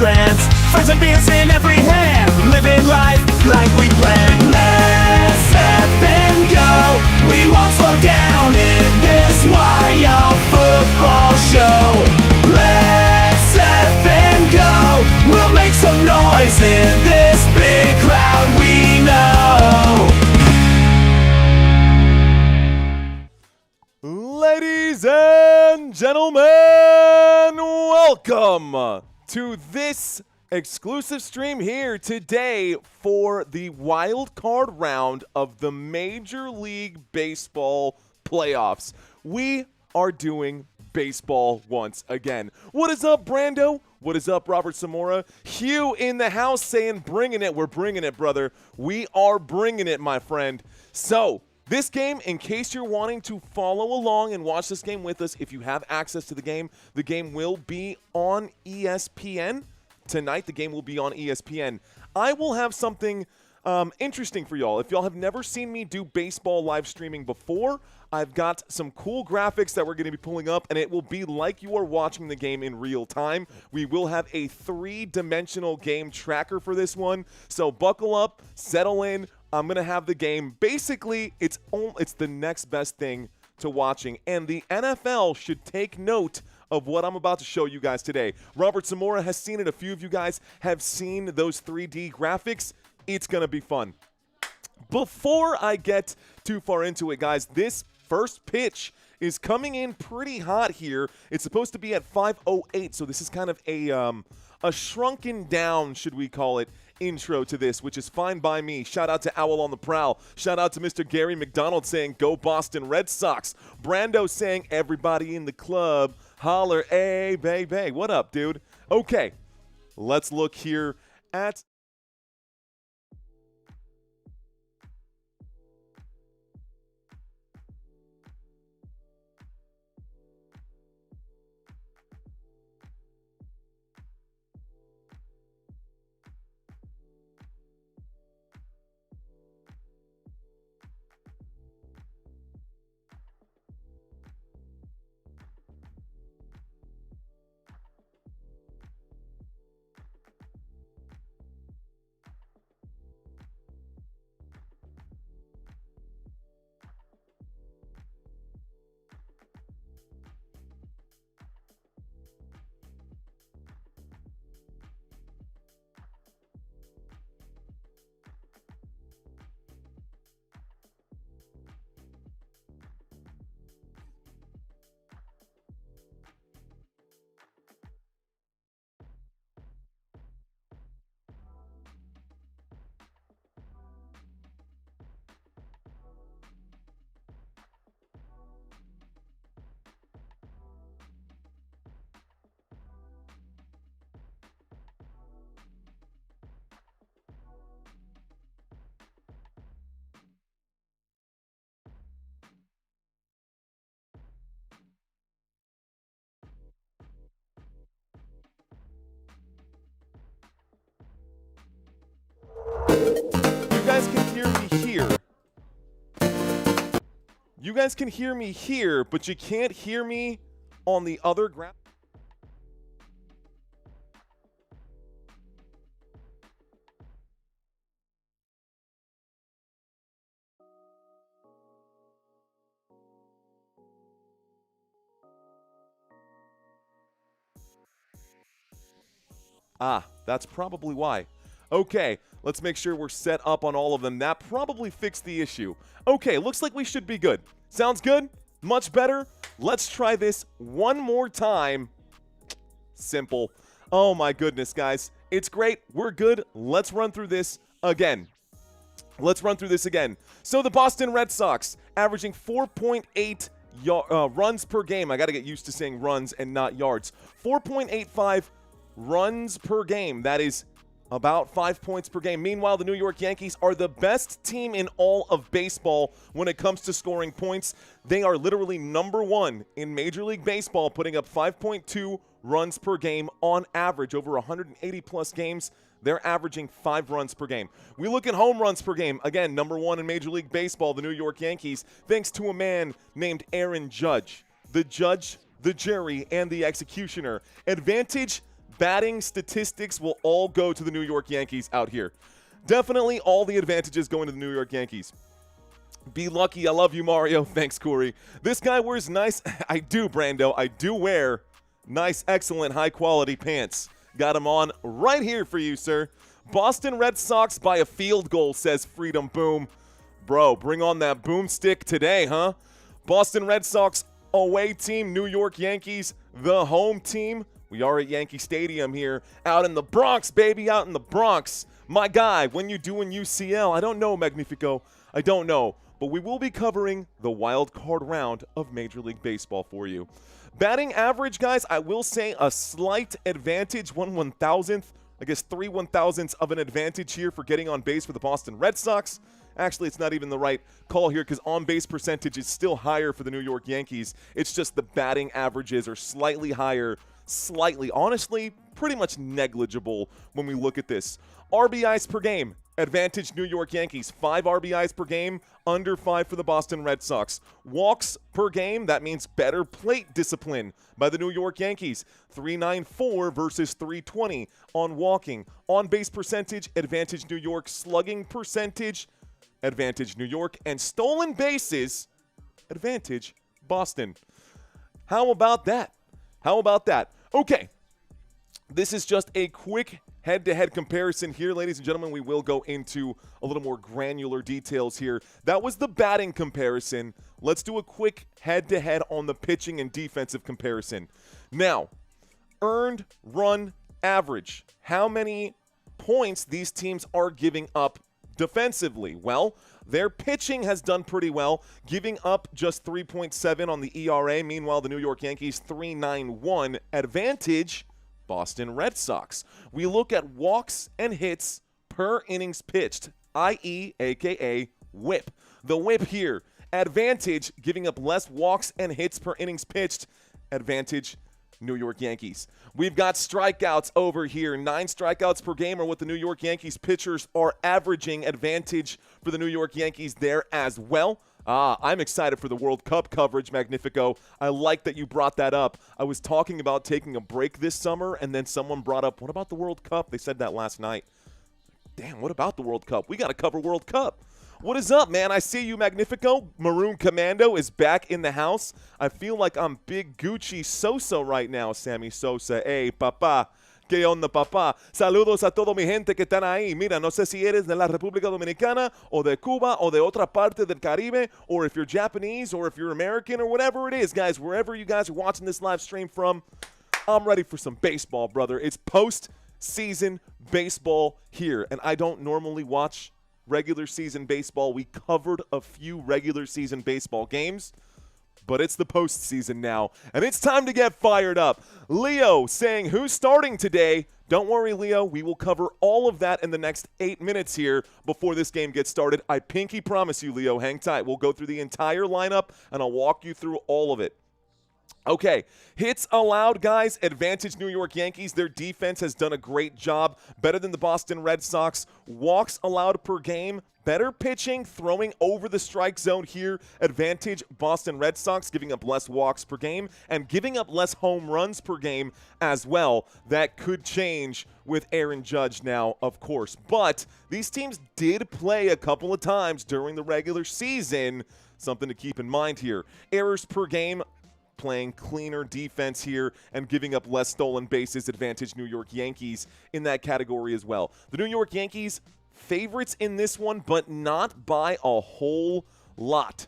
trance. Friends and beers in every hand, living life like we planned. Let's step and go, we won't slow down in this wild football show. Let's step and go, we'll make some noise in this big crowd we know. Ladies and gentlemen, welcome to this exclusive stream here today for the wild card round of the Major League Baseball playoffs. We are doing baseball once again. What is up, Brando? What is up, Robert Zamora? Hugh in the house saying, bringing it. We're bringing it, brother. We are bringing it, my friend. So, this game, in case you're wanting to follow along and watch this game with us, if you have access to the game will be on ESPN. Tonight, the game will be on ESPN. I will have something interesting for y'all. If y'all have never seen me do baseball live streaming before, I've got some cool graphics that we're going to be pulling up, and it will be like you are watching the game in real time. We will have a 3-dimensional game tracker for this one, so buckle up, settle in. I'm going to have the game. Basically, it's the next best thing to watching, and the NFL should take note of what I'm about to show you guys today. Robert Zamora has seen it. A few of you guys have seen those 3D graphics. It's going to be fun. Before I get too far into it, guys, this first pitch is coming in pretty hot here. It's supposed to be at 5:08, so this is kind of a shrunken down, should we call it, intro to this, which is fine by me. Shout out to Owl on the Prowl. Shout out to Mr. Gary McDonald saying, go Boston Red Sox. Brando saying, everybody in the club, holler, hey, baby. What up, dude? Okay, let's look here at... You guys can hear me here. You guys can hear me here, but you can't hear me on the other graph. Ah, that's probably why. Okay, let's make sure we're set up on all of them. That probably fixed the issue. Okay, looks like we should be good. Sounds good? Much better? Let's try this one more time. Simple. Oh my goodness, guys. It's great. We're good. Let's run through this again. So the Boston Red Sox averaging 4.8 runs per game. I got to get used to saying runs and not yards. 4.85 runs per game. That is about 5 points per game. Meanwhile, the New York Yankees are the best team in all of baseball when it comes to scoring points. They are literally number one in Major League Baseball, putting up 5.2 runs per game on average. Over 180 plus games, they're averaging 5 runs per game. We look at home runs per game. Again, number one in Major League Baseball, the New York Yankees, thanks to a man named Aaron Judge. The judge, the jury, and the executioner. Advantage batting statistics will all go to the New York Yankees out here. Definitely all the advantages going to the New York Yankees. Be lucky. I love you, Mario. Thanks, Corey. This guy wears nice. I do, Brando. I do wear nice, excellent, high-quality pants. Got them on right here for you, sir. Boston Red Sox by a field goal, says Freedom Boom. Bro, bring on that boomstick today, huh? Boston Red Sox away team, New York Yankees, the home team. We are at Yankee Stadium here, out in the Bronx, baby, out in the Bronx. My guy, when you doing UCL? I don't know, Magnifico. I don't know. But we will be covering the wild card round of Major League Baseball for you. Batting average, guys, I will say a slight advantage, 1/1000th. I guess 3 1,000ths of an advantage here for getting on base for the Boston Red Sox. Actually, it's not even the right call here because on-base percentage is still higher for the New York Yankees. It's just the batting averages are slightly higher, slightly, honestly, pretty much negligible when we look at this. RBIs per game, advantage New York Yankees. 5 RBIs per game, under 5 for the Boston Red Sox. Walks per game, that means better plate discipline by the New York Yankees. 394 versus 320 on walking. On-base percentage, advantage New York. Slugging percentage, advantage New York. And stolen bases, advantage Boston. How about that? How about that? Okay, this is just a quick head-to-head comparison here, ladies and gentlemen. We will go into a little more granular details here. That was the batting comparison. Let's do a quick head-to-head on the pitching and defensive comparison. Now, earned run average. How many points these teams are giving up defensively? Well, their pitching has done pretty well, giving up just 3.7 on the ERA. Meanwhile, the New York Yankees, 3.91 advantage Boston Red Sox. We look at walks and hits per innings pitched, i.e., a.k.a. whip. The whip here, advantage, giving up less walks and hits per innings pitched, advantage New York Yankees. We've got strikeouts over here. 9 strikeouts per game are what the New York Yankees pitchers are averaging, advantage for the New York Yankees there as well. I'm excited for the World Cup coverage, Magnifico. I like that you brought that up. I was talking about taking a break this summer, and then someone brought up, what about the World Cup? They said that last night. Damn, what about the World Cup? We got to cover World Cup. What is up, man? I see you, Magnifico. Maroon Commando is back in the house. I feel like I'm Big Gucci Sosa right now, Sammy Sosa. Hey, papá. ¿Qué onda, papá? Saludos a toda mi gente que están ahí. Mira, no sé si eres de la República Dominicana o de Cuba o de otra parte del Caribe, or if you're Japanese or if you're American or whatever it is, guys, wherever you guys are watching this live stream from, I'm ready for some baseball, brother. It's post-season baseball here, and I don't normally watch regular season baseball. We covered a few regular season baseball games, but it's the postseason now, and it's time to get fired up. Leo saying, who's starting today? Don't worry, Leo. We will cover all of that in the next 8 minutes here before this game gets started. I pinky promise you, Leo. Hang tight. We'll go through the entire lineup, and I'll walk you through all of it. Okay, hits allowed, guys. Advantage New York Yankees. Their defense has done a great job. Better than the Boston Red Sox. Walks allowed per game. Better pitching, throwing over the strike zone here. Advantage Boston Red Sox, giving up less walks per game and giving up less home runs per game as well. That could change with Aaron Judge now, of course. But these teams did play a couple of times during the regular season. Something to keep in mind here. Errors per game, playing cleaner defense here and giving up less stolen bases, advantage New York Yankees in that category as well. The New York Yankees, favorites in this one, but not by a whole lot.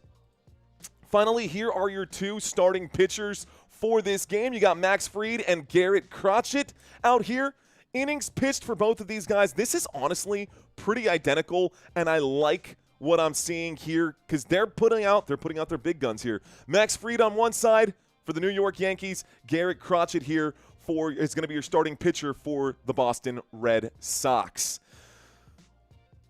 Finally, here are your 2 starting pitchers for this game. You got Max Fried and Garrett Crotchet out here. Innings pitched for both of these guys. This is honestly pretty identical, and I like what I'm seeing here because they're putting out their big guns here. Max Fried on one side for the New York Yankees. Garrett Crotchet here is going to be your starting pitcher for the Boston Red Sox.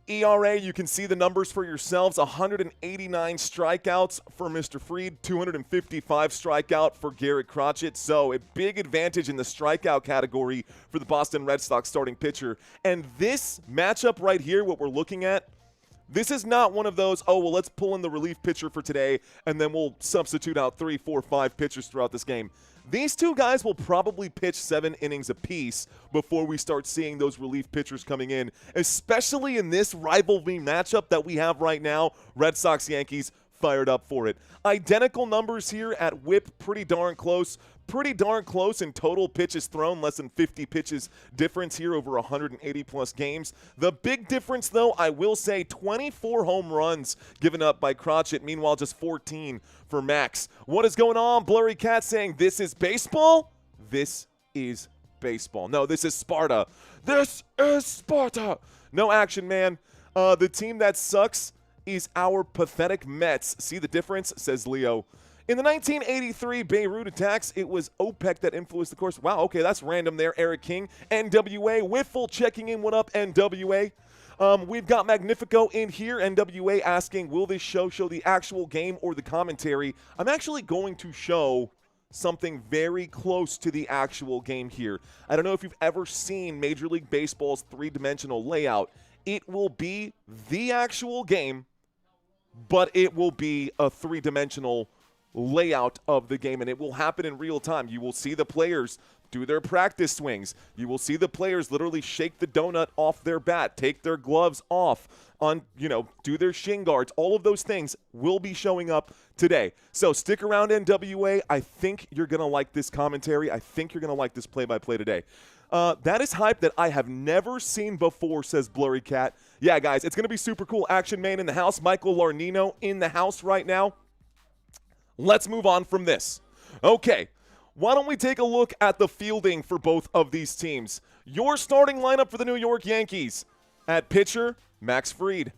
ERA, you can see the numbers for yourselves. 189 strikeouts for Mr. Fried, 255 strikeout for Garrett Crotchet. So a big advantage in the strikeout category for the Boston Red Sox starting pitcher. And this matchup right here, what we're looking at, this is not one of those, oh, well, let's pull in the relief pitcher for today, and then we'll substitute out 3, 4, 5 pitchers throughout this game. These two guys will probably pitch 7 innings apiece before we start seeing those relief pitchers coming in, especially in this rivalry matchup that we have right now. Red Sox, Yankees, fired up for it. Identical numbers here at whip, pretty darn close. Pretty darn close in total pitches thrown, less than 50 pitches difference here over 180-plus games. The big difference, though, I will say, 24 home runs given up by Crotchet. Meanwhile, just 14 for Max. What is going on? Blurry Cat saying, this is baseball? This is baseball. No, this is Sparta. This is Sparta. No action, man. The team that sucks is our pathetic Mets. See the difference, says Leo. In the 1983 Beirut attacks, it was OPEC that influenced the course. Wow, okay, that's random there. Eric King, NWA. Wiffle checking in. What up, NWA? We've got Magnifico in here. NWA asking, will this show the actual game or the commentary? I'm actually going to show something very close to the actual game here. I don't know if you've ever seen Major League Baseball's three-dimensional layout. It will be the actual game, but it will be a three-dimensional layout of the game, and it will happen in real time. You will see the players do their practice swings. You will see the players literally shake the donut off their bat, take their gloves off, do their shin guards. All of those things will be showing up today. So stick around, NWA. I think you're going to like this commentary. I think you're going to like this play-by-play today. That is hype that I have never seen before, says Blurry Cat. Yeah, guys, it's going to be super cool. Action Man in the house. Michael Larnino in the house right now. Let's move on from this. Okay, why don't we take a look at the fielding for both of these teams? Your starting lineup for the New York Yankees. At pitcher, Max Fried.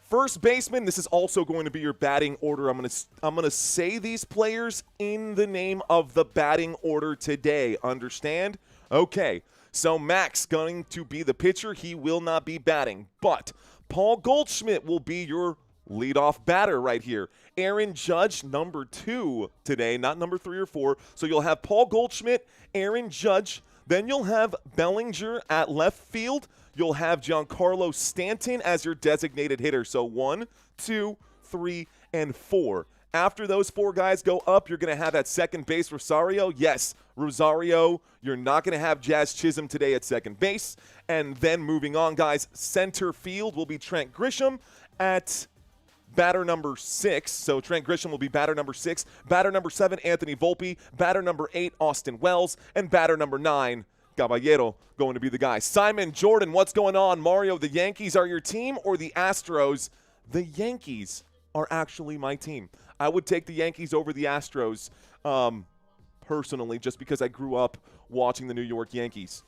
First baseman, this is also going to be your batting order. I'm gonna say these players in the name of the batting order today. Understand? Okay, so Max going to be the pitcher. He will not be batting, but Paul Goldschmidt will be your leadoff batter right here. Aaron Judge, number 2 today, not number 3 or 4. So you'll have Paul Goldschmidt, Aaron Judge. Then you'll have Bellinger at left field. You'll have Giancarlo Stanton as your designated hitter. So 1, 2, 3, and 4. After those 4 guys go up, you're going to have at second base Rosario. Yes, Rosario. You're not going to have Jazz Chisholm today at second base. And then moving on, guys, center field will be Trent Grisham at batter number 6. So Trent Grisham will be batter number 6. Batter number 7, Anthony Volpe. Batter number 8, Austin Wells. And batter number 9, Caballero, going to be the guy. Simon Jordan, what's going on? Mario, the Yankees are your team or the Astros? The Yankees are actually my team. I would take the Yankees over the Astros personally, just because I grew up watching the New York Yankees.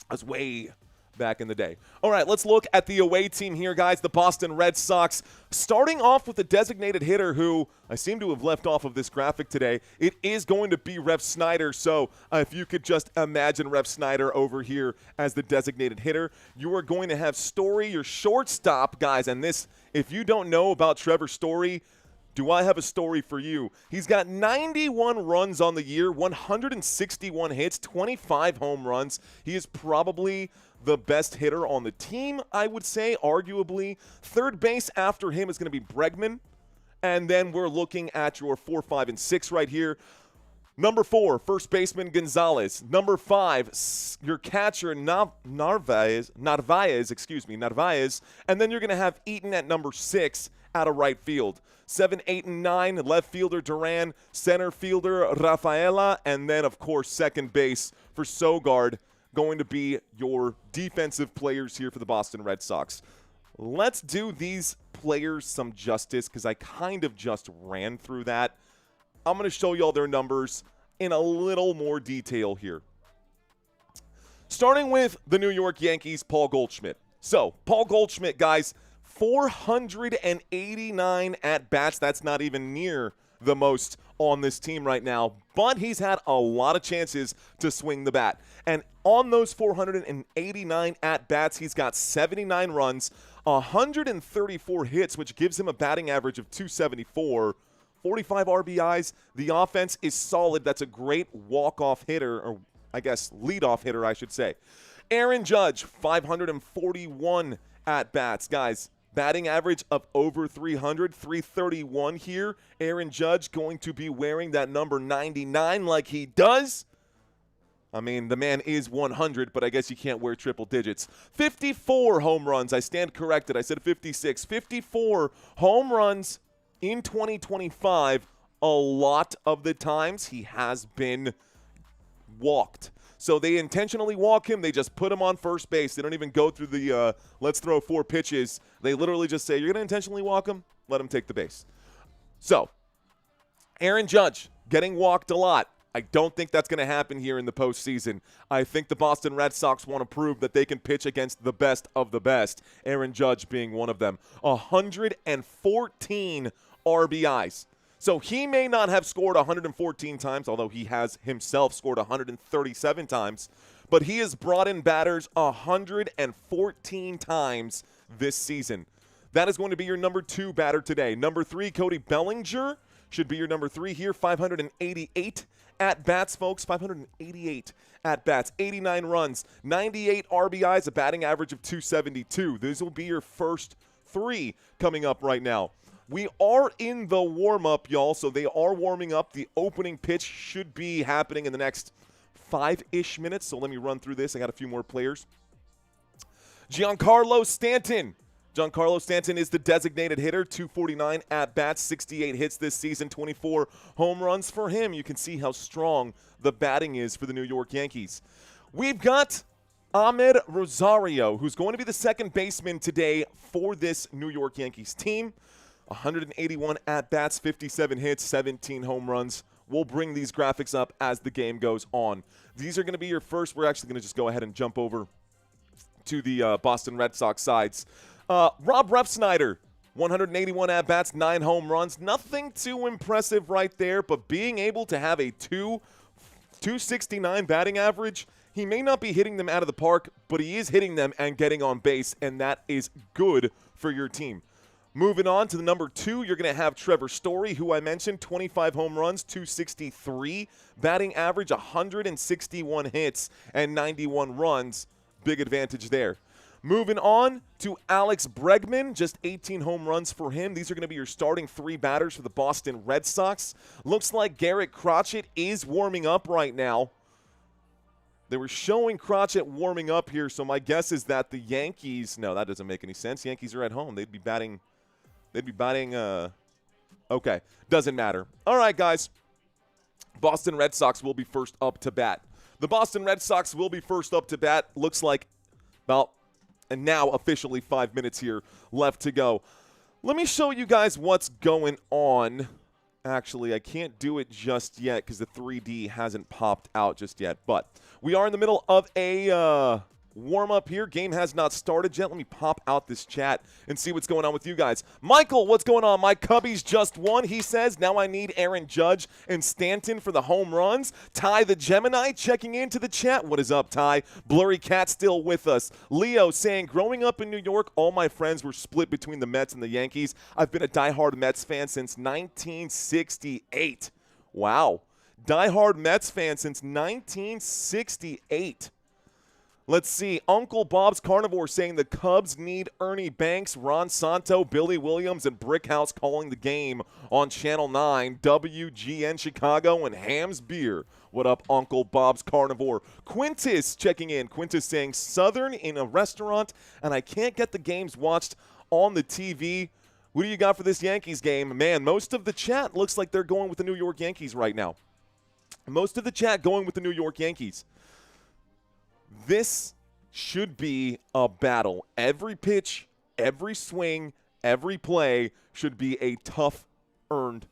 I was way back in the day. All right, let's look at the away team here, guys. The Boston Red Sox, starting off with the designated hitter who I seem to have left off of this graphic today. It is going to be Rev Snyder, so if you could just imagine Rev Snyder over here as the designated hitter. You are going to have Story, your shortstop, guys, and this, if you don't know about Trevor Story, do I have a story for you? He's got 91 runs on the year, 161 hits, 25 home runs. He is probably the best hitter on the team, I would say, arguably. Third base after him is going to be Bregman. And then we're looking at your 4, 5, and 6 right here. Number 4, first baseman Gonzalez. Number 5, your catcher Narvaez. And then you're going to have Eaton at number 6 out of right field. 7, 8, and 9, left fielder Duran, center fielder Rafaela, and then, of course, second base for Sogard, going to be your defensive players here for the Boston Red Sox. Let's do these players some justice because I kind of just ran through that. I'm going to show you all their numbers in a little more detail here. Starting with the New York Yankees, Paul Goldschmidt. So, Paul Goldschmidt, guys, 489 at-bats. That's not even near the most on this team right now, but he's had a lot of chances to swing the bat. And on those 489 at-bats, he's got 79 runs, 134 hits, which gives him a batting average of 274, 45 RBIs. The offense is solid. That's a great walk-off hitter, or I guess lead-off hitter, I should say. Aaron Judge, 541 at-bats. Guys, Batting average of over 300, 331 here. Aaron Judge going to be wearing that number 99 like he does. I mean, the man is 100, but I guess you can't wear triple digits. 54 home runs. I stand corrected. I said 56. 54 home runs in 2025. A lot of the times he has been walked. So they intentionally walk him. They just put him on first base. They don't even go through the let's throw 4 pitches. They literally just say, you're going to intentionally walk him? Let him take the base. So, Aaron Judge getting walked a lot. I don't think that's going to happen here in the postseason. I think the Boston Red Sox want to prove that they can pitch against the best of the best, Aaron Judge being one of them. 114 RBIs. So he may not have scored 114 times, although he has himself scored 137 times, but he has brought in batters 114 times this season. That is going to be your number 2 batter today. Number 3, Cody Bellinger, should be your number 3 here. 588 at-bats, folks. 588 at-bats, 89 runs, 98 RBIs, a batting average of 272. These will be your first 3 coming up right now. We are in the warm-up, y'all, so they are warming up. The opening pitch should be happening in the next 5-ish minutes, so let me run through this. I got a few more players. Giancarlo Stanton. Giancarlo Stanton is the designated hitter, 249 at-bats, 68 hits this season, 24 home runs for him. You can see how strong the batting is for the New York Yankees. We've got Ahmed Rosario, who's going to be the second baseman today for this New York Yankees team. 181 at-bats, 57 hits, 17 home runs. We'll bring these graphics up as the game goes on. These are going to be your first. We're actually going to just go ahead and jump over to the Boston Red Sox sides. Rob Refsnyder, 181 at-bats, 9 home runs. Nothing too impressive right there, but being able to have a 269 batting average, he may not be hitting them out of the park, but he is hitting them and getting on base, and that is good for your team. Moving on to the number 2, you're going to have Trevor Story, who I mentioned, 25 home runs, 263, batting average, 161 hits, and 91 runs. Big advantage there. Moving on to Alex Bregman, just 18 home runs for him. These are going to be your starting 3 batters for the Boston Red Sox. Looks like Garrett Crotchet is warming up right now. They were showing Crotchet warming up here, so my guess is that the Yankees, no, that doesn't make any sense. Yankees are at home. They'd be batting, okay, doesn't matter. All right, guys, Boston Red Sox will be first up to bat. The Boston Red Sox will be first up to bat. Looks like about, and now officially 5 minutes here left to go. Let me show you guys what's going on. Actually, I can't do it just yet because the 3D hasn't popped out just yet. But we are in the middle of a warm-up here. Game has not started yet. Let me pop out this chat and see what's going on with you guys. Michael, what's going on? My Cubbies just won, he says. Now I need Aaron Judge and Stanton for the home runs. Ty the Gemini checking into the chat. What is up, Ty? Blurry Cat still with us. Leo saying, growing up in New York, all my friends were split between the Mets and the Yankees. I've been a diehard Mets fan since 1968. Wow. Diehard Mets fan since 1968. Let's see. Uncle Bob's Carnivore saying the Cubs need Ernie Banks, Ron Santo, Billy Williams, and Brickhouse calling the game on Channel 9, WGN Chicago, and Ham's Beer. What up, Uncle Bob's Carnivore? Quintus checking in. Quintus saying Southern in a restaurant, and I can't get the games watched on the TV. What do you got for this Yankees game? Man, most of the chat looks like they're going with the New York Yankees right now. Most of the chat going with the New York Yankees. This should be a battle. Every pitch, every swing, every play should be a tough earned.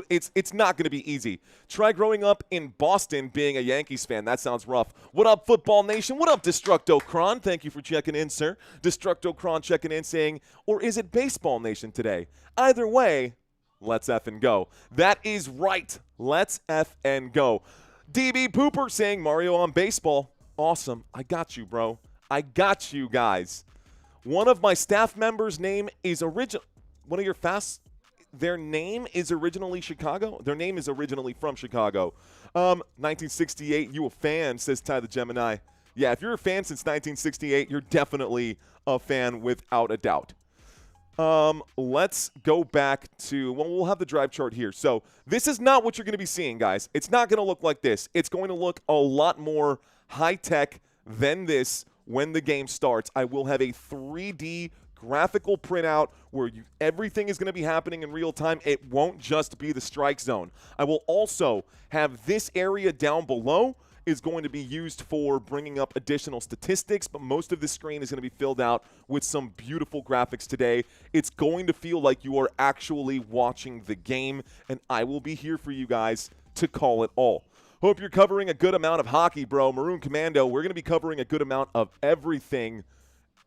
It's not going to be easy. Try growing up in Boston being a Yankees fan. That sounds rough. What up, Football Nation? What up, Destructo Cron? Thank you for checking in, sir. Destructo Cron checking in saying, or is it Baseball Nation today? Either way, let's effing go. That is right. Let's effing go. DB Pooper saying Mario on baseball. Awesome. I got you, bro. I got you guys. One of my staff members' name is one of your their name is originally Chicago. Their name is originally from Chicago. 1968, you a fan, says Ty the Gemini. Yeah, if you're a fan since 1968, you're definitely a fan without a doubt. Let's go back to, well, we'll have the drive chart here. So this is not what you're going to be seeing, guys. It's not going to look like this. It's going to look a lot more high-tech than this when the game starts. I will have a 3D graphical printout where everything is going to be happening in real time. It won't just be the strike zone. I will also have this area down below is going to be used for bringing up additional statistics, but most of the screen is going to be filled out with some beautiful graphics today. It's going to feel like you are actually watching the game, and I will be here for you guys to call it all. Hope you're covering a good amount of hockey, bro. Maroon Commando, we're going to be covering a good amount of everything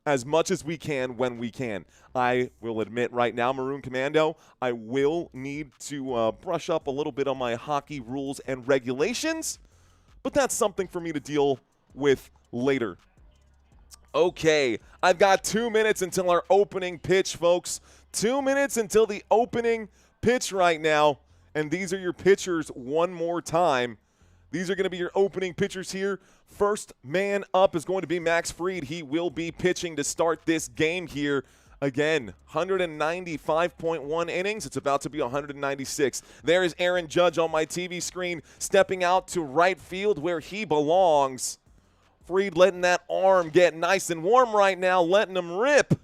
as much as we can when we can. I will admit right now, Maroon Commando, I will need to brush up a little bit on my hockey rules and regulations, but that's something for me to deal with later. Okay, I've got 2 minutes until our opening pitch, folks. 2 minutes until the opening pitch right now, and these are your pitchers one more time. These are going to be your opening pitchers here. First man up is going to be Max Fried. He will be pitching to start this game here. Again, 195.1 innings. It's about to be 196. There is Aaron Judge on my TV screen, stepping out to right field where he belongs. Fried letting that arm get nice and warm right now, letting him rip.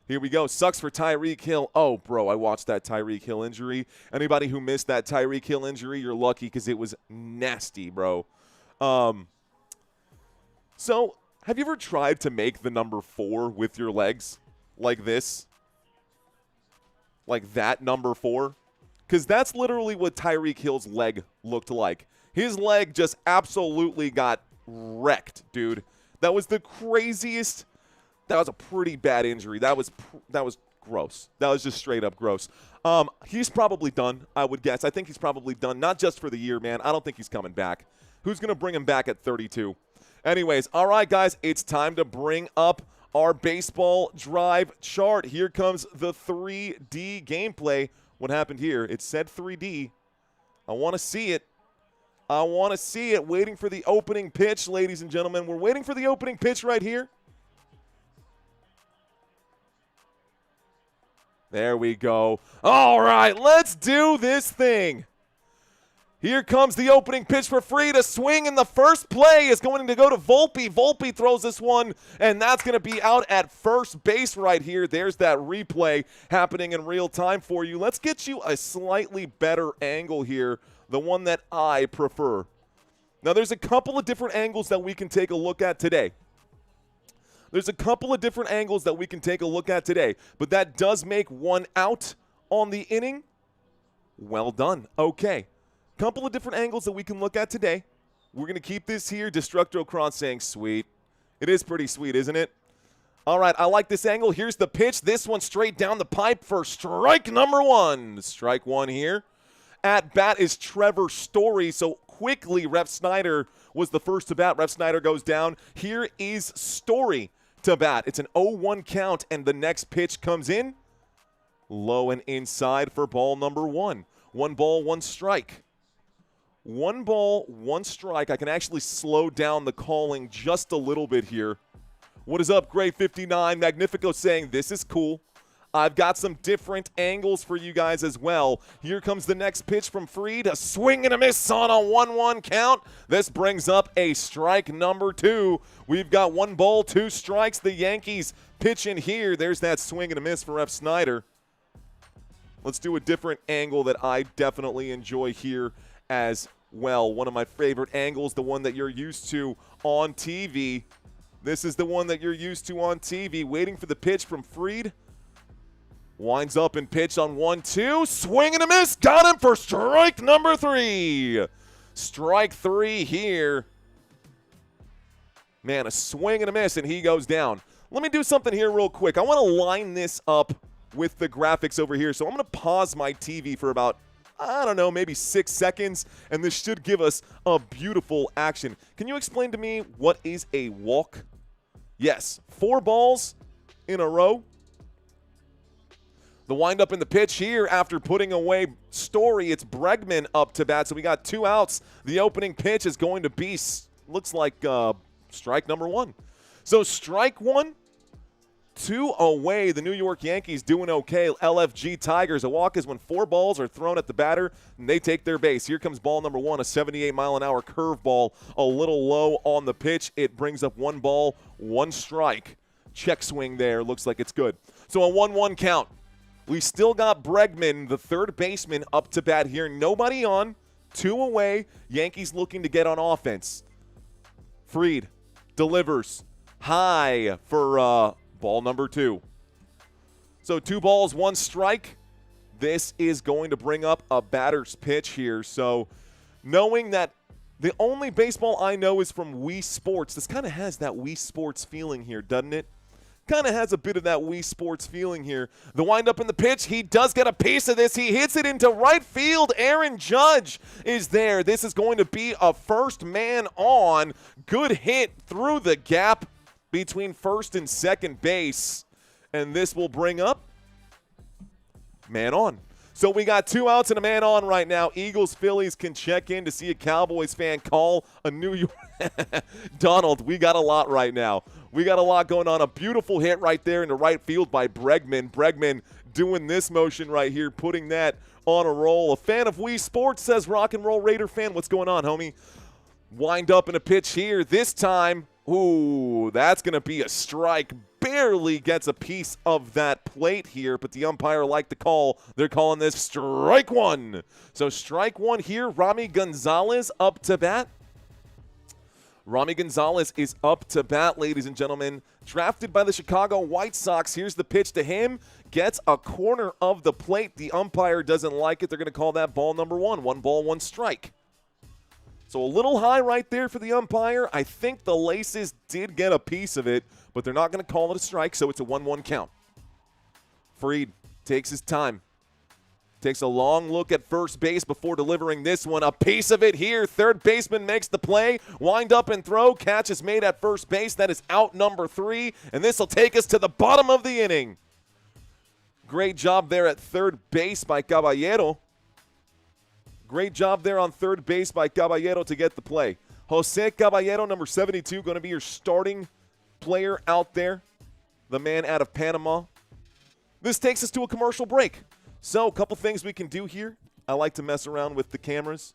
Here we go. Sucks for Tyreek Hill. Oh, bro, I watched that Tyreek Hill injury. Anybody who missed that Tyreek Hill injury, you're lucky because it was nasty, bro. So, have you ever tried to make the number 4 with your legs like this? Like that number 4? Because that's literally what Tyreek Hill's leg looked like. His leg just absolutely got wrecked, dude. That was the craziest. That was a pretty bad injury. That was gross. That was just straight up gross. He's probably done, I would guess. I think he's probably done, not just for the year, man. I don't think he's coming back. Who's going to bring him back at 32? Anyways, all right, guys, it's time to bring up our baseball drive chart. Here comes the 3D gameplay. What happened here? It said 3D. I want to see it. I want to see it. Waiting for the opening pitch, ladies and gentlemen. We're waiting for the opening pitch right here. There we go. All right, let's do this thing. Here comes the opening pitch for Fried. A swing in the first play is going to go to Volpe. Volpe throws this one, and that's going to be out at first base right here. There's that replay happening in real time for you. Let's get you a slightly better angle here, the one that I prefer. Now, there's a couple of different angles that we can take a look at today. There's a couple of different angles that we can take a look at today, but that does make one out on the inning. Well done. Okay. Couple of different angles that we can look at today. We're going to keep this here. Destructo Kron saying sweet. It is pretty sweet, isn't it? All right, I like this angle. Here's the pitch. This one straight down the pipe for strike number 1. Strike 1 here. At bat is Trevor Story. So quickly, Ref Snyder was the first to bat. Ref Snyder goes down. Here is Story to bat. It's an 0-1 count, and the next pitch comes in. Low and inside for ball number 1. 1 ball, 1 strike. 1 ball, 1 strike. I can actually slow down the calling just a little bit here. What is up, Gray 59? Magnifico saying, this is cool. I've got some different angles for you guys as well. Here comes the next pitch from Fried. A swing and a miss on a 1-1 count. This brings up a strike number 2. We've got 1 ball, 2 strikes. The Yankees pitch in here. There's that swing and a miss for F. Snyder. Let's do a different angle that I definitely enjoy here as well. One of my favorite angles, the one that you're used to on TV. This is the one that you're used to on TV. Waiting for the pitch from Fried. Winds up and pitch on 1-2. Swing and a miss. Got him for strike number 3. Strike 3 here. Man, a swing and a miss, and he goes down. Let me do something here real quick. I want to line this up with the graphics over here. So I'm going to pause my TV for about, I don't know, maybe 6 seconds, and this should give us a beautiful action. Can you explain to me what is a walk? Yes, 4 balls in a row. The windup in the pitch here after putting away Story. It's Bregman up to bat, so we got 2 outs. The opening pitch is going to be, looks like strike number 1. So strike 1 2 away. The New York Yankees doing okay. LFG Tigers. A walk is when 4 balls are thrown at the batter and they take their base. Here comes ball number 1, a 78-mile-an-hour curveball, a little low on the pitch. It brings up 1 ball, 1 strike. Check swing there. Looks like it's good. So a 1-1 count. We still got Bregman, the third baseman, up to bat here. Nobody on. 2 away. Yankees looking to get on offense. Fried delivers high for ball number 2. So 2 balls, 1 strike. This is going to bring up a batter's pitch here. So knowing that the only baseball I know is from Wii Sports, this kind of has that Wii Sports feeling here, doesn't it? Kind of has a bit of that Wii Sports feeling here. The windup in the pitch, he does get a piece of this. He hits it into right field. Aaron Judge is there. This is going to be a first man on. Good hit through the gap between first and second base. And this will bring up man on. So we got 2 outs and a man on right now. Eagles, Phillies can check in to see a Cowboys fan call a New York. Donald, we got a lot right now. We got a lot going on. A beautiful hit right there into right field by Bregman. Bregman doing this motion right here, putting that on a roll. A fan of Wii Sports says Rock and Roll Raider fan. What's going on, homie? Wind up in a pitch here. This time, ooh, that's going to be a strike. Barely gets a piece of that plate here, but the umpire liked the call. They're calling this strike 1. So strike 1 here. Rami Gonzalez up to bat. Rami Gonzalez is up to bat, ladies and gentlemen. Drafted by the Chicago White Sox. Here's the pitch to him. Gets a corner of the plate. The umpire doesn't like it. They're going to call that ball number 1. 1 ball, 1 strike. So a little high right there for the umpire. I think the laces did get a piece of it, but they're not going to call it a strike, so it's a 1-1 count. Fried takes his time. Takes a long look at first base before delivering this one. A piece of it here. Third baseman makes the play. Wind up and throw. Catch is made at first base. That is out number 3, and this will take us to the bottom of the inning. Great job there at third base by Caballero. Great job there on third base by Caballero to get the play. Jose Caballero, number 72, going to be your starting player out there. The man out of Panama. This takes us to a commercial break. So a couple things we can do here. I like to mess around with the cameras.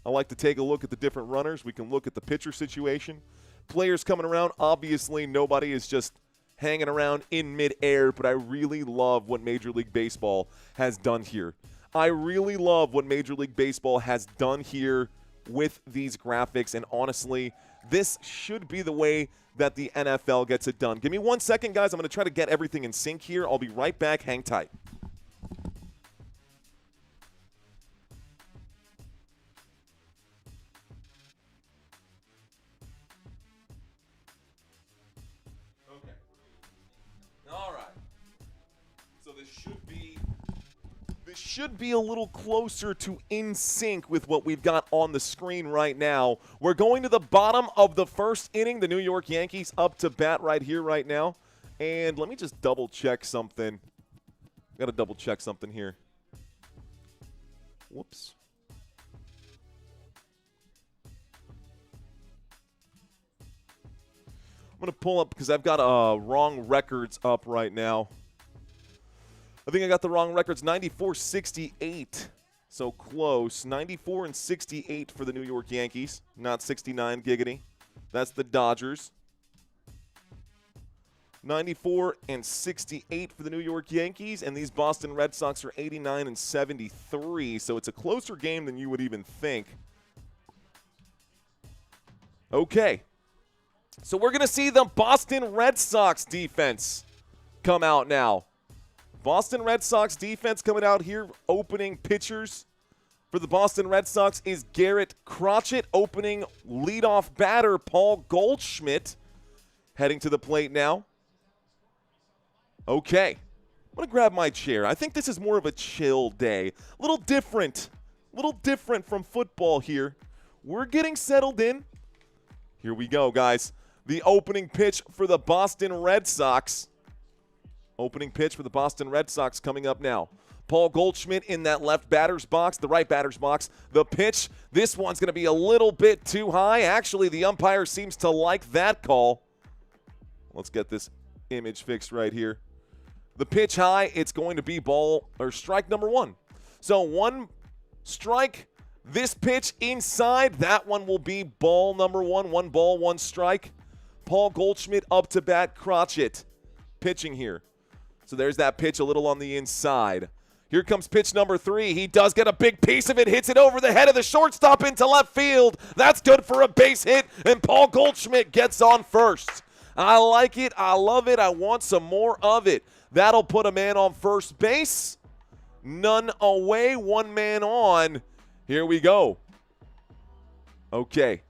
I like to take a look at the different runners. We can look at the pitcher situation. Players coming around. Obviously, nobody is just hanging around in midair, but I really love what Major League Baseball has done here. I really love what Major League Baseball has done here with these graphics, and honestly, this should be the way that the NFL gets it done. Give me 1 second, guys. I'm going to try to get everything in sync here. I'll be right back. Hang tight. Okay. All right. So this should be a little closer to in sync with what we've got on the screen right now. We're going to the bottom of the first inning. The New York Yankees up to bat right here, right now. And let me just double check something. Got to double check something here. Whoops. I'm going to pull up because I've got wrong records up right now. I think I got the wrong records. 94-68. So close. 94 and 68 for the New York Yankees. Not 69, giggity. That's the Dodgers. 94 and 68 for the New York Yankees. And these Boston Red Sox are 89 and 73. So it's a closer game than you would even think. Okay. So we're going to see the Boston Red Sox defense come out now. Boston Red Sox defense coming out here. Opening pitchers for the Boston Red Sox is Garrett Crotchet. Opening leadoff batter Paul Goldschmidt. Heading to the plate now. Okay. I'm going to grab my chair. I think this is more of a chill day. A little different from football here. We're getting settled in. Here we go, guys. The opening pitch for the Boston Red Sox. Opening pitch for the Boston Red Sox coming up now. Paul Goldschmidt in that left batter's box, the right batter's box. The pitch, this one's going to be a little bit too high. Actually, the umpire seems to like that call. Let's get this image fixed right here. The pitch high, it's going to be ball or strike number 1. So 1 strike. This pitch inside, that one will be ball number 1. 1 ball, 1 strike. Paul Goldschmidt up to bat. Crotchet pitching here. So there's that pitch a little on the inside. Here comes pitch number 3. He does get a big piece of it. Hits it over the head of the shortstop into left field. That's good for a base hit. And Paul Goldschmidt gets on first. I like it. I love it. I want some more of it. That'll put a man on first base. None away. 1 man on. Here we go. Okay,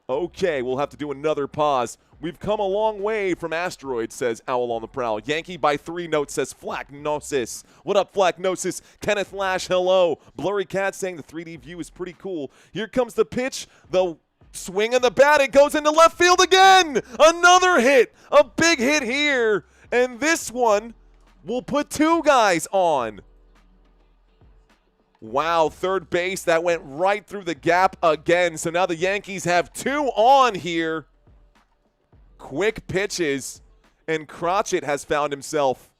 we'll have to do another pause. We've come a long way from asteroids, says Owl on the Prowl. Yankee by 3 notes, says Flacknosis. What up, Flacknosis? Kenneth Lash, hello. Blurry Cat saying the 3D view is pretty cool. Here comes the pitch. The swing of the bat. It goes into left field again. Another hit. A big hit here. And this one will put 2 guys on. Wow, third base, that went right through the gap again. So now the Yankees have 2 on here. Quick pitches, and Crotchet has found himself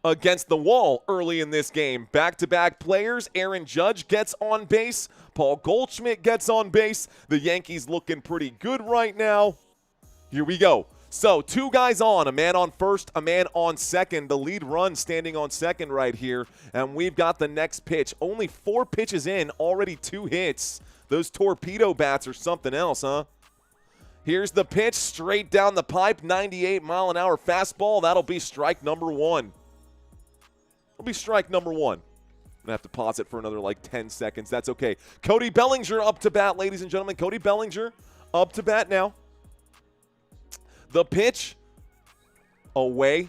against the wall early in this game. Back-to-back players. Aaron Judge gets on base. Paul Goldschmidt gets on base. The Yankees looking pretty good right now. Here we go. So 2 guys on, a man on first, a man on second. The lead run standing on second right here. And we've got the next pitch. Only 4 pitches in, already 2 hits. Those torpedo bats are something else, huh? Here's the pitch, straight down the pipe, 98-mile-an-hour fastball. That'll be strike number 1. That'll be strike number 1. I'm going to have to pause it for another like 10 seconds. That's okay. Cody Bellinger up to bat, ladies and gentlemen. Cody Bellinger up to bat now. The pitch away,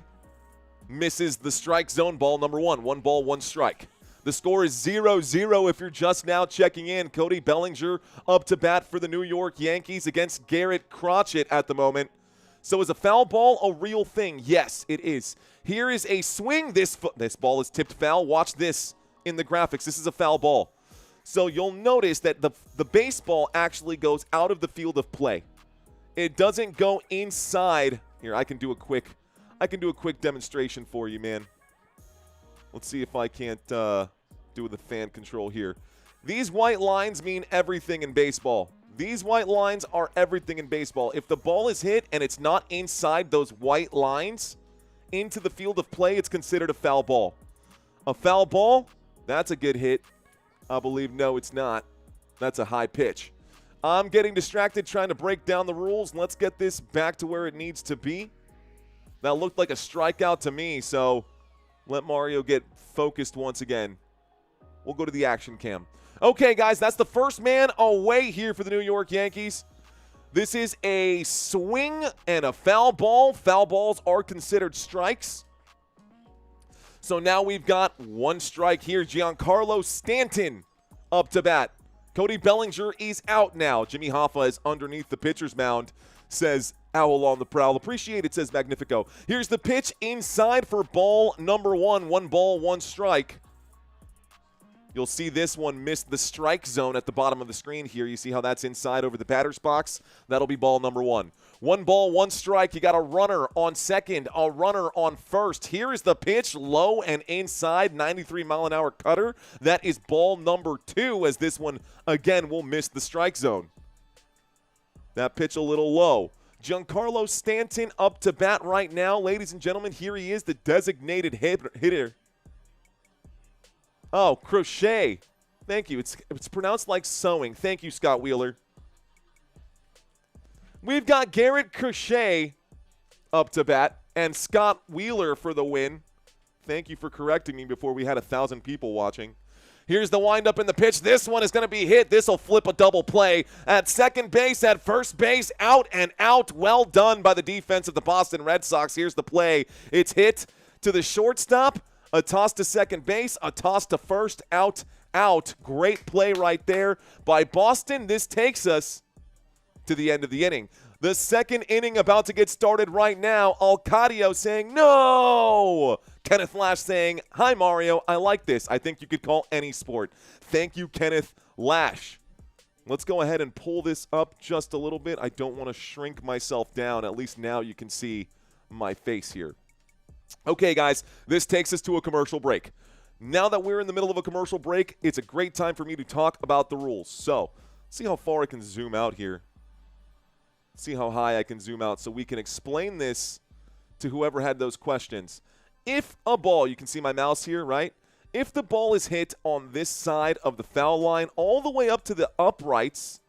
misses the strike zone, ball number 1. 1 ball, 1 strike. The score is 0-0 if you're just now checking in. Cody Bellinger up to bat for the New York Yankees against Garrett Crotchet at the moment. So is a foul ball a real thing? Yes, it is. Here is a swing. This ball is tipped foul. Watch this in the graphics. This is a foul ball. So you'll notice that the baseball actually goes out of the field of play. It doesn't go inside. Here, I can do a quick demonstration for you, man. Let's see if I can't do the fan control here. These white lines mean everything in baseball. These white lines are everything in baseball. If the ball is hit and it's not inside those white lines into the field of play, it's considered a foul ball. A foul ball, that's a good hit. I believe, no, it's not. That's a high pitch. I'm getting distracted trying to break down the rules. Let's get this back to where it needs to be. That looked like a strikeout to me, so let Mario get focused once again. We'll go to the action cam. Okay, guys, that's the first man away here for the New York Yankees. This is a swing and a foul ball. Foul balls are considered strikes. So now we've got 1 strike here. Giancarlo Stanton up to bat. Cody Bellinger is out now. Jimmy Hoffa is underneath the pitcher's mound, says Owl on the Prowl. Appreciate it, says Magnifico. Here's the pitch inside for ball number 1. 1 ball, 1 strike. You'll see this one miss the strike zone at the bottom of the screen here. You see how that's inside over the batter's box? That'll be ball number 1. 1 ball, 1 strike. You got a runner on second, a runner on first. Here is the pitch, low and inside, 93-mile-an-hour cutter. That is ball number 2, as this one, again, will miss the strike zone. That pitch a little low. Giancarlo Stanton up to bat right now. Ladies and gentlemen, here he is, the designated hitter. Oh, crochet. Thank you. It's pronounced like sewing. Thank you, Scott Wheeler. We've got Garrett Crochet up to bat and Scott Wheeler for the win. Thank you for correcting me before we had 1,000 people watching. Here's the windup in the pitch. This one is going to be hit. This will flip a double play. At second base, at first base, out and out. Well done by the defense of the Boston Red Sox. Here's the play. It's hit to the shortstop. A toss to second base, a toss to first, out, out. Great play right there by Boston. This takes us to the end of the inning. The second inning about to get started right now. Alcadio saying, no! Kenneth Lash saying, hi, Mario. I like this. I think you could call any sport. Thank you, Kenneth Lash. Let's go ahead and pull this up just a little bit. I don't want to shrink myself down. At least now you can see my face here. Okay, guys, this takes us to a commercial break. Now that we're in the middle of a commercial break, it's a great time for me to talk about the rules. So, see how far I can zoom out here. See how high I can zoom out so we can explain this to whoever had those questions. If a ball, you can see my mouse here, right? If the ball is hit on this side of the foul line all the way up to the uprights,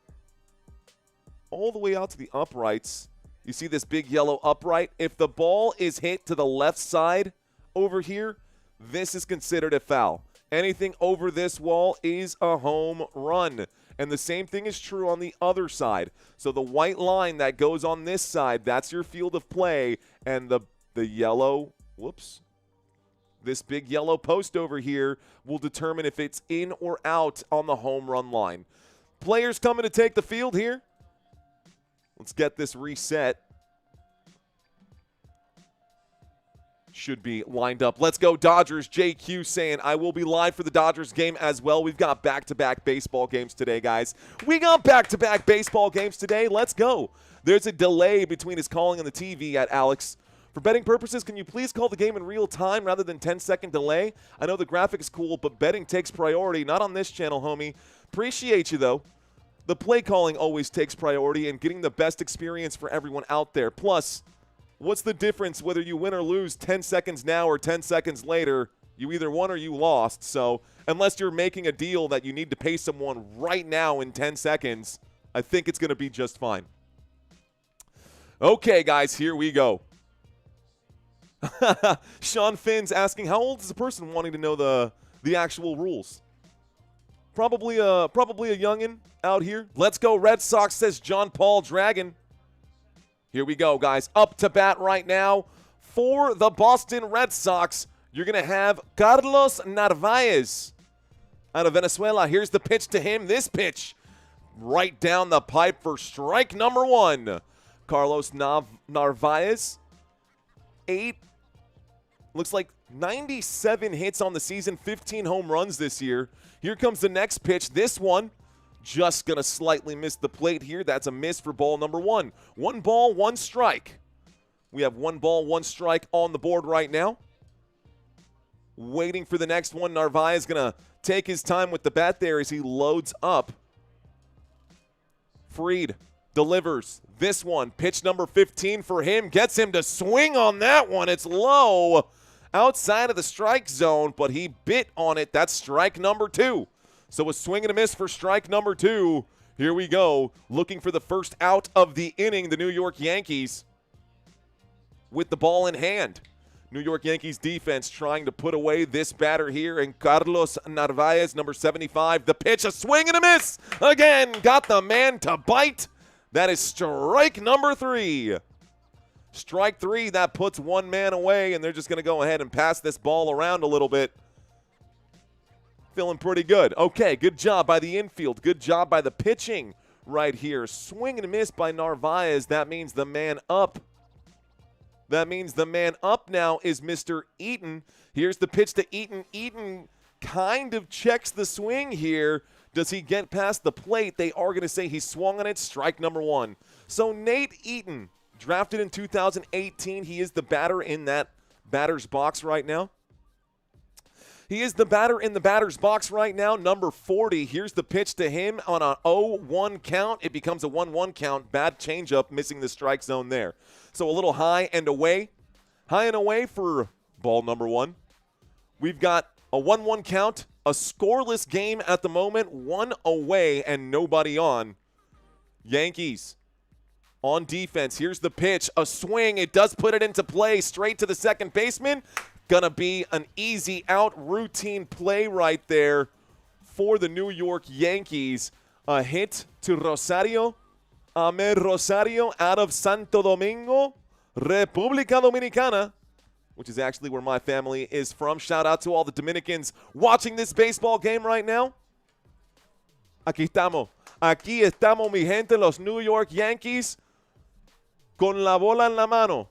all the way out to the uprights, you see this big yellow upright? If the ball is hit to the left side over here, this is considered a foul. Anything over this wall is a home run. And the same thing is true on the other side. So the white line that goes on this side, that's your field of play. And the yellow, this big yellow post over here will determine if it's in or out on the home run line. Players coming to take the field here. Let's get this reset. Should be lined up. Let's go Dodgers. JQ saying, I will be live for the Dodgers game as well. We've got back-to-back baseball games today, guys. We got back-to-back baseball games today. Let's go. There's a delay between his calling and the TV at Alex. For betting purposes, can you please call the game in real time rather than 10-second delay? I know the graphic is cool, but betting takes priority. Not on this channel, homie. Appreciate you, though. The play calling always takes priority and getting the best experience for everyone out there. Plus, what's the difference whether you win or lose 10 seconds now or 10 seconds later? You either won or you lost. So unless you're making a deal that you need to pay someone right now in 10 seconds, I think it's going to be just fine. Okay, guys, here we go. Sean Finn's asking, how old is the person wanting to know the actual rules? Probably a youngin' out here. Let's go Red Sox, says John Paul Dragon. Here we go, guys. Up to bat right now for the Boston Red Sox. You're going to have Carlos Narvaez out of Venezuela. Here's the pitch to him. This pitch right down the pipe for strike number one. Carlos Narvaez, looks like 97 hits on the season, 15 home runs this year. Here comes the next pitch. This one just going to slightly miss the plate here. That's a miss for ball number one. 1 ball, 1 strike. We have 1 ball, 1 strike on the board right now. Waiting for the next one. Narvaez is going to take his time with the bat there as he loads up. Fried delivers this one. Pitch number 15 for him. Gets him to swing on that one. It's low outside of the strike zone, but he bit on it. That's strike number 2. So a swing and a miss for strike number 2. Here we go. Looking for the first out of the inning, the New York Yankees with the ball in hand. New York Yankees defense trying to put away this batter here. And Carlos Narvaez, number 75. The pitch, a swing and a miss. Again, got the man to bite. That is strike number 3. Strike 3, that puts one man away, and they're just going to go ahead and pass this ball around a little bit. Feeling pretty good. Okay, good job by the infield. Good job by the pitching right here. Swing and a miss by Narvaez. That means the man up. That means the man up now is Mr. Eaton. Here's the pitch to Eaton. Eaton kind of checks the swing here. Does he get past the plate? They are going to say he swung on it. Strike number 1. So Nate Eaton, drafted in 2018. He is the batter in that batter's box right now. He is the batter in the batter's box right now, number 40. Here's the pitch to him on an 0-1 count. It becomes a 1-1 count. Bad changeup, missing the strike zone there. So a little high and away. High and away for ball number 1. We've got a 1-1 count, a scoreless game at the moment, 1 away and nobody on. Yankees on defense. Here's the pitch, a swing. It does put it into play straight to the second baseman. Gonna be an easy out routine play right there for the New York Yankees. A hit to Rosario. Amer Rosario out of Santo Domingo, República Dominicana, which is actually where my family is from. Shout out to all the Dominicans watching this baseball game right now. Aquí estamos. Aquí estamos, mi gente, los New York Yankees, con la bola en la mano.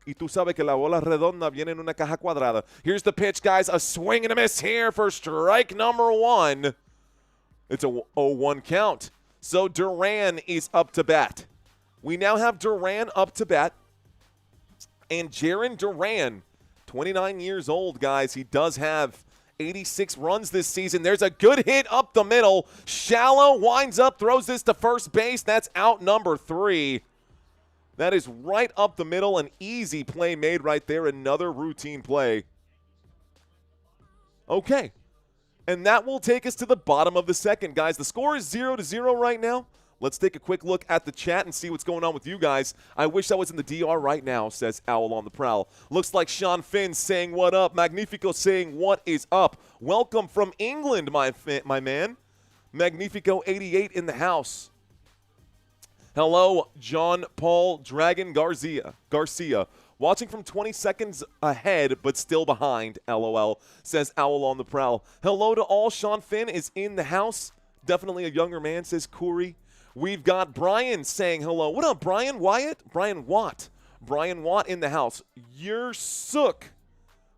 Y tú sabes que la bola redonda viene en una caja cuadrada. Here's the pitch, guys. A swing and a miss here for strike number 1. It's a 0-1 count. So Duran is up to bat. We now have Duran up to bat. And Jarren Duran, 29 years old, guys. He does have 86 runs this season. There's a good hit up the middle. Shallow winds up, throws this to first base. That's out number 3. That is right up the middle. An easy play made right there. Another routine play. Okay. And that will take us to the bottom of the second, guys. The score is 0-0 right now. Let's take a quick look at the chat and see what's going on with you guys. I wish I was in the DR right now, says Owl on the Prowl. Looks like Sean Finn saying what up. Magnifico saying what is up. Welcome from England, my man. Magnifico 88 in the house. Hello, John Paul Dragon Garcia. Watching from 20 seconds ahead, but still behind, LOL, says Owl on the Prowl. Hello to all. Sean Finn is in the house. Definitely a younger man, says Corey. We've got Brian saying hello. What up, Brian Wyatt? Brian Watt. Brian Watt in the house. Your sook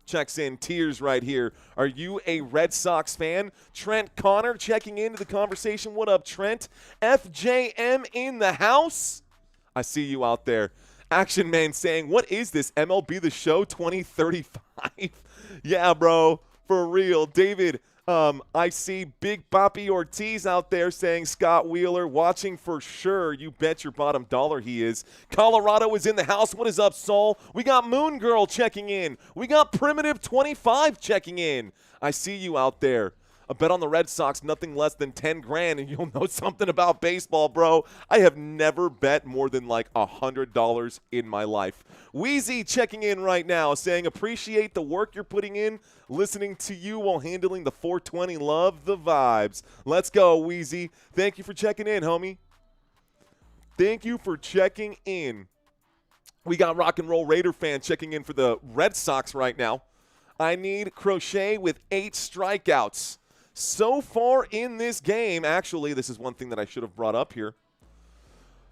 checks in. Tears right here. Are you a Red Sox fan? Trent Connor checking into the conversation. What up, Trent? FJM in the house. I see you out there. Action Man saying, what is this, MLB The Show 2035? Yeah, bro, for real. David, I see Big Papi Ortiz out there saying Scott Wheeler watching for sure. You bet your bottom dollar he is. Colorado is in the house. What is up, Saul? We got Moon Girl checking in. We got Primitive 25 checking in. I see you out there. A bet on the Red Sox, nothing less than 10 grand, and you'll know something about baseball, bro. I have never bet more than like $100 in my life. Wheezy checking in right now, saying appreciate the work you're putting in, listening to you while handling the 420. Love the vibes. Let's go, Wheezy. Thank you for checking in, homie. Thank you for checking in. We got Rock and Roll Raider fan checking in for the Red Sox right now. I need Crochet with 8 strikeouts. So far in this game, actually, this is one thing that I should have brought up here.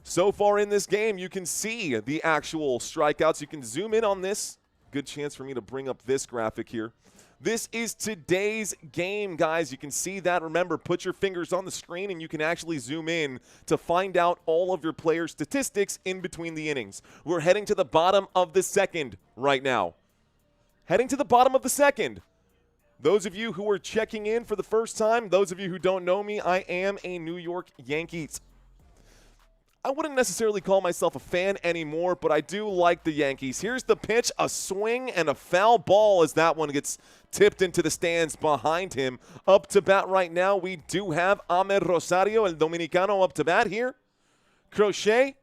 So far in this game, you can see the actual strikeouts. You can zoom in on this. Good chance for me to bring up this graphic here. This is today's game, guys. You can see that. Remember, put your fingers on the screen and you can actually zoom in to find out all of your player statistics in between the innings. We're heading to the bottom of the second right now. Heading to the bottom of the second. Those of you who are checking in for the first time, those of you who don't know me, I am a New York Yankees. I wouldn't necessarily call myself a fan anymore, but I do like the Yankees. Here's the pitch, a swing and a foul ball as that one gets tipped into the stands behind him. Up to bat right now, we do have Amed Rosario, El Dominicano, up to bat here. Crochet.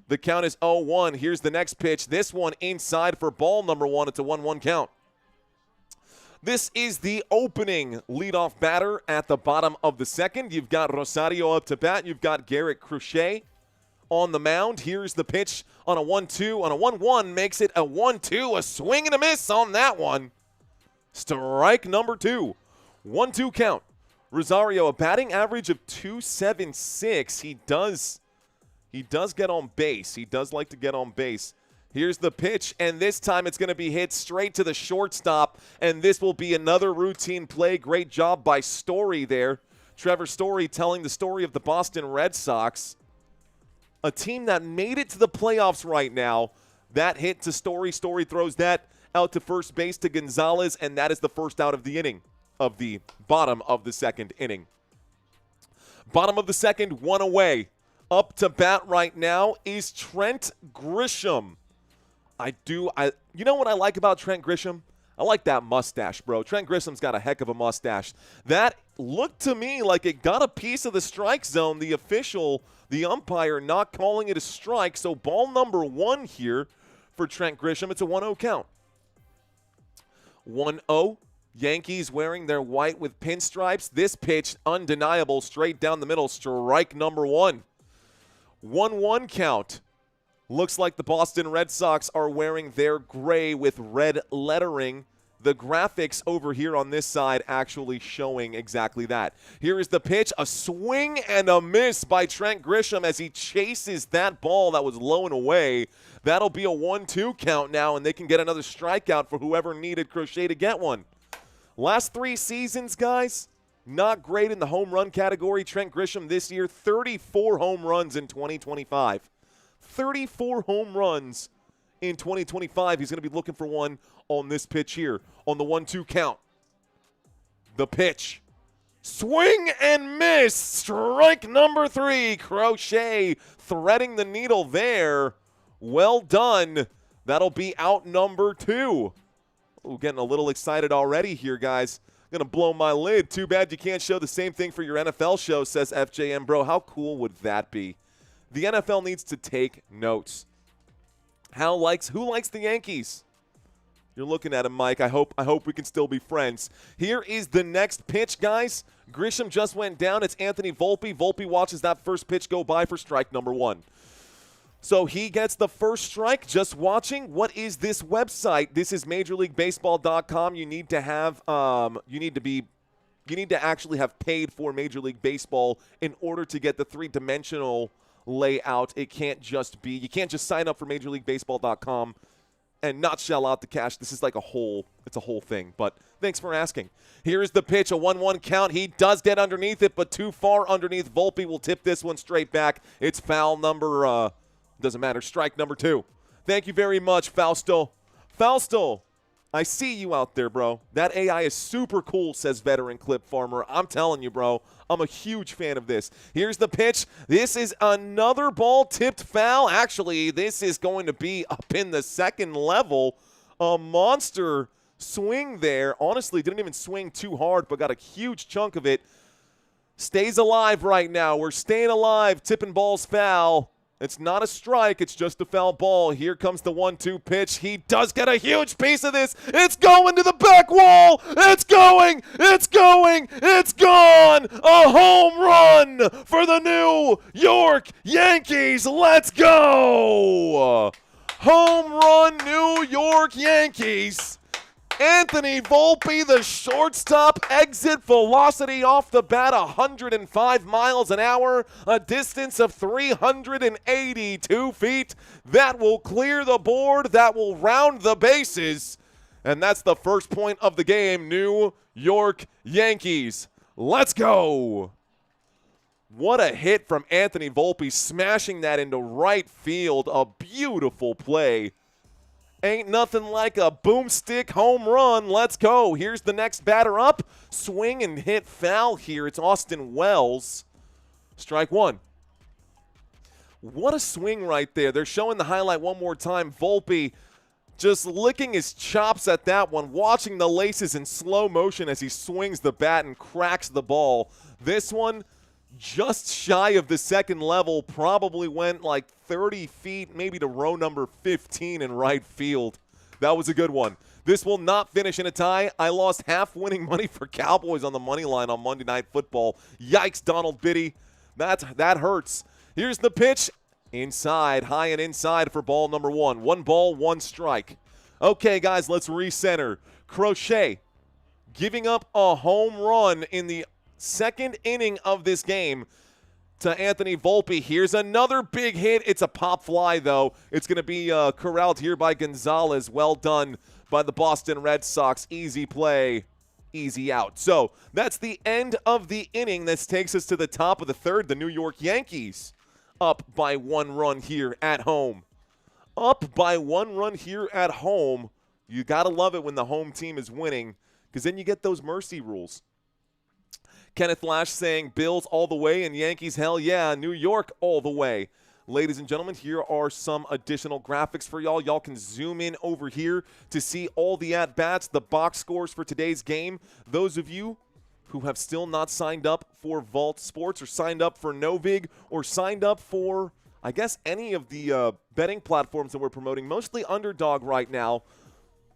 The count is 0-1. Here's the next pitch. This one inside for ball number 1. It's a 1-1 count. This is the opening leadoff batter at the bottom of the second. You've got Rosario up to bat. You've got Garrett Crochet on the mound. Here's the pitch on a 1-2. On a 1-1, makes it a 1-2. A swing and a miss on that one. Strike number 2. 1-2 count. Rosario, a batting average of .276. He does get on base. He does like to get on base. Here's the pitch, and this time it's going to be hit straight to the shortstop, and this will be another routine play. Great job by Story there. Trevor Story telling the story of the Boston Red Sox, a team that made it to the playoffs right now. That hit to Story. Story throws that out to first base to Gonzalez, and that is the first out of the inning, of the bottom of the second inning. Bottom of the second, 1 away. Up to bat right now is Trent Grisham. You know what I like about Trent Grisham? I like that mustache, bro. Trent Grisham's got a heck of a mustache. That looked to me like it got a piece of the strike zone. The umpire not calling it a strike. So ball number 1 here for Trent Grisham. It's a 1-0 count. 1-0. Yankees wearing their white with pinstripes. This pitch, undeniable, straight down the middle. Strike number 1. 1-1 count. Looks like the Boston Red Sox are wearing their gray with red lettering. The graphics over here on this side actually showing exactly that. Here is the pitch, a swing and a miss by Trent Grisham as he chases that ball that was low and away. That'll be a 1-2 count now, and they can get another strikeout for whoever needed Crochet to get one. Last 3 seasons, guys, not great in the home run category. Trent Grisham this year, 34 home runs in 2025. 34 home runs in 2025. He's going to be looking for one on this pitch here on the 1-2 count. The pitch. Swing and miss. Strike number 3. Crochet threading the needle there. Well done. That'll be out number 2. Ooh, getting a little excited already here, guys. Gonna blow my lid. Too bad you can't show the same thing for your NFL show, says FJM. Bro, how cool would that be? The NFL needs to take notes. Who likes the Yankees? You're looking at him, Mike. I hope we can still be friends. Here is the next pitch, guys. Grisham just went down. It's Anthony Volpe. Volpe watches that first pitch go by for strike number 1. So he gets the first strike just watching. What is this website? This is MajorLeagueBaseball.com. You need to have you need to actually have paid for Major League Baseball in order to get the 3-dimensional layout. It can't just be, you can't just sign up for MajorLeagueBaseball.com and not shell out the cash. This is like it's a whole thing. But thanks for asking. Here's the pitch, a 1-1 count. He does get underneath it, but too far underneath. Volpe will tip this one straight back. It's foul number doesn't matter. Strike number 2. Thank you very much, Fausto. Fausto, I see you out there, bro. That AI is super cool, says Veteran Clip Farmer. I'm telling you, bro. I'm a huge fan of this. Here's the pitch. This is another ball tipped foul. Actually, this is going to be up in the second level. A monster swing there. Honestly, didn't even swing too hard, but got a huge chunk of it. Stays alive right now. We're staying alive. Tipping balls foul. It's not a strike. It's just a foul ball. Here comes the 1-2 pitch. He does get a huge piece of this. It's going to the back wall. It's going. It's going. It's gone. A home run for the New York Yankees. Let's go. Home run, New York Yankees. Anthony Volpe, the shortstop, exit velocity off the bat, 105 miles an hour, a distance of 382 feet. That will clear the board. That will round the bases. And that's the first point of the game, New York Yankees. Let's go. What a hit from Anthony Volpe, smashing that into right field. A beautiful play. Ain't nothing like a boomstick home run. Let's go. Here's the next batter up. Swing and hit foul here. It's Austin Wells. Strike 1. What a swing right there. They're showing the highlight one more time. Volpe just licking his chops at that one, watching the laces in slow motion as he swings the bat and cracks the ball. This one, just shy of the second level, probably went like 30 feet, maybe to row number 15 in right field. That was a good one. This will not finish in a tie. I lost half winning money for Cowboys on the money line on Monday Night Football. Yikes, Donald Biddy. That hurts. Here's the pitch. Inside, high and inside for ball number 1. 1 ball, 1 strike. Okay, guys, let's recenter. Crochet giving up a home run in the second inning of this game to Anthony Volpe. Here's another big hit. It's a pop fly, though. It's going to be corralled here by Gonzalez. Well done by the Boston Red Sox. Easy play, easy out. So that's the end of the inning. This takes us to the top of the third. The New York Yankees up by 1 run here at home. Up by 1 run here at home. You got to love it when the home team is winning, because then you get those mercy rules. Kenneth Lash saying Bills all the way and Yankees, hell yeah, New York all the way. Ladies and gentlemen, here are some additional graphics for y'all. Y'all can zoom in over here to see all the at-bats, the box scores for today's game. Those of you who have still not signed up for Vault Sports or signed up for Novig or signed up for, I guess, any of the betting platforms that we're promoting, mostly Underdog right now,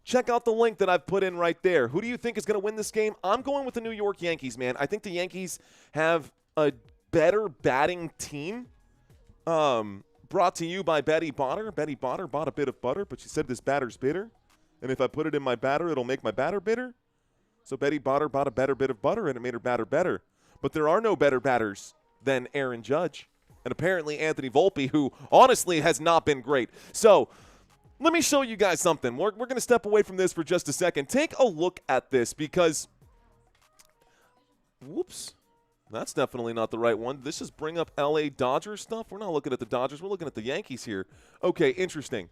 check out the link that I've put in right there. Who do you think is going to win this game? I'm going with the New York Yankees, man. I think the Yankees have a better batting team. Brought to you by Betty Botter. Betty Botter bought a bit of butter, but she said this batter's bitter. And if I put it in my batter, it'll make my batter bitter. So Betty Botter bought a better bit of butter, and it made her batter better. But there are no better batters than Aaron Judge. And apparently Anthony Volpe, who honestly has not been great. So let me show you guys something. We're going to step away from this for just a second. Take a look at this because, whoops, that's definitely not the right one. This just bring up LA Dodgers stuff. We're not looking at the Dodgers. We're looking at the Yankees here. Okay, interesting.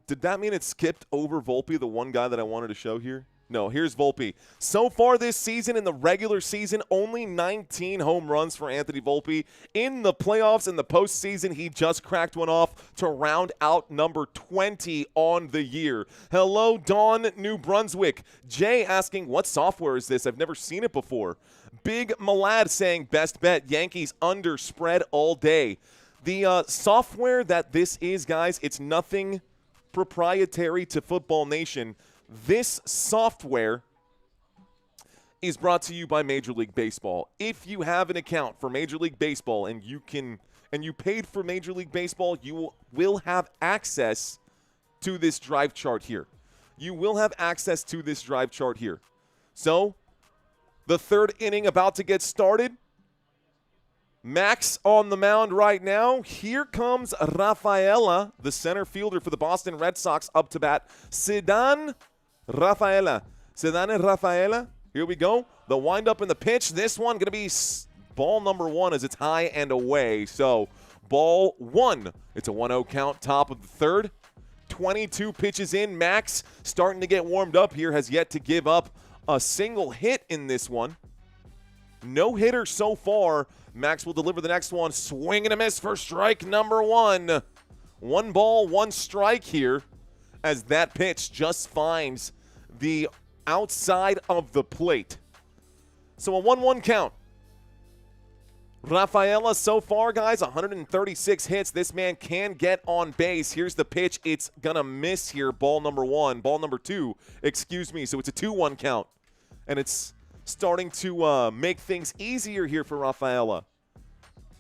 Did that mean it skipped over Volpe, the one guy that I wanted to show here? No, here's Volpe. So far this season, in the regular season, only 19 home runs for Anthony Volpe. In the playoffs, in the postseason, he just cracked one off to round out number 20 on the year. Hello, Dawn, New Brunswick. Jay asking, what software is this? I've never seen it before. Big Malad saying, best bet, Yankees under spread all day. The software that this is, guys, it's nothing proprietary to Football Nation. This software is brought to you by Major League Baseball. If you have an account for Major League Baseball and you paid for Major League Baseball, you will have access to this drive chart here. You will have access to this drive chart here. So, the third inning about to get started. Max on the mound right now. Here comes Rafaela, the center fielder for the Boston Red Sox, up to bat. Ceddanne Rafaela. Here we go. The windup and the pitch. This one going to be ball number 1 as it's high and away. So, ball 1. It's a 1-0 count, top of the third. 22 pitches in. Max starting to get warmed up here. Has yet to give up a single hit in this one. No hitter so far. Max will deliver the next one. Swing and a miss for strike number 1. 1 ball, 1 strike here as that pitch just finds the outside of the plate. So a 1-1 count. Rafaela so far, guys, 136 hits. This man can get on base. Here's the pitch. It's going to miss here. Ball number 2, excuse me. So it's a 2-1 count. And it's starting to make things easier here for Rafaela.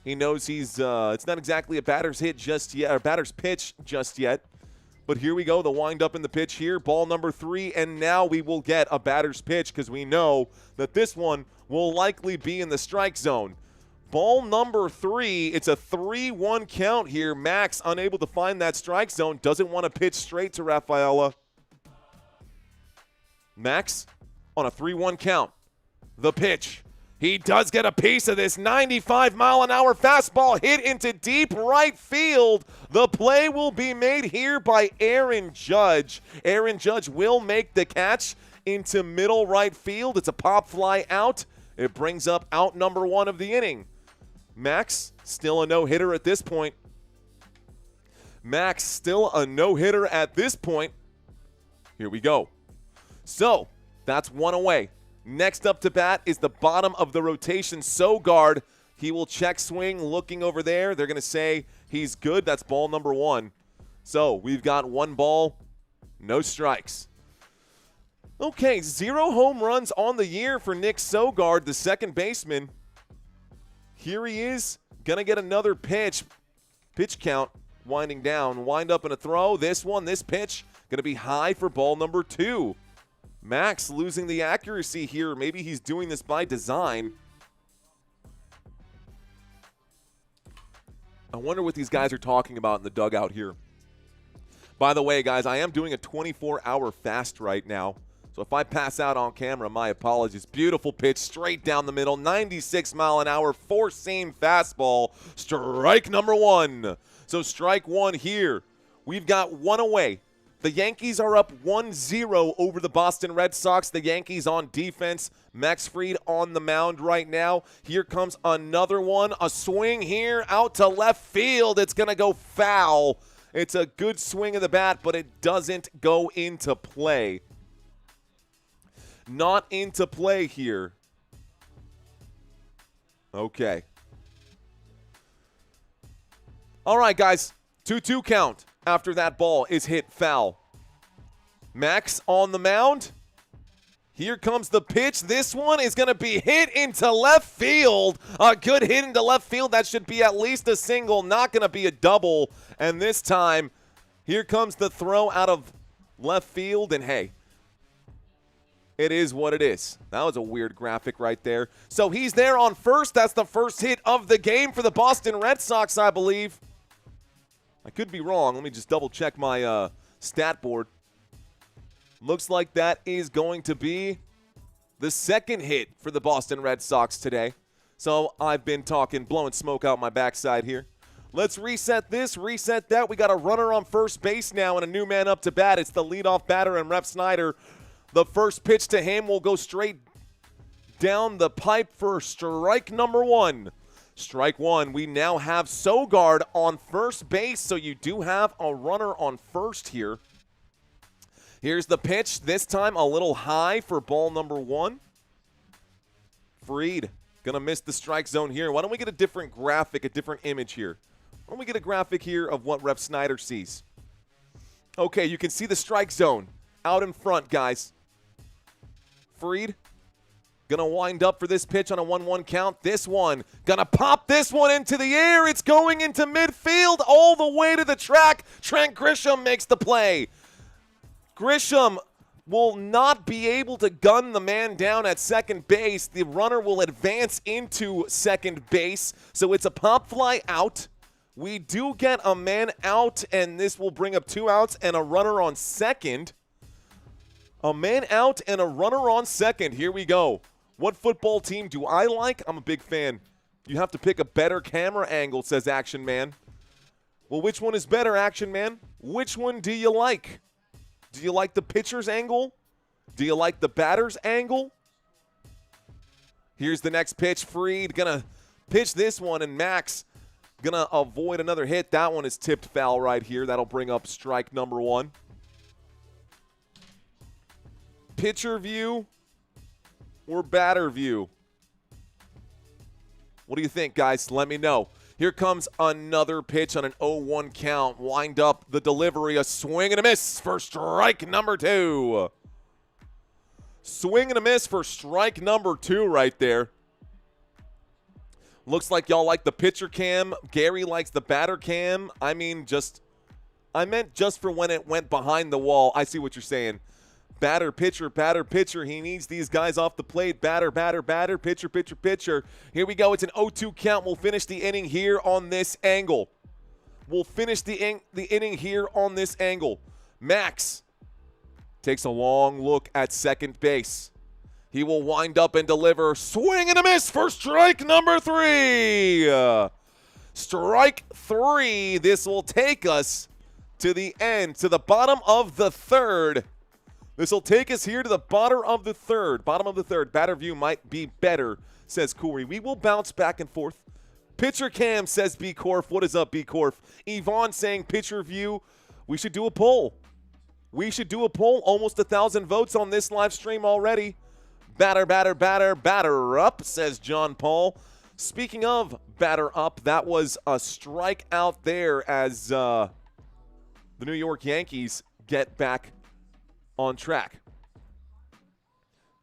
He knows he's it's not exactly a batter's hit just yet, or batter's pitch just yet. But here we go, the wind up in the pitch here, ball number 3, and now we will get a batter's pitch because we know that this one will likely be in the strike zone. Ball number 3, it's a 3-1 count here. Max unable to find that strike zone, doesn't want to pitch straight to Rafaela. Max on a 3-1 count. The pitch. He does get a piece of this 95-mile-an-hour fastball hit into deep right field. The play will be made here by Aaron Judge. Aaron Judge will make the catch into middle right field. It's a pop fly out. It brings up out number 1 of the inning. Max, still a no-hitter at this point. Max, still a no-hitter at this point. Here we go. So, that's 1 away. Next up to bat is the bottom of the rotation, Sogard. He will check swing, looking over there. They're going to say he's good. That's ball number 1. So we've got 1 ball, no strikes. Okay, 0 home runs on the year for Nick Sogard, the second baseman. Here he is, going to get another pitch. Pitch count winding down. Wind up and a throw. This pitch, going to be high for ball number 2. Max losing the accuracy here. Maybe he's doing this by design. I wonder what these guys are talking about in the dugout here. By the way, guys, I am doing a 24-hour fast right now. So if I pass out on camera, my apologies. Beautiful pitch straight down the middle. 96-mile-an-hour four-seam fastball. Strike number 1. So strike 1 here. We've got 1 away. The Yankees are up 1-0 over the Boston Red Sox. The Yankees on defense. Max Fried on the mound right now. Here comes another one. A swing here out to left field. It's going to go foul. It's a good swing of the bat, but it doesn't go into play. Not into play here. Okay. All right, guys. 2-2 count after that ball is hit foul. Max on the mound. Here comes the pitch. This one is going to be hit into left field. A good hit into left field. That should be at least a single, not going to be a double. And this time, here comes the throw out of left field. And hey, it is what it is. That was a weird graphic right there. So he's there on first. That's the first hit of the game for the Boston Red Sox, I believe. I could be wrong. Let me just double check my stat board. Looks like that is going to be the second hit for the Boston Red Sox today. So I've been blowing smoke out my backside here. Let's reset this, reset that. We got a runner on first base now and a new man up to bat. It's the leadoff batter and Rep Snyder. The first pitch to him will go straight down the pipe for strike number one. Strike one. We now have Sogard on first base, so you do have a runner on first here. Here's the pitch. This time a little high for ball number one. Fried gonna miss the strike zone here. Why don't we get a different graphic, a different image here? Why don't we get a graphic here of what Rep Snyder sees? Okay, you can see the strike zone out in front, guys. Fried gonna wind up for this pitch on a 1-1 count. This one gonna pop this one into the air. It's going into midfield all the way to the track. Trent Grisham makes the play. Grisham will not be able to gun the man down at second base. The runner will advance into second base, so it's a pop fly out. We do get a man out, and this will bring up 2 outs and a runner on second. A man out and a runner on second. Here we go. What football team do I like? I'm a big fan. You have to pick a better camera angle, says Action Man. Well, which one is better, Action Man? Which one do you like? Do you like the pitcher's angle? Do you like the batter's angle? Here's the next pitch. Fried gonna pitch this one, and Max gonna avoid another hit. That one is tipped foul right here. That'll bring up strike number one. Pitcher view or batter view? What do you think, guys? Let me know. Here comes another pitch on an 0-1 count. Wind up the delivery. A swing and a miss for strike number two. Swing and a miss for strike number two right there. Looks like y'all like the pitcher cam. Gary likes the batter cam. I meant just for when it went behind the wall. I see what you're saying. Batter, pitcher, batter, pitcher. He needs these guys off the plate. Batter, batter, batter, pitcher, pitcher, pitcher. Here we go. It's an 0-2 count. We'll finish the inning here on this angle. We'll finish the inning here on this angle. Max takes a long look at second base. He will wind up and deliver. Swing and a miss for strike number three. Strike three. This will take us to the end, to the bottom of the third. This will take us here to the bottom of the third. Bottom of the third. Batter view might be better, says Corey. We will bounce back and forth. Pitcher cam, says B Corf. What is up, B Corf? Yvonne saying pitcher view. We should do a poll. We should do a poll. Almost 1,000 votes on this live stream already. Batter, batter, batter, batter up, says John Paul. Speaking of batter up, that was a strikeout there as the New York Yankees get back on track.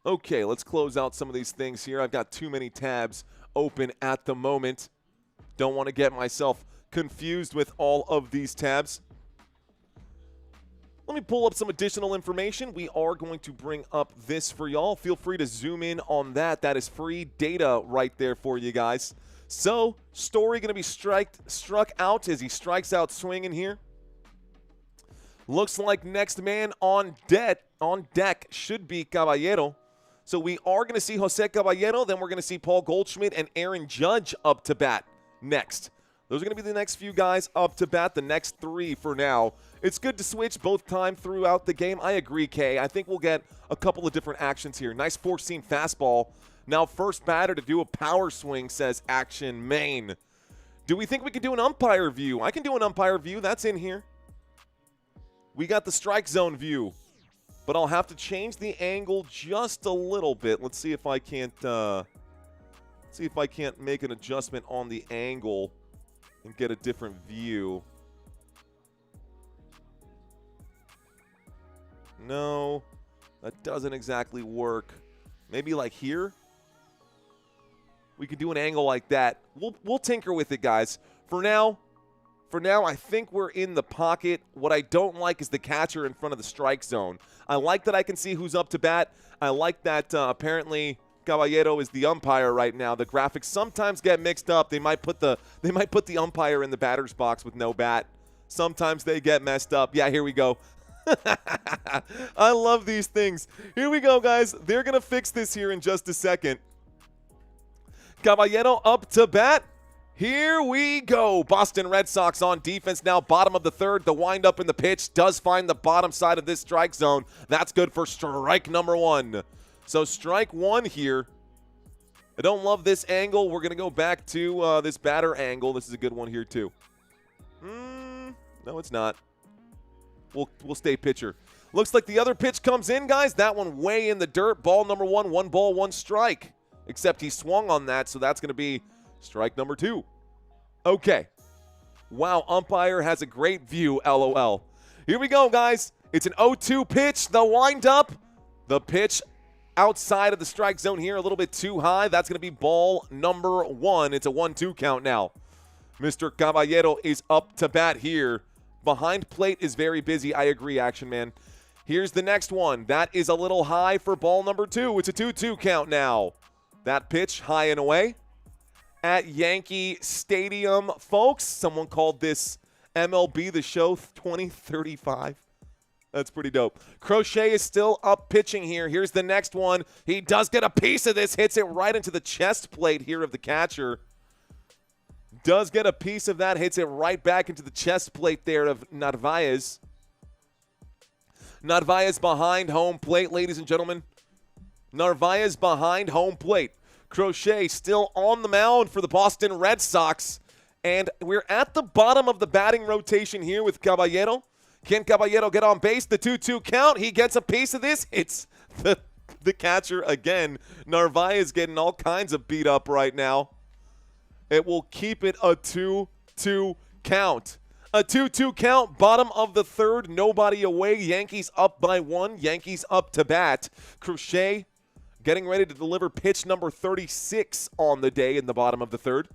Okay, let's close out some of these things here. I've got too many tabs open at the moment. Don't want to get myself confused with all of these tabs. Let me pull up some additional information. We are going to bring up this for y'all. Feel free to zoom in on that. That is free data right there for you guys. So, Story going to be struck out as he strikes out swinging here. Looks like next man on deck should be Caballero. So we are going to see Jose Caballero. Then we're going to see Paul Goldschmidt and Aaron Judge up to bat next. Those are going to be the next few guys up to bat, the next three for now. It's good to switch both time throughout the game. I agree, Kay. I think we'll get a couple of different actions here. Nice four-seam fastball. Now first batter to do a power swing, says Action Main. Do we think we can do an umpire view? I can do an umpire view. That's in here. We got the strike zone view, but I'll have to change the angle just a little bit. Let's see if I can't make an adjustment on the angle and get a different view. No, that doesn't exactly work. Maybe like here. We could do an angle like that. We'll tinker with it, guys. For now, I think we're in the pocket. What I don't like is the catcher in front of the strike zone. I like that I can see who's up to bat. I like that apparently Caballero is the umpire right now. The graphics sometimes get mixed up. They might put the umpire in the batter's box with no bat. Sometimes they get messed up. Yeah, here we go. I love these things. Here we go, guys. They're going to fix this here in just a second. Caballero up to bat. Here we go. Boston Red Sox on defense now. Bottom of the third. The windup in the pitch does find the bottom side of this strike zone. That's good for strike number one. So strike one here. I don't love this angle. We're going to go back to this batter angle. This is a good one here too. No, it's not. We'll stay pitcher. Looks like the other pitch comes in, guys. That one way in the dirt. Ball number one. 1 ball, 1 strike. Except he swung on that, so that's going to be strike number 2. Okay. Wow, umpire has a great view, LOL. Here we go, guys. It's an 0-2 pitch. The windup. The pitch outside of the strike zone here, a little bit too high. That's going to be ball number 1. It's a 1-2 count now. Mr. Caballero is up to bat here. Behind plate is very busy. I agree, Action Man. Here's the next one. That is a little high for ball number 2. It's a 2-2 count now. That pitch high and away at Yankee Stadium. Folks, someone called this MLB The Show 2035. That's pretty dope. Crochet is still up pitching here. Here's the next one. He does get a piece of this. Hits it right into the chest plate here of the catcher. Does get a piece of that. Hits it right back into the chest plate there of Narvaez. Narvaez behind home plate, ladies and gentlemen. Narvaez behind home plate. Crochet still on the mound for the Boston Red Sox. And we're at the bottom of the batting rotation here with Caballero. Can Caballero get on base? The 2-2 count. He gets a piece of this. It's the catcher again. Narvaez getting all kinds of beat up right now. It will keep it a 2-2 count. A 2-2 count, bottom of the third, nobody away. Yankees up by 1. Yankees up to bat. Crochet getting ready to deliver pitch number 36 on the day in the bottom of the third.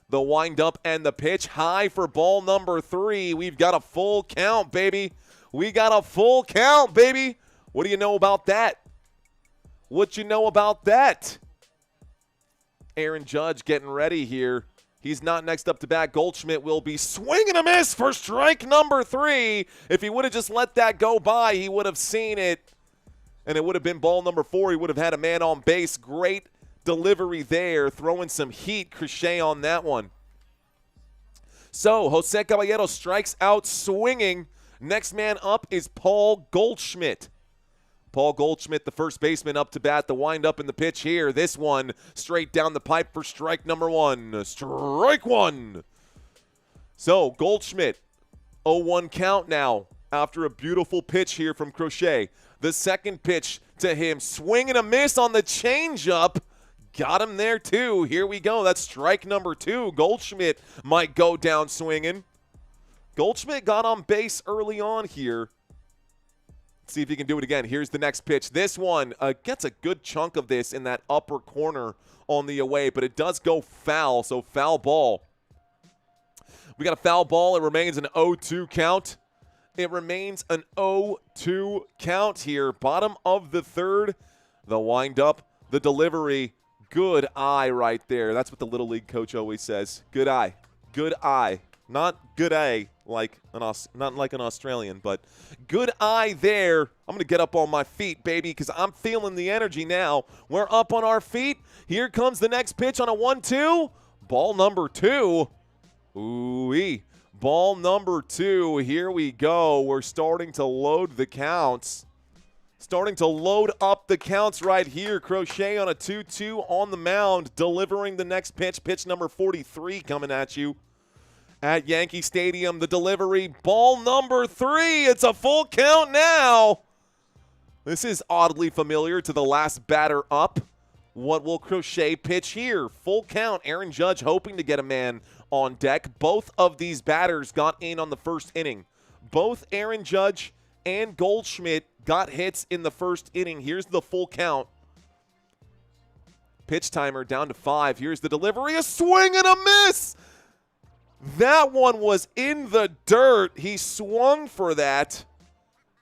The windup and the pitch high for ball number 3. We've got a full count, baby. We got a full count, baby. What do you know about that? What you know about that? Aaron Judge getting ready here. He's not next up to bat. Goldschmidt will be swinging a miss for strike number 3. If he would have just let that go by, he would have seen it, and it would have been ball number 4. He would have had a man on base. Great delivery there, throwing some heat. Crochet on that one. So Jose Caballero strikes out swinging. Next man up is Paul Goldschmidt. Paul Goldschmidt, the first baseman, up to bat. The windup in the pitch here. This one straight down the pipe for strike number 1. Strike 1. So Goldschmidt, 0-1 count now after a beautiful pitch here from Crochet. The second pitch to him. Swing and a miss on the changeup. Got him there too. Here we go. That's strike number 2. Goldschmidt might go down swinging. Goldschmidt got on base early on here. See if he can do it again. Here's the next pitch. This one gets a good chunk of this in that upper corner on the away, but it does go foul, so foul ball. We got a foul ball. It remains an 0-2 count. It remains an 0-2 count here. Bottom of the third. The windup, the delivery. Good eye right there. That's what the Little League coach always says. Good eye. Good eye. Not good eye like not like an Australian, but good eye there. I'm going to get up on my feet, baby, because I'm feeling the energy now. We're up on our feet. Here comes the next pitch on a 1-2. Ball number 2. Ooh-wee. Ball number 2. Here we go. We're starting to load the counts. Starting to load up the counts right here. Crochet on a 2-2 on the mound, delivering the next pitch. Pitch number 43 coming at you. At Yankee Stadium, the delivery, ball number 3. It's a full count now. This is oddly familiar to the last batter up. What will Crochet pitch here? Full count. Aaron Judge hoping to get a man on deck. Both of these batters got in on the first inning. Both Aaron Judge and Goldschmidt got hits in the first inning. Here's the full count. Pitch timer down to 5. Here's the delivery. A swing and a miss. That one was in the dirt. He swung for that.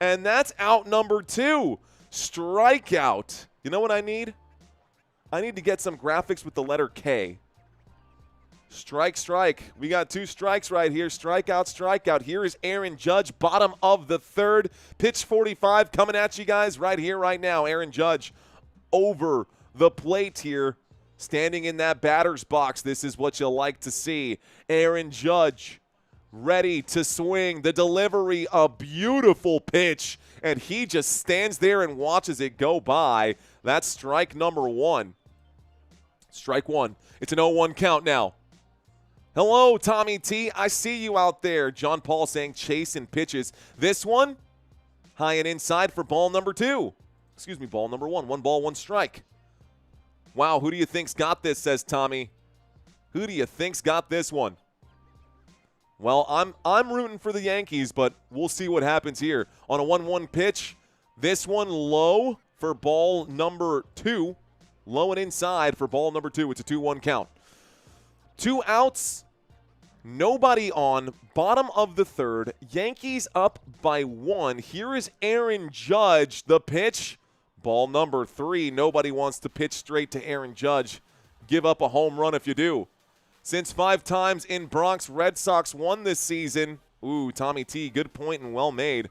And that's out number 2. Strikeout. You know what I need? I need to get some graphics with the letter K. Strike, strike. We got 2 strikes right here. Strikeout, strikeout. Here is Aaron Judge, bottom of the third. Pitch 45 coming at you guys right here, right now. Aaron Judge over the plate here. standing in that batter's box. This is what you like to see. Aaron Judge ready to swing. The delivery, a beautiful pitch, and he just stands there and watches it go by. That's strike number one. Strike one. It's an 0-1 count now. Hello, Tommy T. I see you out there. John Paul saying chasing pitches. This one, high and inside for ball number two. Excuse me, ball number one. 1 ball, 1 strike. Wow, who do you think's got this, says Tommy. Who do you think's got this one? Well, I'm rooting for the Yankees, but we'll see what happens here. On a 1-1 pitch, this one low for ball number 2. Low and inside for ball number 2. It's a 2-1 count. 2 outs, nobody on, bottom of the third. Yankees up by 1. Here is Aaron Judge, the pitch. Ball number 3. Nobody wants to pitch straight to Aaron Judge. Give up a home run if you do. Since 5 times in Bronx, Red Sox won this season. Ooh, Tommy T, good point and well made.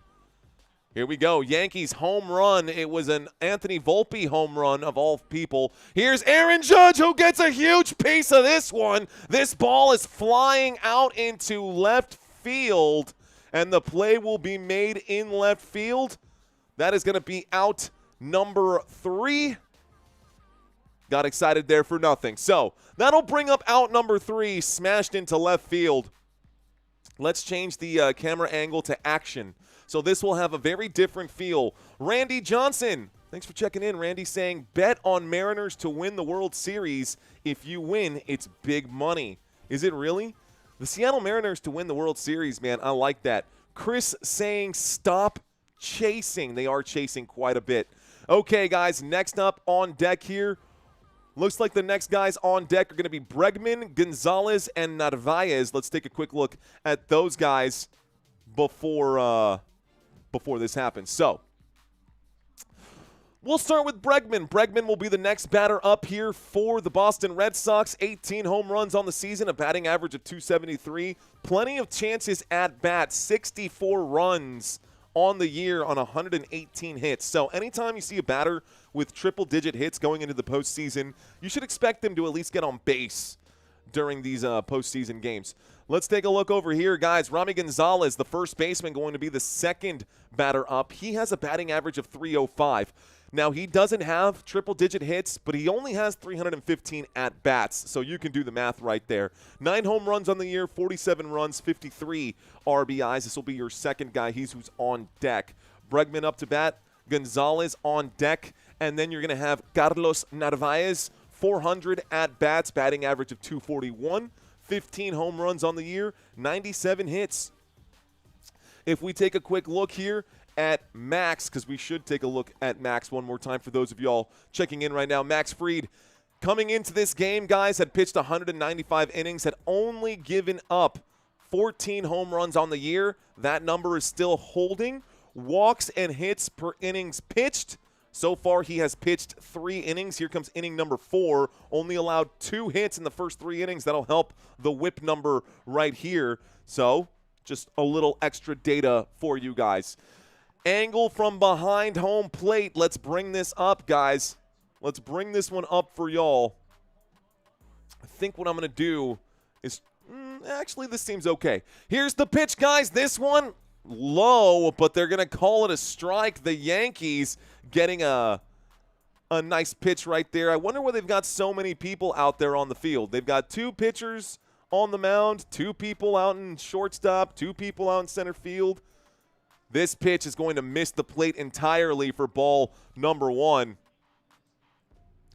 Here we go. Yankees home run. It was an Anthony Volpe home run of all people. Here's Aaron Judge, who gets a huge piece of this one. This ball is flying out into left field, and the play will be made in left field. That is going to be out number 3. Got excited there for nothing. So that'll bring up out number 3, smashed into left field. Let's change the camera angle to action. So this will have a very different feel. Randy Johnson, thanks for checking in. Randy saying, bet on Mariners to win the World Series. If you win, it's big money. Is it really? The Seattle Mariners to win the World Series, man, I like that. Chris saying, stop chasing. They are chasing quite a bit. Okay, guys, next up on deck here. Looks like the next guys on deck are going to be Bregman, Gonzalez, and Narvaez. Let's take a quick look at those guys before this happens. So we'll start with Bregman. Bregman will be the next batter up here for the Boston Red Sox. 18 home runs on the season, a batting average of .273. Plenty of chances at bat, 64 runs on the year on 118 hits. So anytime you see a batter with triple-digit hits going into the postseason, you should expect them to at least get on base during these postseason games. Let's take a look over here, guys. Rami Gonzalez, the first baseman, going to be the second batter up. He has a batting average of .305. Now, he doesn't have triple-digit hits, but he only has 315 at-bats, so you can do the math right there. 9 home runs on the year, 47 runs, 53 RBIs. This will be your second guy. He's who's on deck. Bregman up to bat, Gonzalez on deck, and then you're going to have Carlos Narvaez, 400 at-bats, batting average of .241, 15 home runs on the year, 97 hits. If we take a quick look here at Max, because we should take a look at Max one more time for those of y'all checking in right now. Max Fried, coming into this game, guys, had pitched 195 innings, had only given up 14 home runs on the year. That number is still holding. Walks and hits per innings pitched. So far, he has pitched 3 innings. Here comes inning number 4. Only allowed 2 hits in the first 3 innings. That'll help the whip number right here. So just a little extra data for you guys. Angle from behind home plate. Let's bring this up, guys. Let's bring this one up for y'all. I think what I'm going to do is actually, this seems okay. Here's the pitch, guys. This one low, but they're going to call it a strike. The Yankees getting a nice pitch right there. I wonder why they've got so many people out there on the field. They've got 2 pitchers on the mound, 2 people out in shortstop, 2 people out in center field. This pitch is going to miss the plate entirely for ball number 1.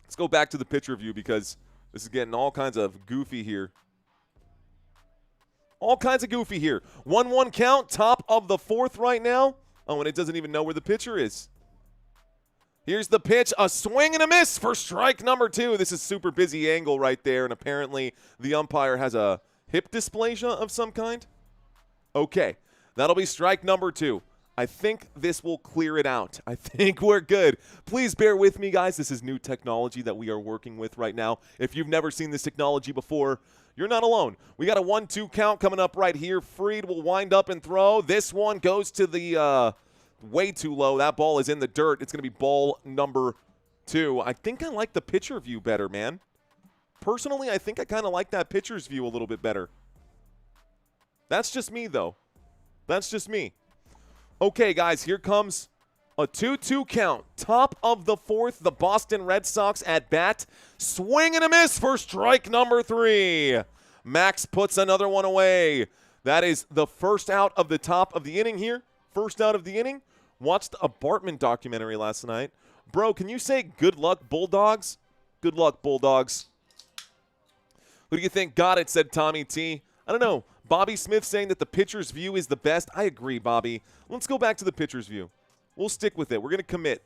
Let's go back to the pitcher view because this is getting all kinds of goofy here. All kinds of goofy here. 1-1 count, top of the 4th right now. Oh, and it doesn't even know where the pitcher is. Here's the pitch, a swing and a miss for strike number 2. This is super busy angle right there, and apparently the umpire has a hip dysplasia of some kind. Okay, that'll be strike number 2. I think this will clear it out. I think we're good. Please bear with me, guys. This is new technology that we are working with right now. If you've never seen this technology before, you're not alone. We got a 1-2 count coming up right here. Fried will wind up and throw. This one goes to the way too low. That ball is in the dirt. It's going to be ball number 2. I think I like the pitcher view better, man. Personally, I think I kind of like that pitcher's view a little bit better. That's just me, though. That's just me. Okay, guys, here comes a 2-2 count. Top of the fourth, the Boston Red Sox at bat. Swing and a miss for strike number 3. Max puts another one away. That is the first out of the top of the inning here. First out of the inning. Watched a Bartman documentary last night. Bro, can you say good luck, Bulldogs? Good luck, Bulldogs. Who do you think got it, said Tommy T. I don't know. Bobby Smith saying that the pitcher's view is the best. I agree, Bobby. Let's go back to the pitcher's view. We'll stick with it. We're going to commit.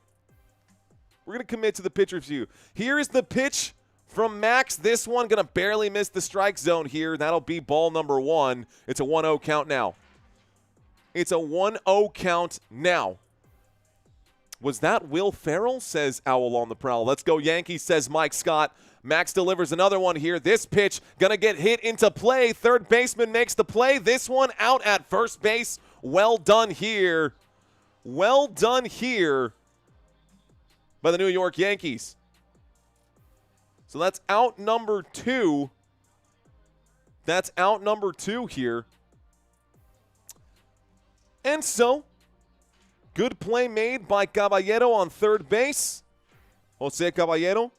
We're going to commit to the pitcher's view. Here is the pitch from Max. This one going to barely miss the strike zone here. That'll be ball number 1. It's a 1-0 count now. It's a 1-0 count now. Was that Will Ferrell? Says Owl on the Prowl. Let's go Yankees, says Mike Scott. Max delivers another one here. This pitch going to get hit into play. Third baseman makes the play. This one out at first base. Well done here. Well done here by the New York Yankees. So that's out number 2. That's out number 2 here. And so, good play made by Caballero on third base. Jose Caballero.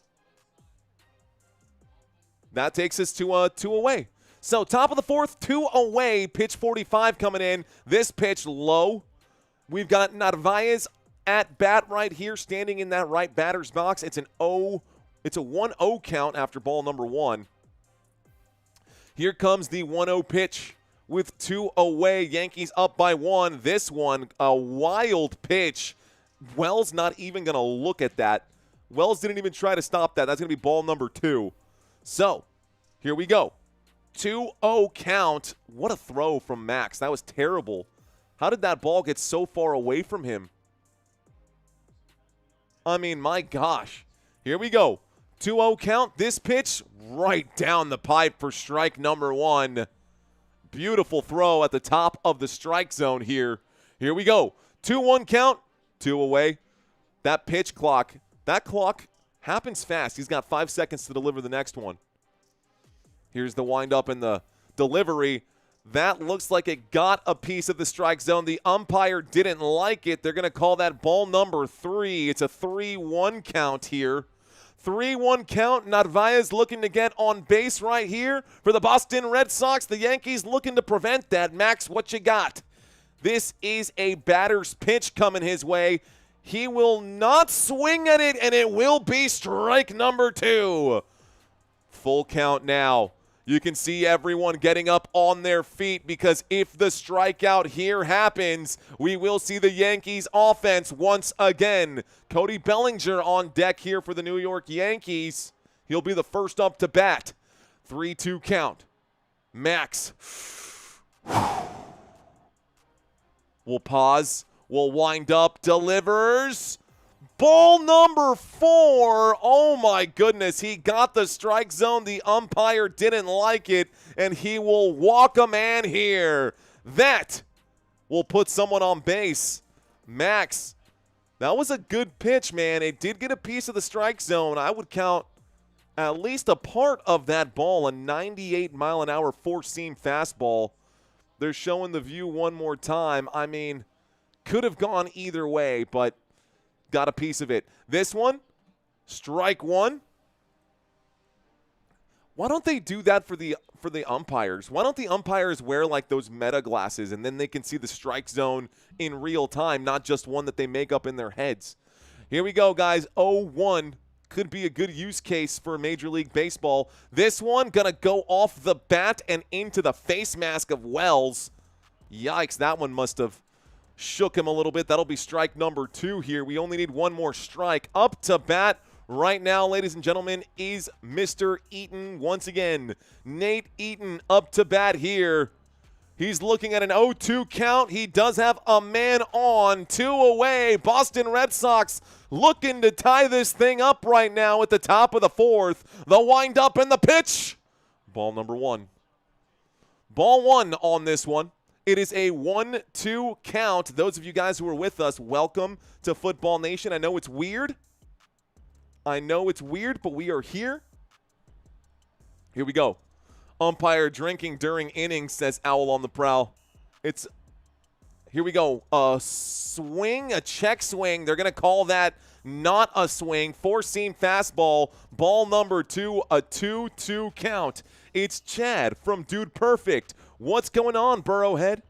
That takes us to 2 away. So top of the fourth, 2 away. Pitch 45 coming in. This pitch low. We've got Narvaez at bat right here, standing in that right batter's box. It's a 1-0 count after ball number 1. Here comes the 1-0 pitch with 2 away. Yankees up by 1. This one, a wild pitch. Wells not even going to look at that. Wells didn't even try to stop that. That's going to be ball number 2. So, here we go. 2-0 count. What a throw from Max. That was terrible. How did that ball get so far away from him? I mean, my gosh. Here we go. 2-0 count. This pitch right down the pipe for strike number 1. Beautiful throw at the top of the strike zone here. Here we go. 2-1 count. 2 away. That pitch clock. That clock happens fast. He's got 5 seconds to deliver the next one. Here's the windup and the delivery. That looks like it got a piece of the strike zone. The umpire didn't like it. They're going to call that ball number 3. It's a 3-1 count here. 3-1 count. Narvaez looking to get on base right here for the Boston Red Sox. The Yankees looking to prevent that. Max, what you got? This is a batter's pitch coming his way. He will not swing at it, and it will be strike number 2. Full count now. You can see everyone getting up on their feet because if the strikeout here happens, we will see the Yankees offense once again. Cody Bellinger on deck here for the New York Yankees. He'll be the first up to bat. 3-2 count. Max. We'll pause. We'll wind up. Delivers. Ball number 4. Oh, my goodness. He got the strike zone. The umpire didn't like it, and he will walk a man here. That will put someone on base. Max, that was a good pitch, man. It did get a piece of the strike zone. I would count at least a part of that ball, a 98-mile-an-hour four-seam fastball. They're showing the view one more time. I mean, could have gone either way, but got a piece of it. This one, strike 1. Why don't they do that for the umpires? Why don't the umpires wear like those meta glasses and then they can see the strike zone in real time, not just one that they make up in their heads? Here we go, guys. 0-1 could be a good use case for Major League Baseball. This one gonna go off the bat and into the face mask of Wells. Yikes, that one must have shook him a little bit. That'll be strike number 2 here. We only need one more strike. Up to bat right now, ladies and gentlemen, is Mr. Eaton once again. Nate Eaton up to bat here. He's looking at an 0-2 count. He does have a man on. 2 away. Boston Red Sox looking to tie this thing up right now at the top of the 4th. The windup and the pitch. Ball number 1. Ball 1 on this one. It is a 1-2 count. Those of you guys who are with us, welcome to Football Nation. I know it's weird. But we are here. Here we go. Umpire drinking during innings, says Owl on the Prowl. Here we go. A swing, a check swing. They're going to call that not a swing. Four-seam fastball. Ball number 2, a 2-2 count. It's Chad from Dude Perfect. What's going on, Burrowhead?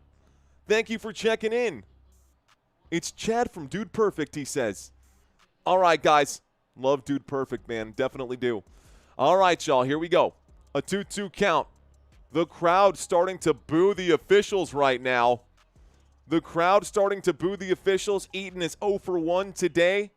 Thank you for checking in. It's Chad from Dude Perfect, he says. All right, guys. Love Dude Perfect, man. Definitely do. All right, y'all. Here we go. A 2-2 count. The crowd starting to boo the officials right now. The crowd starting to boo the officials. Eaton is 0 for 1 today.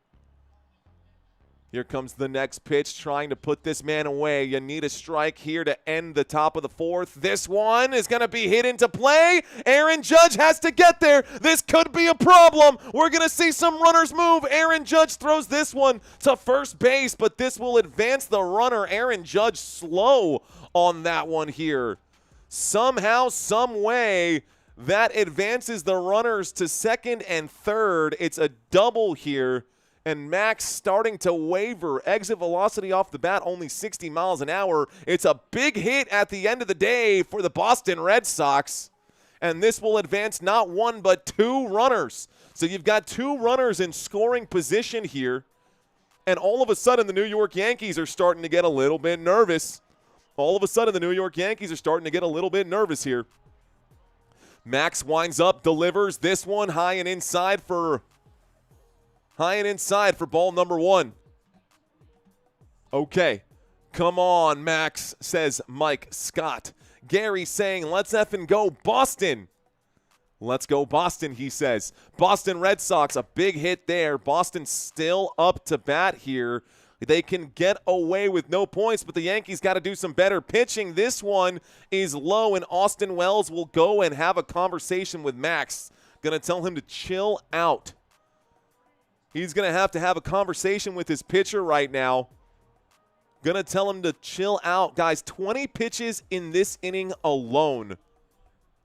Here comes the next pitch, trying to put this man away. You need a strike here to end the top of the fourth. This one is going to be hit into play. Aaron Judge has to get there. This could be a problem. We're going to see some runners move. Aaron Judge throws this one to first base, but this will advance the runner. Aaron Judge slow on that one here. Somehow, some way, that advances the runners to second and third. It's a double here. And Max starting to waver. Exit velocity off the bat, only 60 miles an hour. It's a big hit at the end of the day for the Boston Red Sox. And this will advance not one but two runners. So you've got two runners in scoring position here. And all of a sudden, the New York Yankees are starting to get a little bit nervous. All of a sudden, the New York Yankees are starting to get a little bit nervous here. Max winds up, delivers this one high and inside for ball number 1. Okay. Come on, Max, says Mike Scott. Gary saying, let's effing go Boston. Let's go Boston, he says. Boston Red Sox, a big hit there. Boston still up to bat here. They can get away with no points, but the Yankees got to do some better pitching. This one is low, and Austin Wells will go and have a conversation with Max. Going to tell him to chill out. He's going to have a conversation with his pitcher right now. Going to tell him to chill out. Guys, 20 pitches in this inning alone.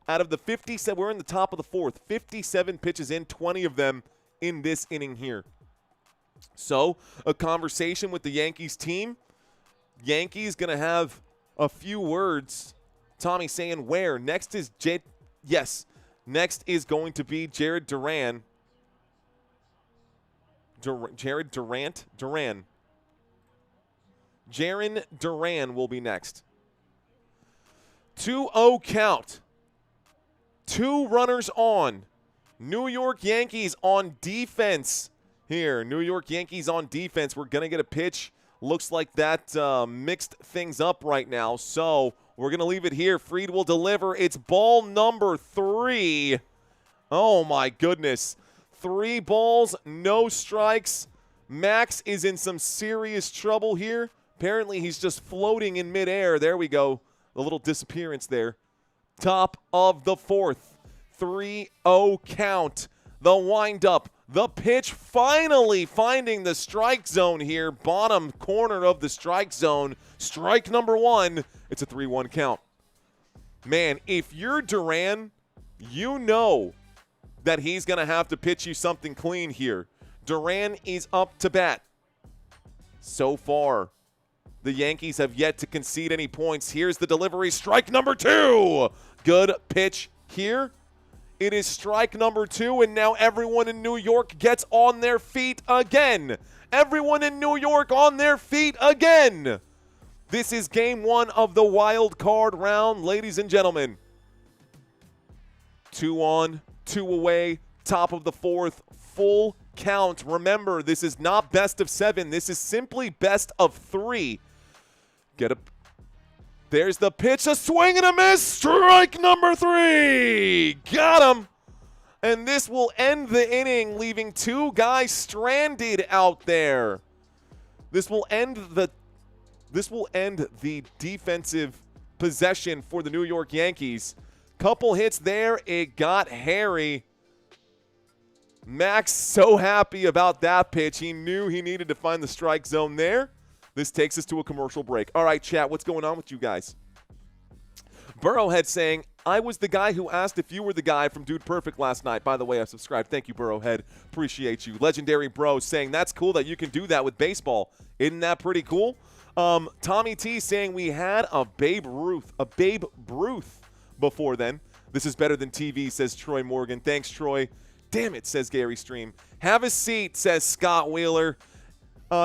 Out of the 57, we're in the top of the fourth. 57 pitches in, 20 of them in this inning here. So, a conversation with the Yankees team. Yankees going to have a few words. Tommy saying where? Next is next is going to be Jared Duran. Jared Durant? Duran. Jaron Duran will be next. 2-0 count. Two runners on. New York Yankees on defense here. New York Yankees on defense. We're going to get a pitch. Looks like that mixed things up right now. So we're going to leave it here. Fried will deliver. It's ball number 3. Oh, my goodness. 3 balls, no strikes. Max is in some serious trouble here. Apparently, he's just floating in midair. There we go. A little disappearance there. Top of the fourth. 3-0 count. The windup. The pitch finally finding the strike zone here. Bottom corner of the strike zone. Strike number 1. It's a 3-1 count. Man, if you're Duran, you know that he's going to have to pitch you something clean here. Duran is up to bat. So far, the Yankees have yet to concede any points. Here's the delivery. Strike number 2. Good pitch here. It is strike number 2, and now everyone in New York gets on their feet again. Everyone in New York on their feet again. This is game 1 of the wild card round, ladies and gentlemen. 2 on, 2 away, top of the fourth, full count. Remember, this is not best of 7. This is simply best of 3. There's the pitch, a swing and a miss. Strike number 3. Got him. And this will end the inning, leaving 2 guys stranded out there. This will end the defensive possession for the New York Yankees. Couple hits there. It got hairy. Max so happy about that pitch. He knew he needed to find the strike zone there. This takes us to a commercial break. All right, chat, what's going on with you guys? Burrowhead saying, I was the guy who asked if you were the guy from Dude Perfect last night. By the way, I subscribed. Thank you, Burrowhead. Appreciate you. Legendary Bro saying, that's cool that you can do that with baseball. Isn't that pretty cool? Tommy T saying we had a Babe Ruth before then. This is better than TV, says Troy Morgan. Thanks, Troy. Damn it, says Gary Stream. Have a seat, says Scott Wheeler.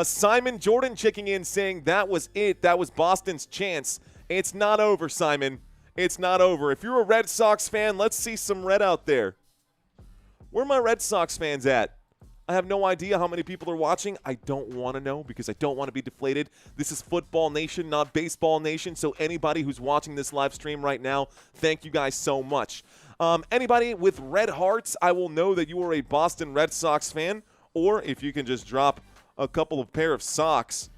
Simon Jordan checking in saying that was it. That was Boston's chance. It's not over, Simon. It's not over. If you're a Red Sox fan, let's see some red out there. Where are my Red Sox fans at? I have no idea how many people are watching. I don't want to know because I don't want to be deflated. This is Football Nation, not Baseball Nation. So anybody who's watching this live stream right now, thank you guys so much. Anybody with red hearts, I will know that you are a Boston Red Sox fan. Or if you can just drop a couple of pair of socks,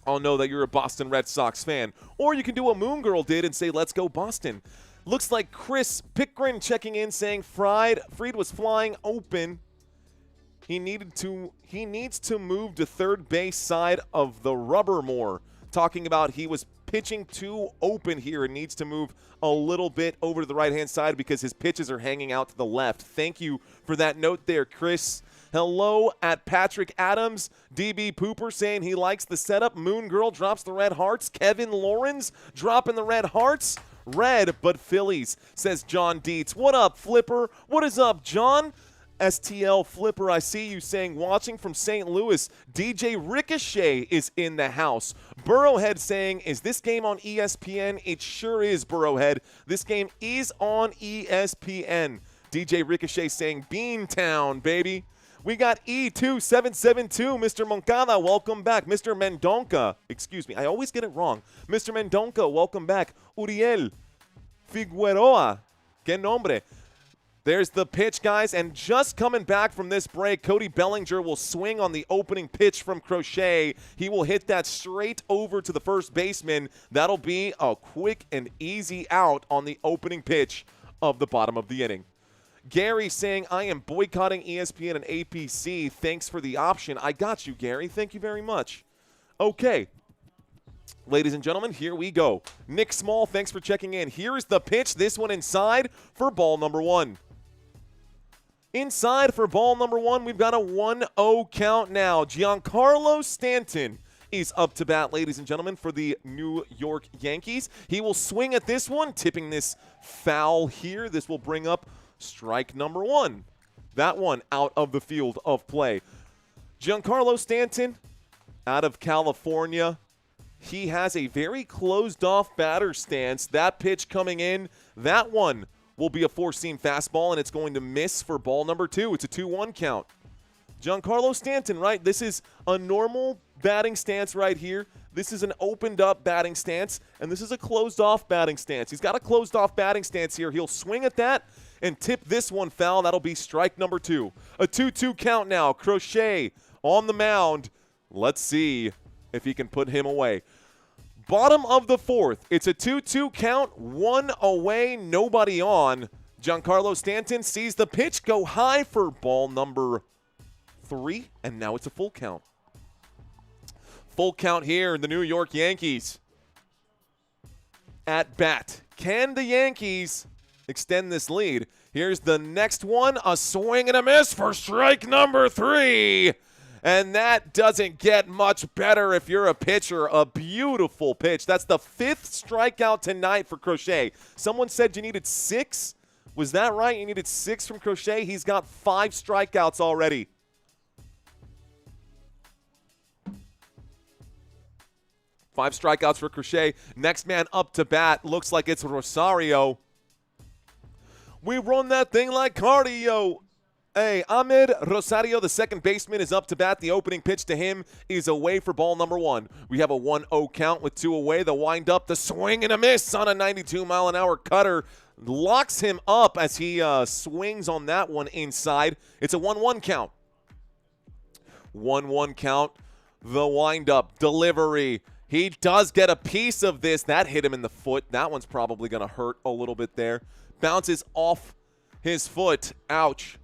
I'll know that you're a Boston Red Sox fan. Or you can do what Moon Girl did and say, let's go Boston. Looks like Chris Pickren checking in saying Fried was flying open. He needs to move to third base side of the rubber more. Talking about he was pitching too open here and needs to move a little bit over to the right-hand side because his pitches are hanging out to the left. Thank you for that note there, Chris. Hello at Patrick Adams. DB Pooper saying he likes the setup. Moon Girl drops the red hearts. Kevin Lawrence dropping the red hearts. Red, but Phillies, says John Dietz. What up, Flipper? What is up, John? STL Flipper, I see you saying watching from St. Louis. DJ Ricochet is in the house. Burrowhead saying, is this game on ESPN? It sure is, Burrowhead. This game is on ESPN. DJ Ricochet saying Beantown, baby. We got E2772, Mr. Moncada, welcome back. Mr. Mendonca, excuse me, I always get it wrong. Mr. Mendonca, welcome back. Uriel Figueroa, que nombre. There's the pitch, guys, and just coming back from this break, Cody Bellinger will swing on the opening pitch from Crochet. He will hit that straight over to the first baseman. That'll be a quick and easy out on the opening pitch of the bottom of the inning. Gary saying, I am boycotting ESPN and APC. Thanks for the option. I got you, Gary. Thank you very much. Okay. Ladies and gentlemen, here we go. Nick Small, thanks for checking in. Here's the pitch. This one inside for ball number one. Inside for ball number one, we've got a 1-0 count now. Giancarlo Stanton is up to bat, ladies and gentlemen, for the New York Yankees. He will swing at this one, tipping this foul here. This will bring up strike number one. That one out of the field of play. Giancarlo Stanton out of California. He has a very closed-off batter stance. That pitch coming in, that one will be a four-seam fastball, and it's going to miss for ball number two. It's a 2-1 count. Giancarlo Stanton, right? This is a normal batting stance right here. This is an opened-up batting stance, and this is a closed-off batting stance. He's got a closed-off batting stance here. He'll swing at that and tip this one foul. That'll be strike number two. A 2-2 count now. Crochet on the mound. Let's see if he can put him away. Bottom of the fourth. It's a 2-2 count. One away, nobody on. Giancarlo Stanton sees the pitch go high for ball number three, and now it's a full count. Full count here in the New York Yankees. At bat. Can the Yankees extend this lead? Here's the next one. A swing and a miss for strike number three. And that doesn't get much better if you're a pitcher. A beautiful pitch. That's the fifth strikeout tonight for Crochet. Someone said you needed 6. Was that right? You needed 6 from Crochet. He's got 5 strikeouts already. Five strikeouts for Crochet. Next man up to bat. Looks like it's Rosario. We run that thing like cardio. Hey, Ahmed Rosario, the second baseman, is up to bat. The opening pitch to him is away for ball number one. We have a 1-0 count with 2 away. The wind up, the swing and a miss on a 92-mile-an-hour cutter. Locks him up as he swings on that one inside. It's a 1-1 count. 1-1 count. The wind up, delivery. He does get a piece of this. That hit him in the foot. That one's probably going to hurt a little bit there. Bounces off his foot. Ouch.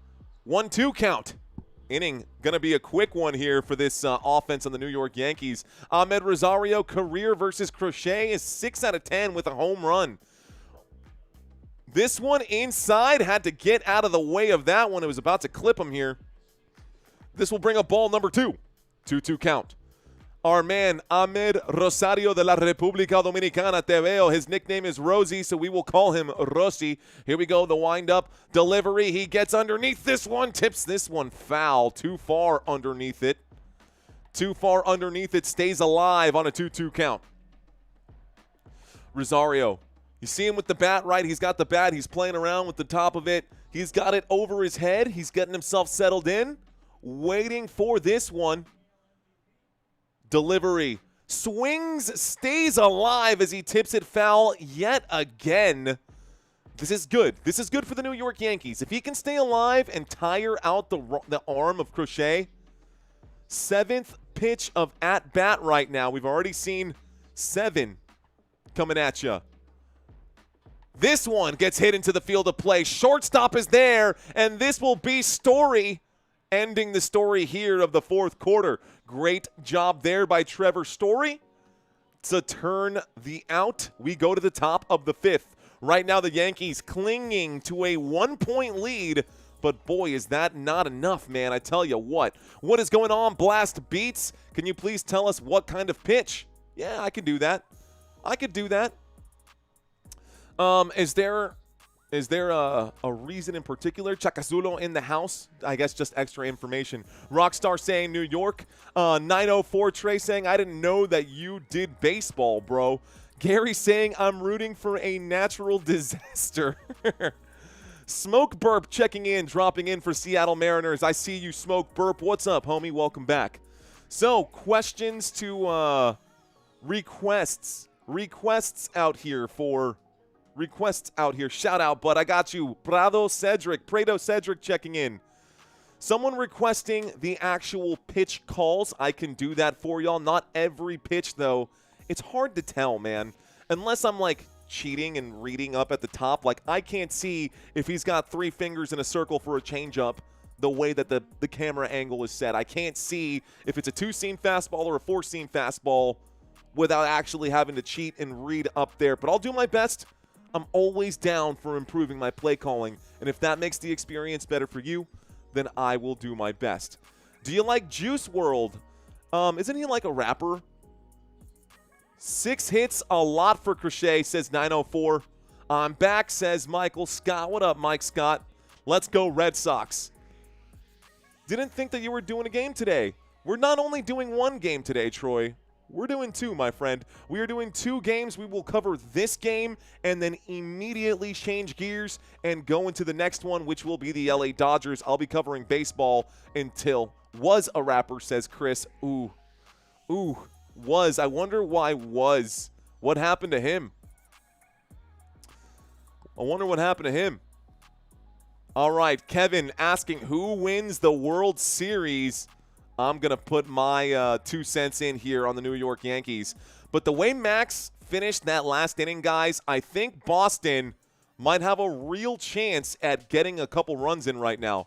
1-2 count. Inning going to be a quick one here for this offense on the New York Yankees. Ahmed Rosario career versus Crochet is 6 out of 10 with a home run. This one inside, had to get out of the way of that one. It was about to clip him here. This will bring up ball number 2. 2-2 count. Our man, Ahmed Rosario de la República Dominicana, te veo. His nickname is Rosie, so we will call him Rossi. Here we go, the wind-up delivery. He gets underneath this one, tips this one foul. Too far underneath it. Too far underneath it, stays alive on a 2-2 count. Rosario, you see him with the bat, right? He's got the bat. He's playing around with the top of it. He's got it over his head. He's getting himself settled in, waiting for this one. Delivery. Swings, stays alive as he tips it foul yet again. This is good. This is good for the New York Yankees. If he can stay alive and tire out the arm of Crochet. 7th pitch of at-bat right now. We've already seen 7 coming at you. This one gets hit into the field of play. Shortstop is there, and this will be Story ending the story here of the 4th quarter. Great job there by Trevor Story to turn the out. We go to the top of the 5th. Right now the Yankees clinging to a 1-point lead, but boy, is that not enough, man. I tell you what. What is going on, Blast Beats? Can you please tell us what kind of pitch? Yeah, I can do that. I could do that. Is there a reason in particular? Chacazulo in the house. I guess just extra information. Rockstar saying New York. 904 Trey saying, I didn't know that you did baseball, bro. Gary saying, I'm rooting for a natural disaster. Smoke Burp checking in, dropping in for Seattle Mariners. I see you, Smoke Burp. What's up, homie? Welcome back. So, questions to requests. Requests out here. Shout out, bud. I got you. Prado Cedric checking in. Someone requesting the actual pitch calls. I can do that for y'all. Not every pitch, though. It's hard to tell, man. Unless I'm, like, cheating and reading up at the top. Like, I can't see if he's got 3 fingers in a circle for a changeup the way that the camera angle is set. I can't see if it's a 2-seam fastball or a 4-seam fastball without actually having to cheat and read up there. But I'll do my best. I'm always down for improving my play calling. And if that makes the experience better for you, then I will do my best. Do you like Juice WRLD? Isn't he like a rapper? 6 hits, a lot for Crochet, says 904. I'm back, says Michael Scott. What up, Mike Scott? Let's go Red Sox. Didn't think that you were doing a game today. We're not only doing 1 game today, Troy. We're doing 2, my friend. We are doing 2 games. We will cover this game and then immediately change gears and go into the next one, which will be the LA Dodgers. I'll be covering baseball until was a rapper, says Chris. Ooh. Was. I wonder why was. What happened to him? I wonder what happened to him. All right, Kevin asking who wins the World Series. I'm going to put my 2 cents in here on the New York Yankees. But the way Max finished that last inning, guys, I think Boston might have a real chance at getting a couple runs in right now.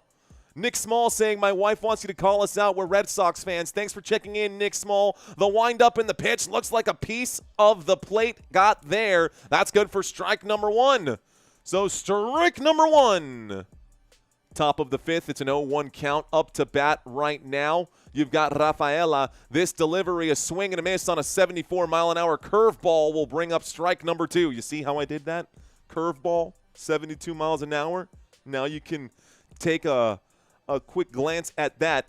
Nick Small saying, my wife wants you to call us out. We're Red Sox fans. Thanks for checking in, Nick Small. The wind-up in the pitch looks like a piece of the plate got there. That's good for strike number 1. So strike number 1. Top of the 5th. It's an 0-1 count up to bat right now. You've got Rafaela. This delivery, a swing and a miss on a 74-mile-an-hour curveball will bring up strike number 2. You see how I did that? Curveball, 72 miles an hour. Now you can take a quick glance at that.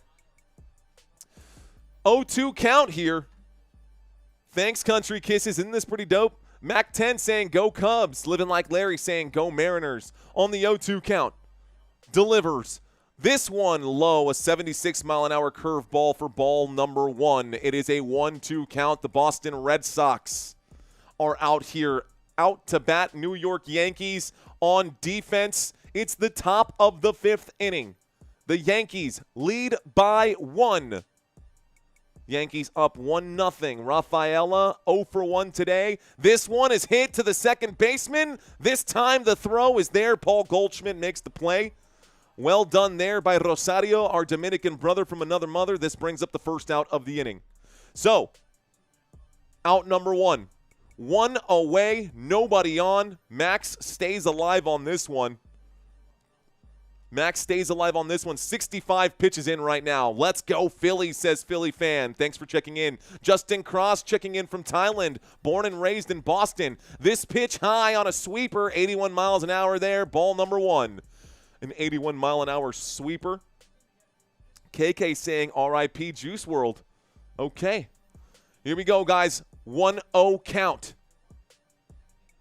0-2 count here. Thanks, Country Kisses. Isn't this pretty dope? Mac 10 saying, go Cubs. Living Like Larry saying, go Mariners. On the 0-2 count. Delivers. This one low, a 76-mile-an-hour curveball for ball number 1. It is a 1-2 count. The Boston Red Sox are out here. Out to bat, New York Yankees on defense. It's the top of the 5th inning. The Yankees lead by 1. Yankees up 1-0. Rafaela 0 for 1 today. This one is hit to the second baseman. This time the throw is there. Paul Goldschmidt makes the play. Well done there by Rosario, our Dominican brother from another mother. This brings up the first out of the inning. So, out number 1. 1 away, nobody on. Max stays alive on this one. Max stays alive on this one. 65 pitches in right now. Let's go, Philly, says Philly fan. Thanks for checking in. Justin Cross checking in from Thailand, born and raised in Boston. This pitch high on a sweeper, 81 miles an hour there. Ball number 1. An 81 mile an hour sweeper. KK saying RIP Juice World. Okay. Here we go, guys. 1-0 count.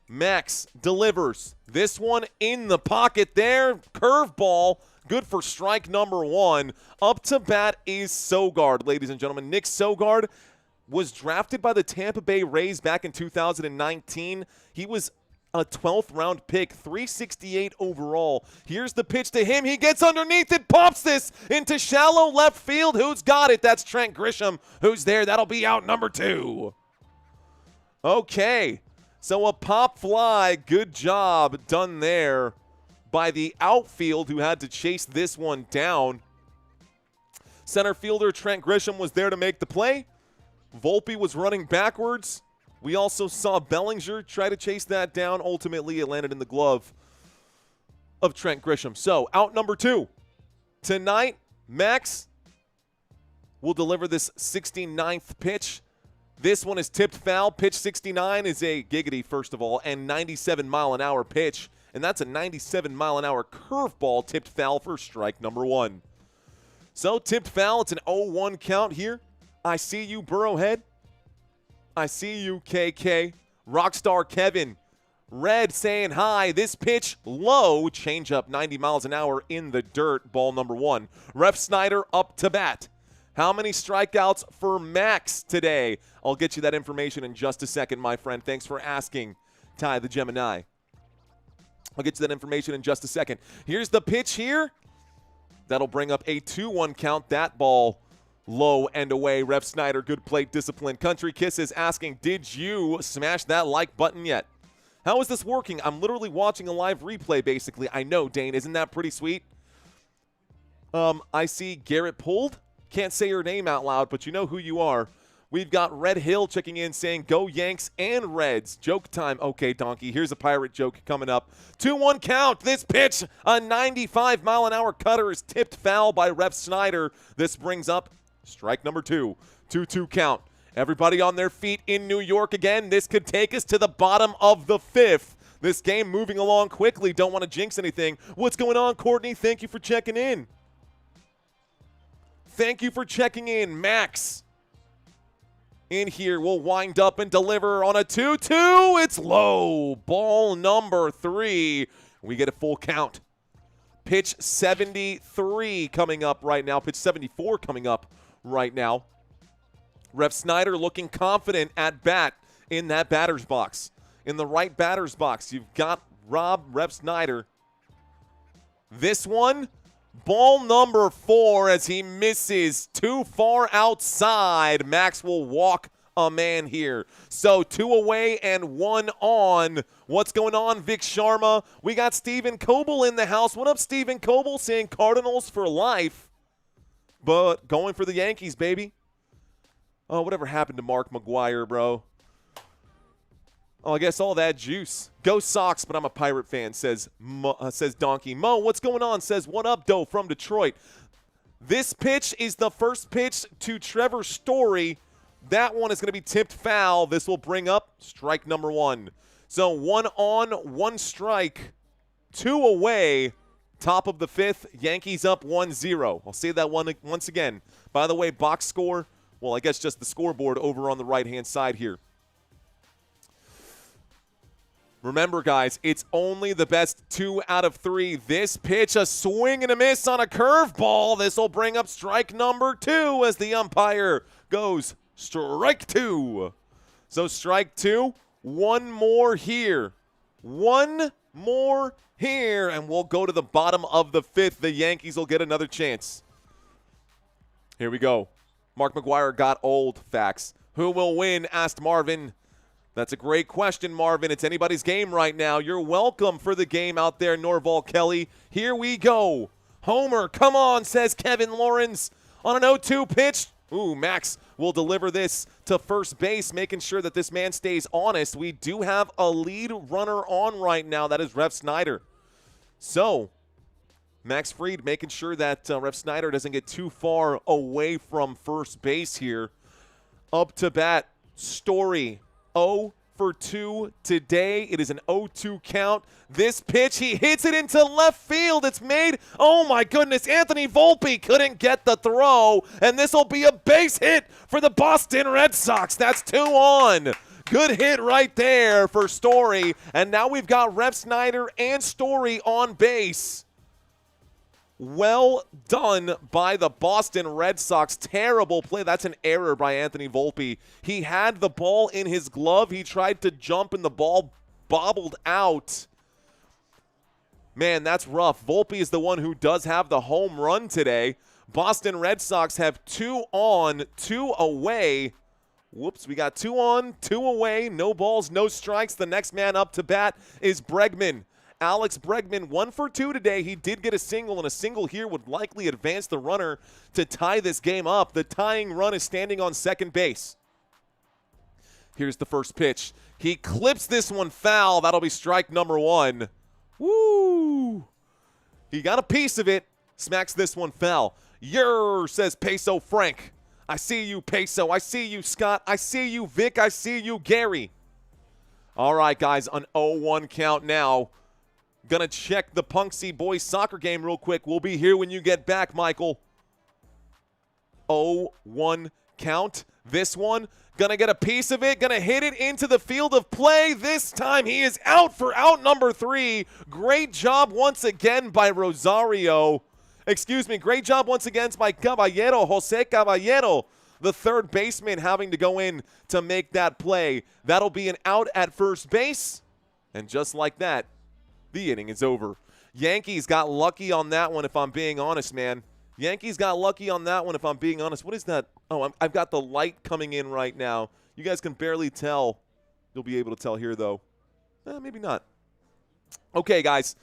Max delivers. This one in the pocket there. Curveball. Good for strike number 1. Up to bat is Sogard, ladies and gentlemen. Nick Sogard was drafted by the Tampa Bay Rays back in 2019. He was a 12th round pick, 368 overall. Here's the pitch to him. He gets underneath it, pops this into shallow left field. Who's got it? That's Trent Grisham. Who's there? That'll be out number 2. Okay. So a pop fly, good job done there by the outfield who had to chase this one down. Center fielder Trent Grisham was there to make the play. Volpe was running backwards. We also saw Bellinger try to chase that down. Ultimately, it landed in the glove of Trent Grisham. So out number 2. Tonight, Max will deliver this 69th pitch. This one is tipped foul. Pitch 69 is a giggity, first of all, and 97 mile an hour pitch. And that's a 97 mile an hour curveball tipped foul for strike number 1. So tipped foul. It's an 0-1 count here. I see you, Burrowhead. I see you, KK. Rockstar Kevin. Red saying hi. This pitch low. Change up 90 miles an hour in the dirt. Ball number 1. Ref Snyder up to bat. How many strikeouts for Max today? I'll get you that information in just a second, my friend. Thanks for asking, Ty the Gemini. I'll get you that information in just a second. Here's the pitch here. That'll bring up a 2-1 count. That ball low and away. Ref Snyder, good plate discipline. Country Kisses asking, did you smash that like button yet? How is this working? I'm literally watching a live replay, basically. I know, Dane. Isn't that pretty sweet? I see Garrett pulled. Can't say your name out loud, but you know who you are. We've got Red Hill checking in saying, go Yanks and Reds. Joke time. Okay, Donkey, here's a pirate joke coming up. 2-1 count. This pitch, a 95 mile an hour cutter, is tipped foul by Ref Snyder. This brings up strike number 2. 2-2 count. Everybody on their feet in New York again. This could take us to the bottom of the 5th. This game moving along quickly. Don't want to jinx anything. What's going on, Courtney? Thank you for checking in. Thank you for checking in, Max. In here, we'll wind up and deliver on a 2-2. It's low. Ball number 3. We get a full count. Pitch 73 coming up right now. Pitch 74 coming up right now. Ref Snyder looking confident at bat in that batter's box. In the right batter's box, you've got Ref Snyder. This one, ball number 4 as he misses too far outside. Max will walk a man here. So 2 away and 1 on. What's going on, Vic Sharma? We got Stephen Coble in the house. What up, Stephen Coble? Saying Cardinals for life, but going for the Yankees, baby. Oh, whatever happened to Mark McGwire, bro? Oh, I guess all that juice. Go Sox, but I'm a Pirate fan, says Donkey. Mo, what's going on? Says, what up, Doe from Detroit? This pitch is the first pitch to Trevor Story. That one is going to be tipped foul. This will bring up strike number 1. So 1 on, 1 strike, 2 away. Top of the 5th, Yankees up 1-0. I'll say that one once again. By the way, box score, well, I guess just the scoreboard over on the right-hand side here. Remember, guys, it's only the best 2 out of 3. This pitch, a swing and a miss on a curveball. This will bring up strike number 2 as the umpire goes strike 2. So strike 2, 1 more here. 1 more here, and we'll go to the bottom of the 5th. The Yankees will get another chance. Here we go. Mark McGwire got old. Facts. Who will win? Asked Marvin. That's a great question, Marvin. It's anybody's game right now. You're welcome for the game out there, Norval Kelly. Here we go. Homer, come on, says Kevin Lawrence. On an 0-2 pitch. Ooh, Max will deliver this to first base, making sure that this man stays honest. We do have a lead runner on right now. That is Ref Snyder. So, Max Fried making sure that Ref Snyder doesn't get too far away from first base here. Up to bat, Story 0 for 2 today. It is an 0-2 count. This pitch, he hits it into left field. It's made. Oh my goodness, Anthony Volpe couldn't get the throw, and this will be a base hit for the Boston Red Sox. That's 2 on. Good hit right there for Story, and now we've got Ref Snyder and Story on base. Well done by the Boston Red Sox. Terrible play. That's an error by Anthony Volpe. He had the ball in his glove. He tried to jump, and the ball bobbled out. Man, that's rough. Volpe is the one who does have the home run today. Boston Red Sox have 2 on, 2 away. Whoops, we got 2 on, 2 away. No balls, no strikes. The next man up to bat is Bregman. Alex Bregman, 1 for 2 today. He did get a single, and a single here would likely advance the runner to tie this game up. The tying run is standing on second base. Here's the first pitch. He clips this one foul. That'll be strike number 1. Woo! He got a piece of it. Smacks this one foul. Yer, says Peso Frank. I see you, Peso. I see you, Scott. I see you, Vic. I see you, Gary. All right, guys, an 0-1 count now. Gonna check the Punksy boys soccer game real quick. We'll be here when you get back, Michael. 0-1 count. This one, gonna get a piece of it. Gonna hit it into the field of play. This time he is out for out number 3. Great job once again by Rosario. Excuse me, great job once again by Caballero, Jose Caballero. The third baseman having to go in to make that play. That'll be an out at first base. And just like that, the inning is over. Yankees got lucky on that one, if I'm being honest, man. Yankees got lucky on that one, if I'm being honest. What is that? Oh, I've got the light coming in right now. You guys can barely tell. You'll be able to tell here, though. Maybe not. Okay, guys.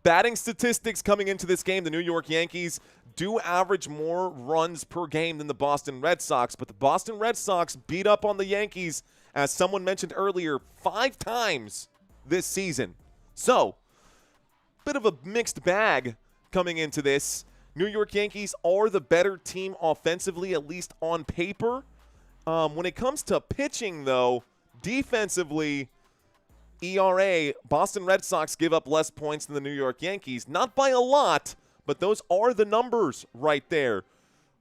Batting statistics coming into this game. The New York Yankees do average more runs per game than the Boston Red Sox, but the Boston Red Sox beat up on the Yankees, as someone mentioned earlier, 5 times this season. So, bit of a mixed bag coming into this. New York Yankees are the better team offensively, at least on paper. When it comes to pitching, though, defensively, ERA, Boston Red Sox give up less points than the New York Yankees. Not by a lot, but those are the numbers right there.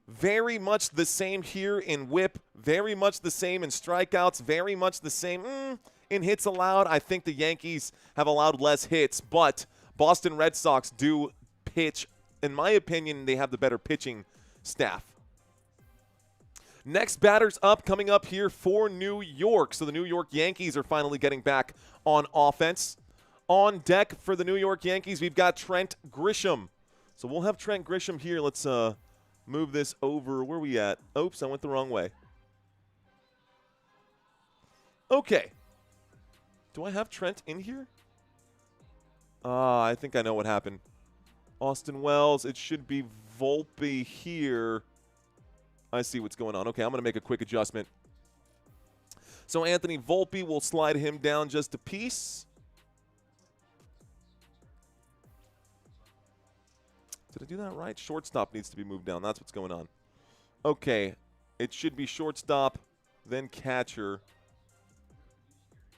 Very much the same here in whip, very much the same in strikeouts, very much the same in hits allowed. I think the Yankees have allowed less hits, but Boston Red Sox do pitch. In my opinion, they have the better pitching staff. Next batters up, coming up here for New York. So the New York Yankees are finally getting back on offense. On deck for the New York Yankees, we've got Trent Grisham. So we'll have Trent Grisham here. Let's move this over. Where are we at? Oops, I went the wrong way. Okay. Do I have Trent in here? I think I know what happened. Austin Wells, it should be Volpe here. I see what's going on. Okay, I'm going to make a quick adjustment. So Anthony Volpe, will slide him down just a piece. Did I do that right? Shortstop needs to be moved down. That's what's going on. Okay, it should be shortstop, then catcher.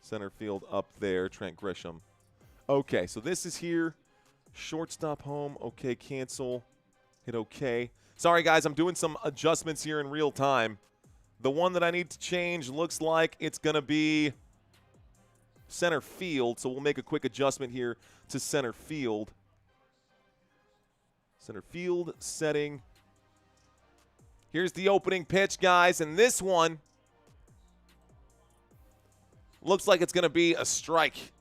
Center field up there, Trent Grisham. Okay, so this is here. Shortstop home. Okay, cancel. Hit okay. Sorry, guys, I'm doing some adjustments here in real time. The one that I need to change looks like it's going to be center field, so we'll make a quick adjustment here to center field. Center field setting. Here's the opening pitch, guys, and this one looks like it's going to be a strike.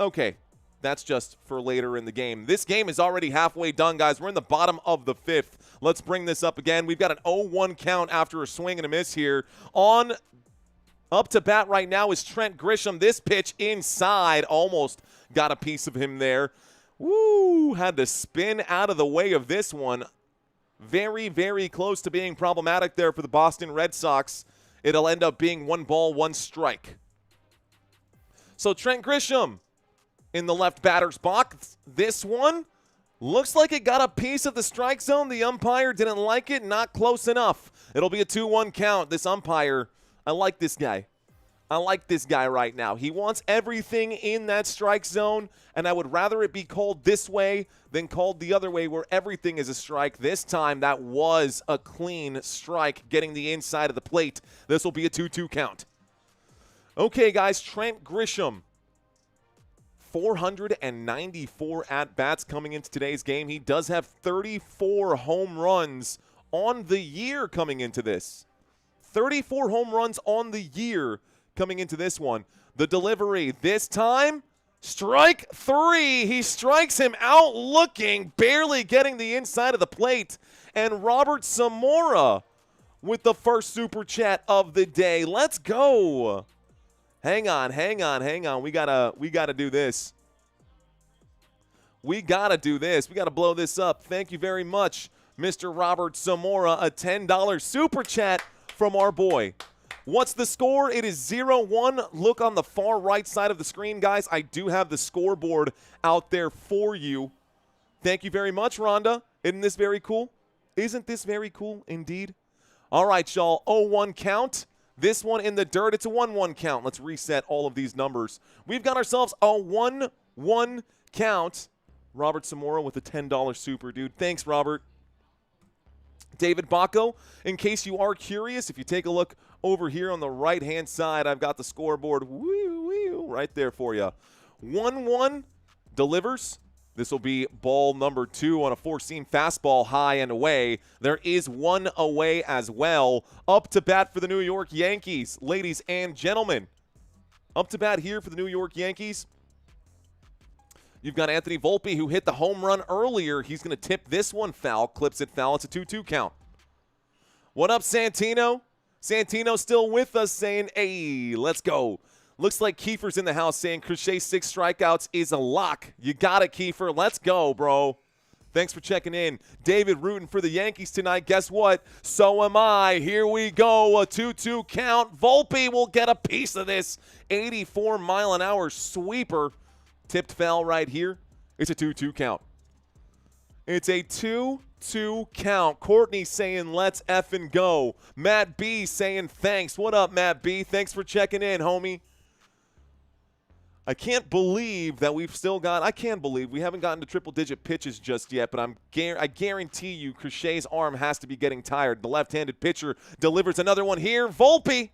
Okay. That's just for later in the game. This game is already halfway done, guys. We're in the bottom of the 5th. Let's bring this up again. We've got an 0-1 count after a swing and a miss here. On up to bat right now is Trent Grisham. This pitch inside, almost got a piece of him there. Woo, had to spin out of the way of this one. Very, very close to being problematic there for the Boston Red Sox. It'll end up being 1 ball, 1 strike. So Trent Grisham, in the left batter's box. This one looks like it got a piece of the strike zone. The umpire didn't like it. Not close enough. It'll be a 2-1 count. This umpire, I like this guy. I like this guy right now. He wants everything in that strike zone, and I would rather it be called this way than called the other way where everything is a strike. This time, that was a clean strike getting the inside of the plate. This will be a 2-2 count. Okay, guys, Trent Grisham. 494 at-bats coming into today's game. He does have 34 home runs on the year coming into this. 34 home runs on the year coming into this one. The delivery this time, strike 3. He strikes him out looking, barely getting the inside of the plate. And Robert Zamora with the first super chat of the day. Let's go. Hang on. We gotta do this. We gotta blow this up. Thank you very much, Mr. Robert Zamora. A $10 super chat from our boy. What's the score? It is 0-1. Look on the far right side of the screen, guys. I do have the scoreboard out there for you. Thank you very much, Rhonda. Isn't this very cool? Isn't this very cool indeed? All right, y'all. 0-1 count. This one in the dirt. It's a 1-1 count. Let's reset all of these numbers. We've got ourselves a 1-1 count. Robert Zamora with a $10 super, dude. Thanks, Robert. David Bacco, in case you are curious, if you take a look over here on the right-hand side, I've got the scoreboard right there for you. 1-1 delivers. This will be ball number 2 on a four-seam fastball high and away. There is one away as well. Up to bat for the New York Yankees, ladies and gentlemen. Up to bat here for the New York Yankees. You've got Anthony Volpe, who hit the home run earlier. He's going to tip this one foul, clips it foul. It's a 2-2 count. What up, Santino? Santino still with us saying, hey, let's go. Looks like Kiefer's in the house saying Crochet 6 strikeouts is a lock. You got it, Kiefer. Let's go, bro. Thanks for checking in. David rooting for the Yankees tonight. Guess what? So am I. Here we go. A 2-2 count. Volpe will get a piece of this 84-mile-an-hour sweeper. Tipped foul right here. It's a 2-2 count. It's a 2-2 count. Courtney saying, let's effing go. Matt B saying, thanks. What up, Matt B? Thanks for checking in, homie. I can't believe that we've still got – I can't believe we haven't gotten to triple-digit pitches just yet, but I guarantee you Crochet's arm has to be getting tired. The left-handed pitcher delivers another one here. Volpe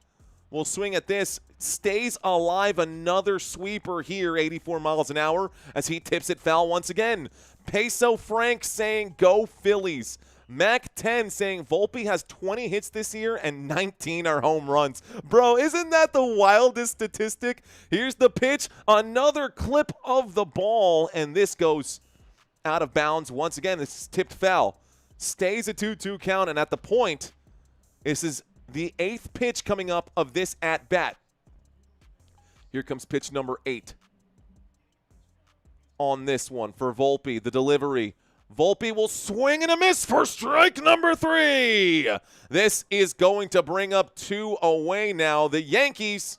will swing at this. Stays alive, another sweeper here, 84 miles an hour, as he tips it foul once again. Peso Frank saying, go Phillies. Mac 10 saying, Volpe has 20 hits this year and 19 are home runs. Bro, isn't that the wildest statistic? Here's the pitch, another clip of the ball, and this goes out of bounds once again. This is tipped foul. Stays a 2-2 count, and at the point, this is the 8th pitch coming up of this at-bat. Here comes pitch number 8 on this one for Volpe. The delivery. Volpe will swing and a miss for strike number 3. This is going to bring up 2 away now. The Yankees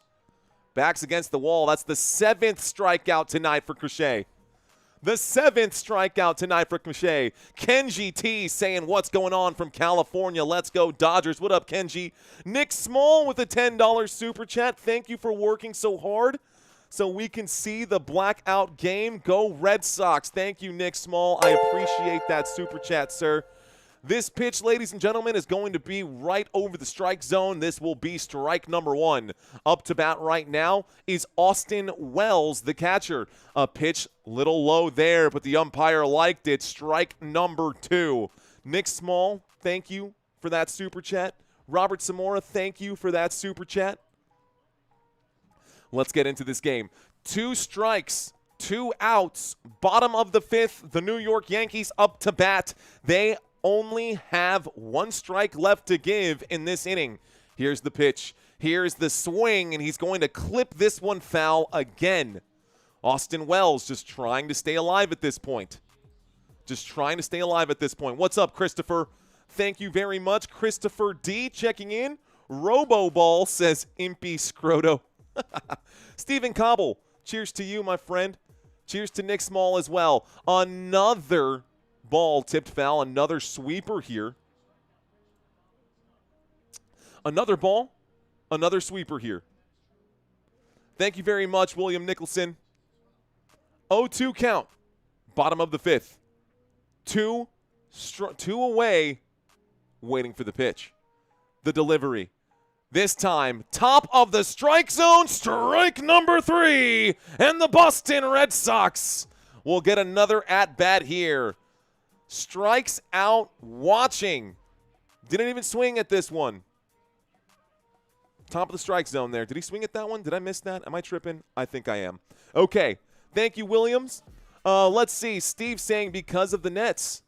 backs against the wall. That's the 7th strikeout tonight for Crochet. The 7th strikeout tonight for Crochet. Kenji T saying, what's going on from California? Let's go Dodgers. What up, Kenji? Nick Small with a $10 super chat. Thank you for working so hard so we can see the blackout game. Go Red Sox. Thank you, Nick Small. I appreciate that super chat, sir. This pitch, ladies and gentlemen, is going to be right over the strike zone. This will be strike number 1. Up to bat right now is Austin Wells, the catcher. A pitch little low there, but the umpire liked it. Strike number 2. Nick Small, thank you for that super chat. Robert Zamora, thank you for that super chat. Let's get into this game. 2 strikes, 2 outs. Bottom of the 5th, the New York Yankees up to bat. They only have 1 strike left to give in this inning. Here's the pitch. Here's the swing, and he's going to clip this one foul again. Austin Wells just trying to stay alive at this point. Just trying to stay alive at this point. What's up, Christopher? Thank you very much. Christopher D checking in. Roboball says Impy Scroto. Stephen Cobble, cheers to you, my friend. Cheers to Nick Small as well. Another ball tipped foul. Another sweeper here. Another ball. Another sweeper here. Thank you very much, William Nicholson. 0-2 count. Bottom of the 5th. Two away. Waiting for the pitch. The delivery. This time, top of the strike zone, strike number 3, and the Boston Red Sox will get another at-bat here. Strikes out watching. Didn't even swing at this one. Top of the strike zone there. Did he swing at that one? Did I miss that? Am I tripping? I think I am. Okay. Thank you, Williams. Let's see. Steve saying because of the Nets.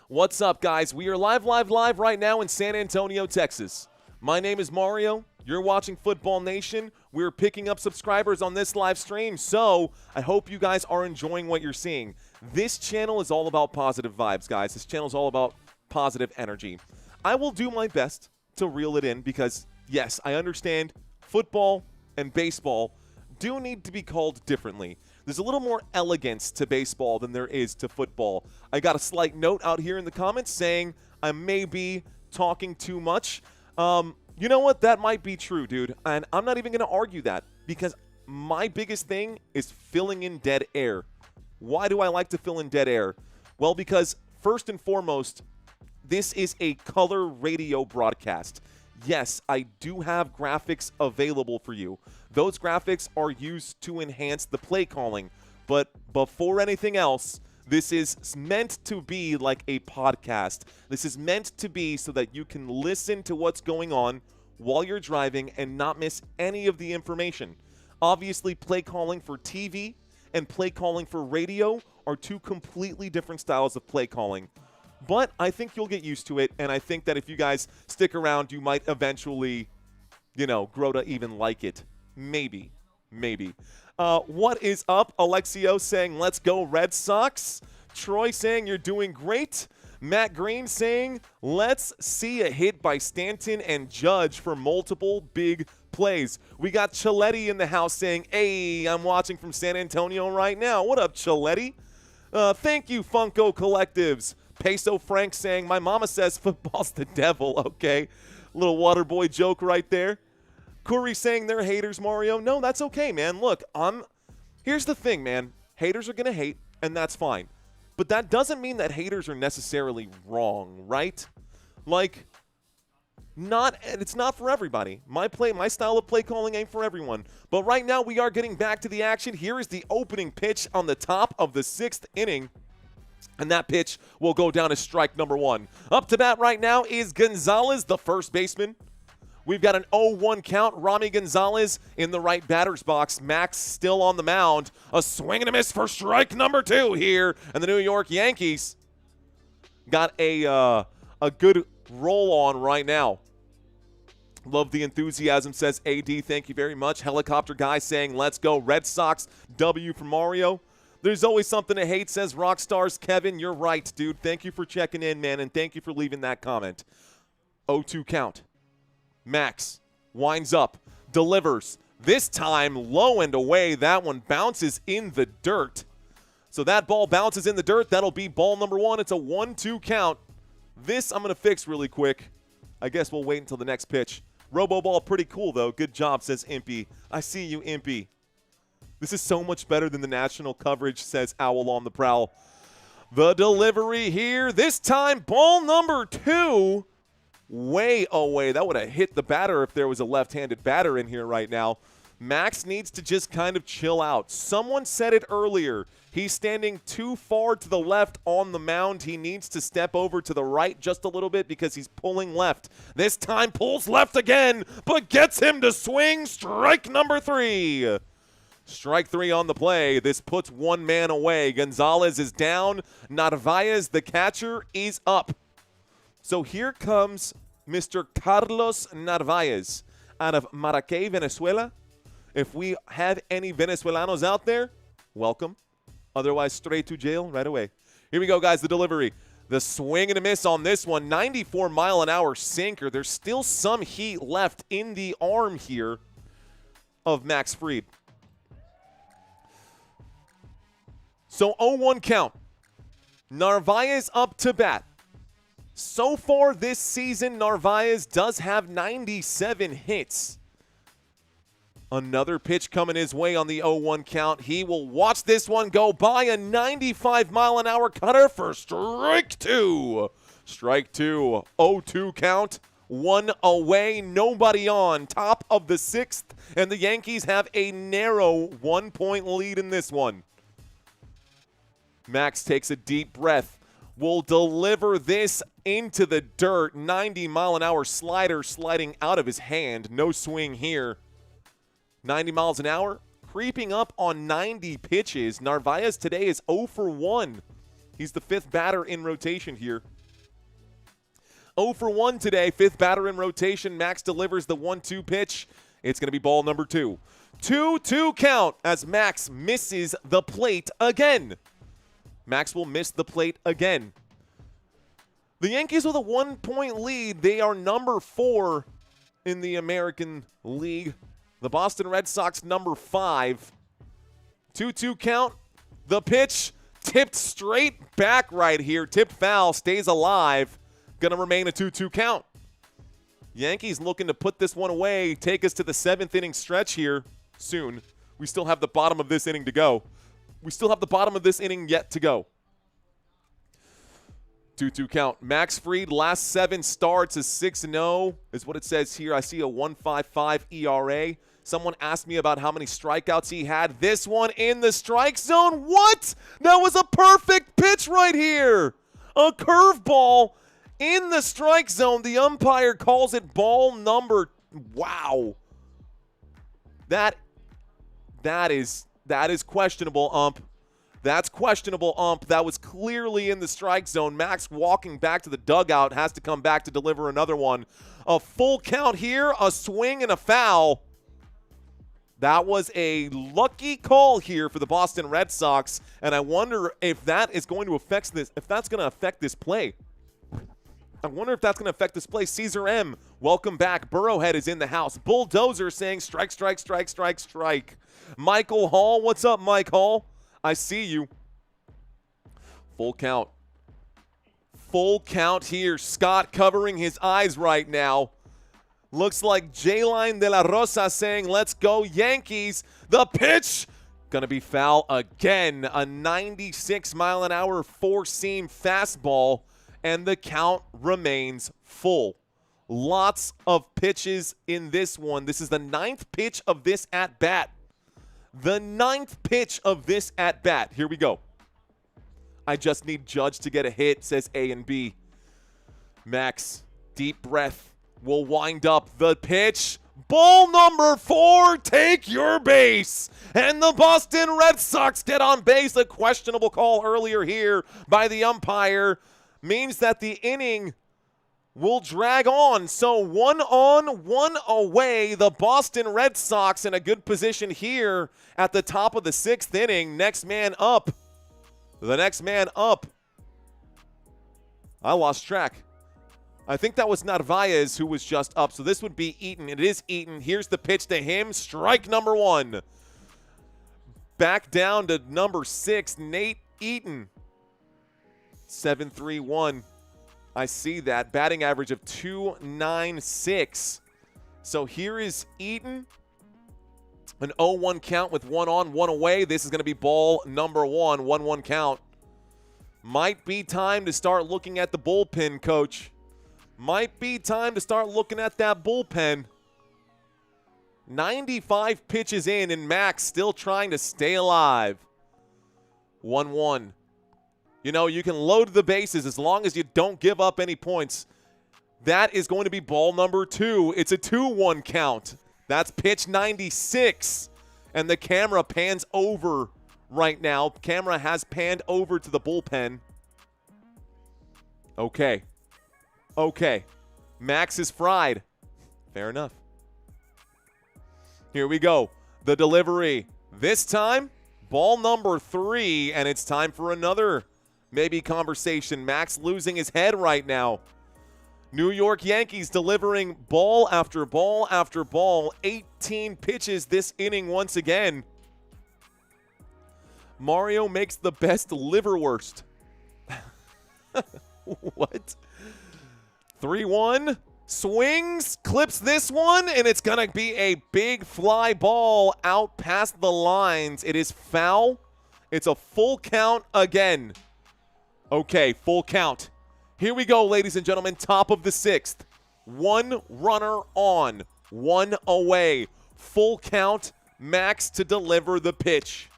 What's up, guys? We are live right now in San Antonio, Texas. My name is Mario. You're watching Football Nation. We're picking up subscribers on this live stream, so I hope you guys are enjoying what you're seeing. This channel is all about positive vibes, guys. This channel is all about positive energy. I will do my best to reel it in because, yes, I understand football and baseball do need to be called differently. There's a little more elegance to baseball than there is to football. I got a slight note out here in the comments saying I may be talking too much. You know what? That might be true, dude. And I'm not even going to argue that because my biggest thing is filling in dead air. Why do I like to fill in dead air? Well, because first and foremost, this is a color radio broadcast. Yes, I do have graphics available for you. Those graphics are used to enhance the play calling. But before anything else, this is meant to be like a podcast. This is meant to be so that you can listen to what's going on while you're driving and not miss any of the information. Obviously, play calling for TV and play calling for radio are two completely different styles of play calling. But I think you'll get used to it, and I think that if you guys stick around, you might eventually, grow to even like it. Maybe. What is up? Alexio saying, let's go Red Sox. Troy saying, you're doing great. Matt Green saying, let's see a hit by Stanton and Judge for multiple big plays. We got Chiletti in the house saying, hey, I'm watching from San Antonio right now. What up, Chiletti? Thank you, Funko Collectives. Peso Frank saying, my mama says football's the devil. Okay. Little water boy joke right there. Curry saying they're haters, Mario. No, that's okay, man. Look, here's the thing, man. Haters are going to hate, and that's fine. But that doesn't mean that haters are necessarily wrong, right? Like, it's not for everybody. My style of play calling ain't for everyone. But right now we are getting back to the action. Here is the opening pitch on the top of the 6th inning. And that pitch will go down as strike number 1. Up to bat right now is Gonzalez, the first baseman. We've got an 0-1 count. Rami Gonzalez in the right batter's box. Max still on the mound. A swing and a miss for strike number 2 here. And the New York Yankees got a good roll on right now. Love the enthusiasm, says AD. Thank you very much. Helicopter guy saying, let's go Red Sox. W for Mario. There's always something to hate, says Rockstars. Kevin, you're right, dude. Thank you for checking in, man, and thank you for leaving that comment. 0-2 count. Max winds up, delivers. This time, low and away. That one bounces in the dirt. So that ball bounces in the dirt. That'll be ball number 1. It's a 1-2 count. This I'm going to fix really quick. I guess we'll wait until the next pitch. Robo ball, pretty cool, though. Good job, says Impy. I see you, Impy. This is so much better than the national coverage, says Owl on the Prowl. The delivery here. This time, ball number 2. Way away. That would have hit the batter if there was a left-handed batter in here right now. Max needs to just kind of chill out. Someone said it earlier. He's standing too far to the left on the mound. He needs to step over to the right just a little bit because he's pulling left. This time pulls left again, but gets him to swing. Strike number 3. Strike 3 on the play. This puts one man away. Gonzalez is down. Narvaez, the catcher, is up. So here comes Mr. Carlos Narvaez out of Maracay, Venezuela. If we have any Venezuelanos out there, welcome. Otherwise, straight to jail right away. Here we go, guys, the delivery. The swing and a miss on this one. 94-mile-an-hour sinker. There's still some heat left in the arm here of Max Fried. So 0-1 count. Narvaez up to bat. So far this season, Narvaez does have 97 hits. Another pitch coming his way on the 0-1 count. He will watch this one go by, a 95-mile-an-hour cutter for strike two. Strike two, 0-2 count. One away, nobody on. Top of the sixth, and the Yankees have a narrow 1-point lead in this one. Max takes a deep breath. Will deliver this into the dirt. 90-mile-an-hour slider sliding out of his hand. No swing here. 90 miles an hour, creeping up on 90 pitches. Narvaez today is 0 for 1. He's the fifth batter in rotation here. 0 for 1 today, fifth batter in rotation. Max delivers the 1-2 pitch. It's going to be ball number 2. 2-2 count as Max misses the plate again. Max will miss the plate again. The Yankees with a 1-point lead. They are number 4 in the American League. The Boston Red Sox number 5. 2-2 count. The pitch tipped straight back right here. Tipped foul. Stays alive. Going to remain a 2-2 count. Yankees looking to put this one away. Take us to the 7th inning stretch here soon. We still have the bottom of this inning to go. We still have the bottom of this inning yet to go. 2-2 count. Max Fried, last 7 starts is 6-0 is what it says here. I see a 1.55 ERA. Someone asked me about how many strikeouts he had. This one in the strike zone. What? That was a perfect pitch right here. A curveball in the strike zone. The umpire calls it ball number. Wow. That is questionable, ump. That's questionable, ump. That was clearly in the strike zone. Max walking back to the dugout, has to come back to deliver another one. A full count here, a swing and a foul. That was a lucky call here for the Boston Red Sox, and I wonder if that is going to affect this. If that's going to affect this play. I wonder if that's going to affect this play. Caesar M, welcome back. Burrowhead is in the house. Bulldozer saying strike, strike, strike, strike, strike. Michael Hall, what's up, Mike Hall? I see you. Full count. Full count here. Scott covering his eyes right now. Looks like J-Line de la Rosa saying, let's go Yankees. The pitch, gonna be foul again. A 96-mile-an-hour four-seam fastball, and the count remains full. Lots of pitches in this one. This is the 9th pitch of this at-bat. The 9th pitch of this at-bat. Here we go. I just need Judge to get a hit, says A and B. Max, deep breath. Will wind up the pitch. Ball number 4, take your base. And the Boston Red Sox get on base. A questionable call earlier here by the umpire means that the inning will drag on. So 1 on, 1 away. The Boston Red Sox in a good position here at the top of the 6th inning. Next man up. The next man up. I lost track. I think that was Narvaez who was just up. So this would be Eaton. It is Eaton. Here's the pitch to him. Strike number 1. Back down to number 6, Nate Eaton. 7.31. I see that. Batting average of 2.96. So here is Eaton. An 0-1 count with 1 on, 1 away. This is going to be ball number 1. 1-1 count. Might be time to start looking at the bullpen, coach. Might be time to start looking at that bullpen. 95 pitches in, and Max still trying to stay alive. 1-1. You know, you can load the bases as long as you don't give up any points. That is going to be ball number 2. It's a 2-1 count. That's pitch 96. And the camera pans over right now. Camera has panned over to the bullpen. Okay. Okay. Max is fried. Fair enough. Here we go. The delivery. This time, ball number 3, and it's time for another maybe conversation. Max losing his head right now. New York Yankees delivering ball after ball after ball. 18 pitches this inning once again. Mario makes the best liverwurst. What? 3-1. Swings, clips this one, and it's going to be a big fly ball out past the lines. It is foul. It's a full count again. Okay, full count. Here we go, ladies and gentlemen. Top of the 6th. 1 runner on, 1 away. Full count. Max to deliver the pitch.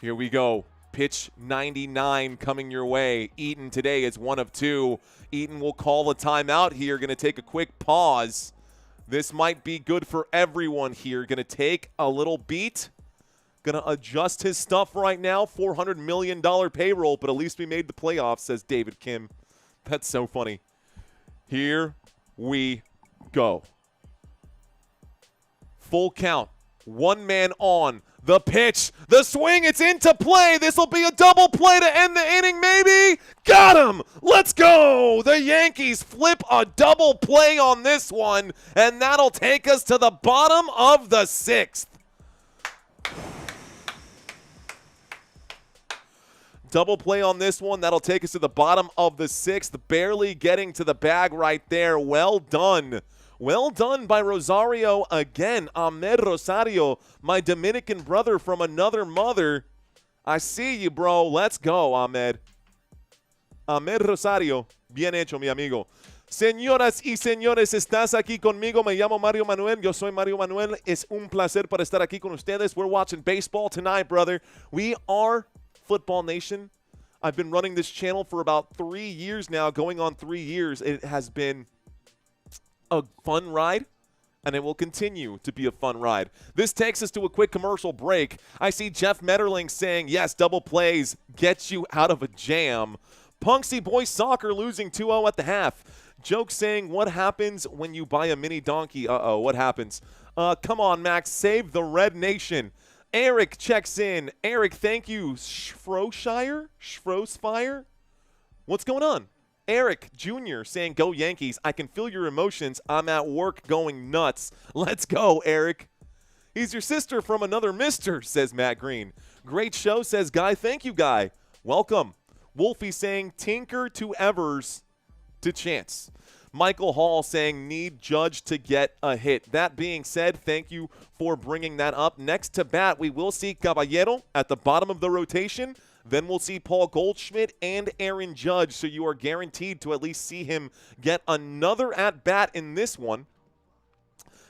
Here we go. Pitch 99 coming your way. Eaton today is 1 of 2. Eaton will call a timeout here. Going to take a quick pause. This might be good for everyone here. Going to take a little beat. Going to adjust his stuff right now. $400 million payroll, but at least we made the playoffs, says David Kim. That's so funny. Here we go. Full count. 1 man on. The pitch, the swing, it's into play. This will be a double play to end the inning, maybe. Got him. Let's go. The Yankees flip a double play on this one, and that'll take us to the bottom of the 6th. Double play on this one. That'll take us to the bottom of the 6th. Barely getting to the bag right there. Well done. Well done by Rosario again. Ahmed Rosario, my Dominican brother from another mother. I see you, bro. Let's go, Ahmed. Ahmed Rosario. Bien hecho, mi amigo. Señoras y señores, estás aquí conmigo. Me llamo Mario Manuel. Yo soy Mario Manuel. Es un placer para estar aquí con ustedes. We're watching baseball tonight, brother. We are Football Nation. I've been running this channel for about 3 years now, going on 3 years. It has been a fun ride, and it will continue to be a fun ride. This takes us to a quick commercial break. I see Jeff Metterling saying, yes, double plays get you out of a jam. Punksy Boys Soccer losing 2-0 at the half. Joke saying, what happens when you buy a mini donkey? Uh-oh, what happens? Come on, Max, save the Red Nation. Eric checks in. Eric, thank you. Shroshire? What's going on? Eric Jr. saying, go Yankees. I can feel your emotions. I'm at work going nuts. Let's go, Eric. He's your sister from another mister, says Matt Green. Great show, says Guy. Thank you, Guy. Welcome. Wolfie saying, Tinker to Evers to Chance. Michael Hall saying, need Judge to get a hit. That being said, thank you for bringing that up. Next to bat, we will see Caballero at the bottom of the rotation. Then we'll see Paul Goldschmidt and Aaron Judge, so you are guaranteed to at least see him get another at-bat in this one.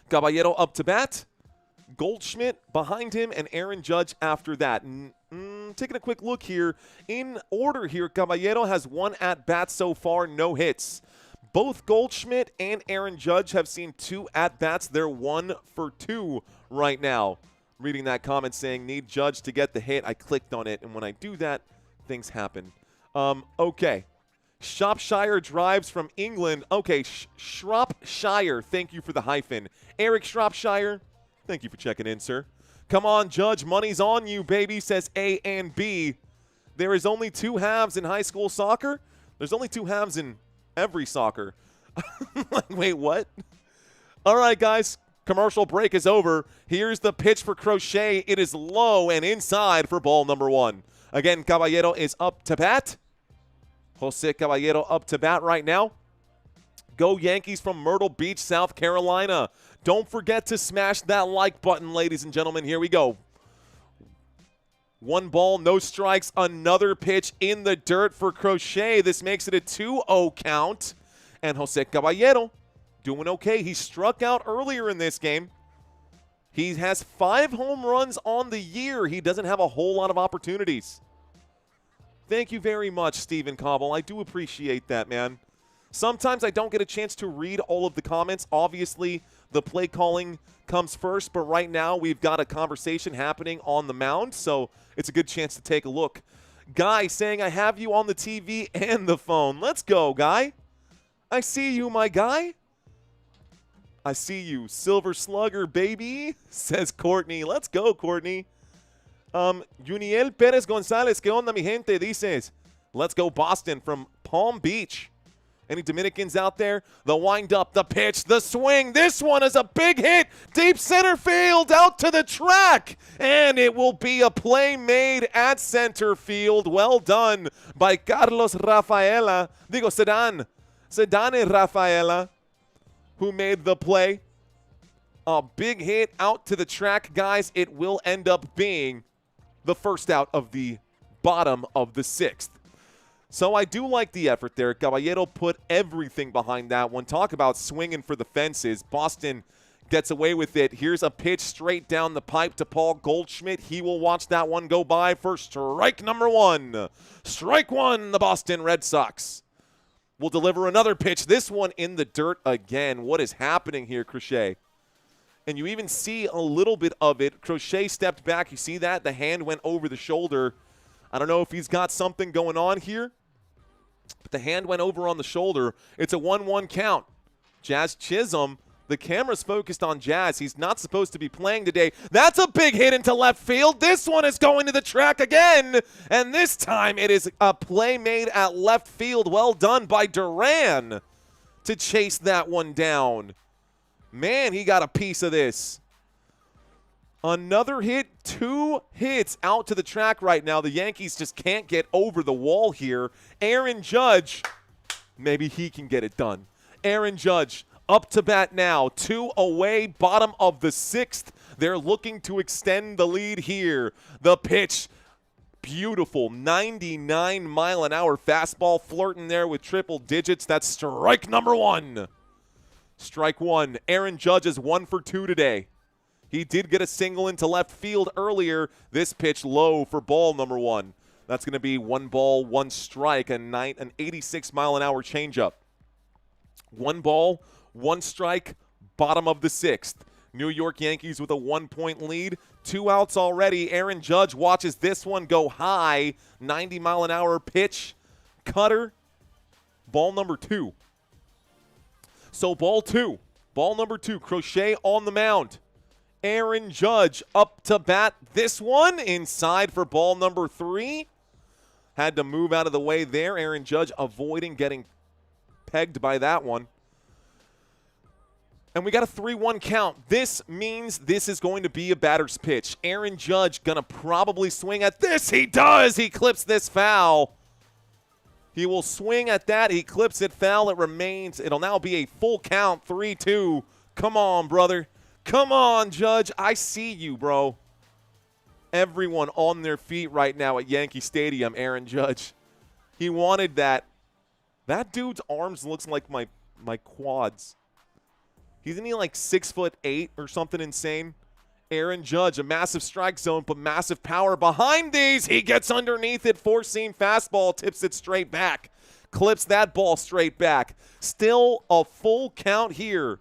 Caballero up to bat, Goldschmidt behind him, and Aaron Judge after that. Taking a quick look here. In order here, Caballero has 1 at-bat so far, no hits. Both Goldschmidt and Aaron Judge have seen 2 at-bats. They're 1 for 2 right now. Reading that comment saying, need Judge to get the hit. I clicked on it, and when I do that, things happen. Okay. Shropshire drives from England. Okay, Shropshire, thank you for the hyphen. Eric Shropshire, thank you for checking in, sir. Come on, Judge, money's on you, baby, says A and B. There is only 2 halves in high school soccer? There's only 2 halves in every soccer. Wait, what? All right, guys. Commercial break is over. Here's the pitch for Crochet. It is low and inside for ball number 1. Again, Caballero is up to bat. Jose Caballero up to bat right now. Go Yankees from Myrtle Beach, South Carolina. Don't forget to smash that like button, ladies and gentlemen. Here we go. 1 ball, no strikes. Another pitch in the dirt for Crochet. This makes it a 2-0 count. And Jose Caballero doing okay. He struck out earlier in this game. He has 5 home runs on the year. He doesn't have a whole lot of opportunities. Thank you very much, Stephen Cobble. I do appreciate that, man. Sometimes I don't get a chance to read all of the comments. Obviously, the play calling comes first, but right now we've got a conversation happening on the mound, so it's a good chance to take a look. Guy saying, I have you on the TV and the phone. Let's go, Guy. I see you, my guy. I see you. Silver Slugger, baby, says Courtney. Let's go, Courtney. Juniel Pérez González, ¿qué onda, mi gente? Dices, let's go Boston from Palm Beach. Any Dominicans out there? The wind up, the pitch, the swing. This one is a big hit. Deep center field, out to the track. And it will be a play made at center field. Well done by Carlos Rafaela. Sedan and Rafaela, who made the play. A big hit out to the track, guys. It will end up being the first out of the bottom of the 6th. So I do like the effort there. Caballero put everything behind that one. Talk about swinging for the fences. Boston gets away with it. Here's a pitch straight down the pipe to Paul Goldschmidt. He will watch that one go by for strike number 1. Strike 1, the Boston Red Sox will deliver another pitch. This one in the dirt again. What is happening here, Crochet? And you even see a little bit of it. Crochet stepped back. You see that? The hand went over the shoulder. I don't know if he's got something going on here, but the hand went over on the shoulder. It's a 1-1 count. Jazz Chisholm, the camera's focused on Jazz. He's not supposed to be playing today. That's a big hit into left field. This one is going to the track again, and this time it is a play made at left field. Well done by Duran to chase that one down. Man, he got a piece of this. Another hit, 2 hits out to the track right now. The Yankees just can't get over the wall here. Aaron Judge, maybe he can get it done. Aaron Judge up to bat now. 2 away, bottom of the 6th. They're looking to extend the lead here. The pitch, beautiful 99-mile-an-hour fastball flirting there with triple digits. That's strike number 1. Strike 1. Aaron Judge is 1 for 2 today. He did get a single into left field earlier. This pitch low for ball number 1. That's going to be 1 ball, 1 strike, an 86-mile-an-hour changeup. 1 ball, 1 strike, bottom of the 6th. New York Yankees with a 1-point lead. 2 outs already. Aaron Judge watches this one go high. 90-mile-an-hour pitch. Cutter. Ball number 2. So ball 2. Ball number 2. Crochet on the mound. Aaron Judge up to bat. This one inside for ball number 3. Had to move out of the way there. Aaron Judge avoiding getting pegged by that one. And we got a 3-1 count. This means this is going to be a batter's pitch. Aaron Judge going to probably swing at this. He does. He clips this foul. He will swing at that. He clips it foul. It remains. It'll now be a full count. 3-2. Come on, brother. Come on, Judge. I see you, bro. Everyone on their feet right now at Yankee Stadium, Aaron Judge. He wanted that. That dude's arms looks like my quads. Isn't he like 6'8" or something insane? Aaron Judge, a massive strike zone, but massive power behind these. He gets underneath it. 4-seam fastball, tips it straight back. Clips that ball straight back. Still a full count here.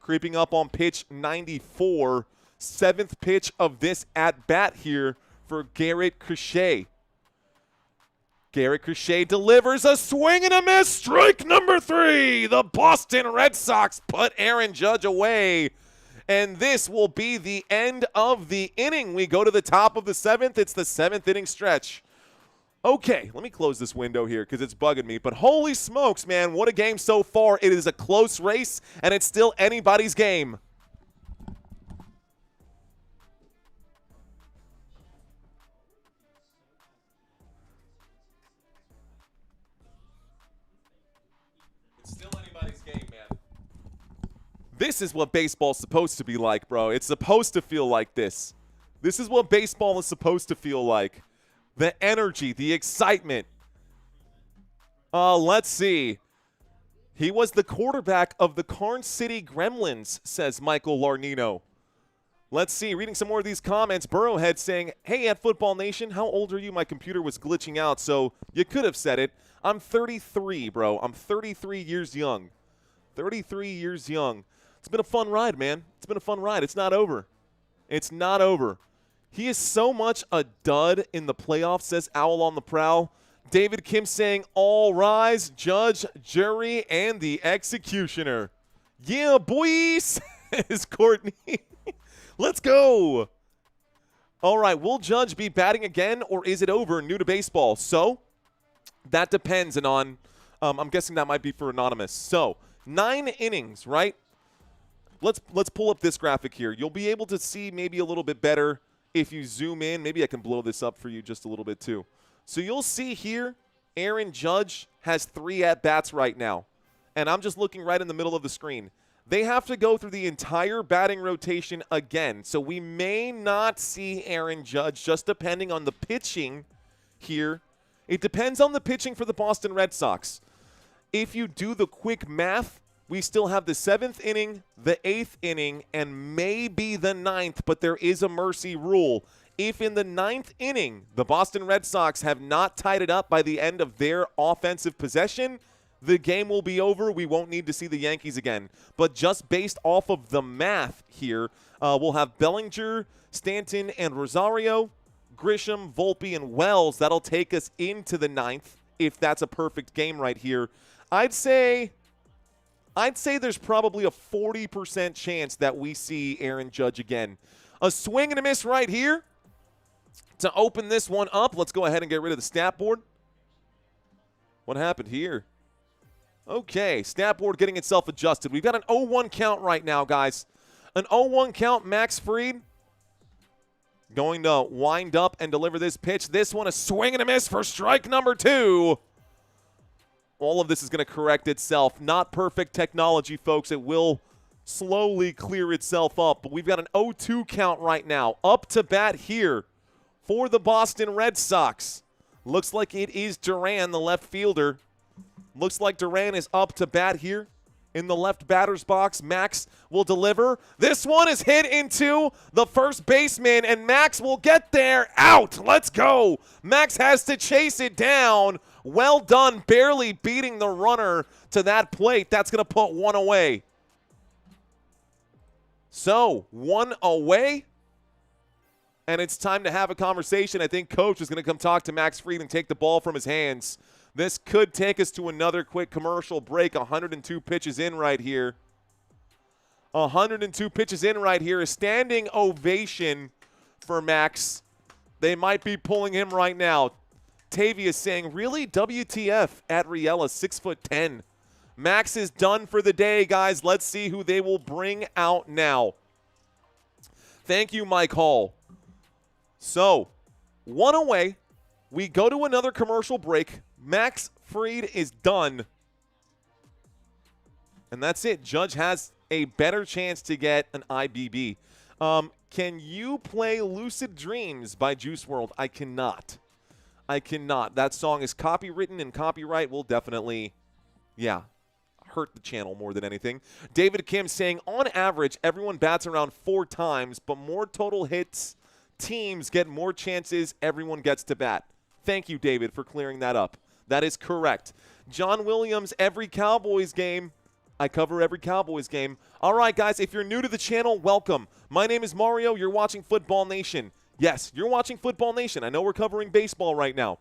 Creeping up on pitch 94. 7th pitch of this at-bat here for Garrett Crochet. Garrett Crochet delivers a swing and a miss. Strike number 3. The Boston Red Sox put Aaron Judge away. And this will be the end of the inning. We go to the top of the 7th. It's the 7th inning stretch. Okay, let me close this window here because it's bugging me. But holy smokes, man, what a game so far. It is a close race, and it's still anybody's game. This is what baseball's supposed to be like, bro. It's supposed to feel like this. This is what baseball is supposed to feel like. The energy, the excitement. Let's see. He was the quarterback of the Carn City Gremlins, says Michael Larnino. Let's see. Reading some more of these comments. Burrowhead saying, hey, at Football Nation, how old are you? My computer was glitching out, so you could have said it. I'm 33, bro. I'm 33 years young. 33 years young. It's been a fun ride, man. It's been a fun ride. It's not over. It's not over. He is so much a dud in the playoffs, says Owl on the Prowl. David Kim saying, all rise, judge, jury, and the executioner. Yeah, boys, says Courtney. Let's go. All right, will Judge be batting again, or is it over? New to baseball. So that depends on I'm guessing that might be for anonymous. So 9 innings, right? Let's pull up this graphic here. You'll be able to see maybe a little bit better if you zoom in. Maybe I can blow this up for you just a little bit too. So you'll see here, Aaron Judge has 3 at-bats right now. And I'm just looking right in the middle of the screen. They have to go through the entire batting rotation again. So we may not see Aaron Judge, just depending on the pitching here. It depends on the pitching for the Boston Red Sox. If you do the quick math, we still have the 7th inning, the 8th inning, and maybe the 9th, but there is a mercy rule. If in the 9th inning, the Boston Red Sox have not tied it up by the end of their offensive possession, the game will be over. We won't need to see the Yankees again. But just based off of the math here, we'll have Bellinger, Stanton, and Rosario, Grisham, Volpe, and Wells. That'll take us into the 9th if that's a perfect game right here. I'd say there's probably a 40% chance that we see Aaron Judge again. A swing and a miss right here to open this one up. Let's go ahead and get rid of the stat board. What happened here? Okay, stat board getting itself adjusted. We've got an 0-1 count right now, guys. An 0-1 count, Max Fried going to wind up and deliver this pitch. This one, a swing and a miss for strike number 2. All of this is going to correct itself. Not perfect technology, folks. It will slowly clear itself up. But we've got an 0-2 count right now. Up to bat here for the Boston Red Sox. Looks like it is Duran, the left fielder. Looks like Duran is up to bat here in the left batter's box. Max will deliver. This one is hit into the first baseman, and Max will get there. Out. Let's go. Max has to chase it down. Well done, barely beating the runner to that plate. That's going to put 1 away. So, 1 away. And it's time to have a conversation. I think Coach is going to come talk to Max Fried and take the ball from his hands. This could take us to another quick commercial break. 102 pitches in right here. 102 pitches in right here. A standing ovation for Max. They might be pulling him right now. Tavia saying, really? WTF at Riella, 6'10". Max is done for the day, guys. Let's see who they will bring out now. Thank you, Mike Hall. So, 1 away. We go to another commercial break. Max Fried is done. And that's it. Judge has a better chance to get an IBB. Can you play Lucid Dreams by Juice WRLD? I cannot. I cannot. That song is copywritten, and copyright will definitely, hurt the channel more than anything. David Kim saying, on average, everyone bats around 4 times, but more total hits teams get more chances everyone gets to bat. Thank you, David, for clearing that up. That is correct. John Williams, every Cowboys game. I cover every Cowboys game. All right, guys, if you're new to the channel, welcome. My name is Mario. You're watching Football Nation. Yes, you're watching Football Nation. I know we're covering baseball right now.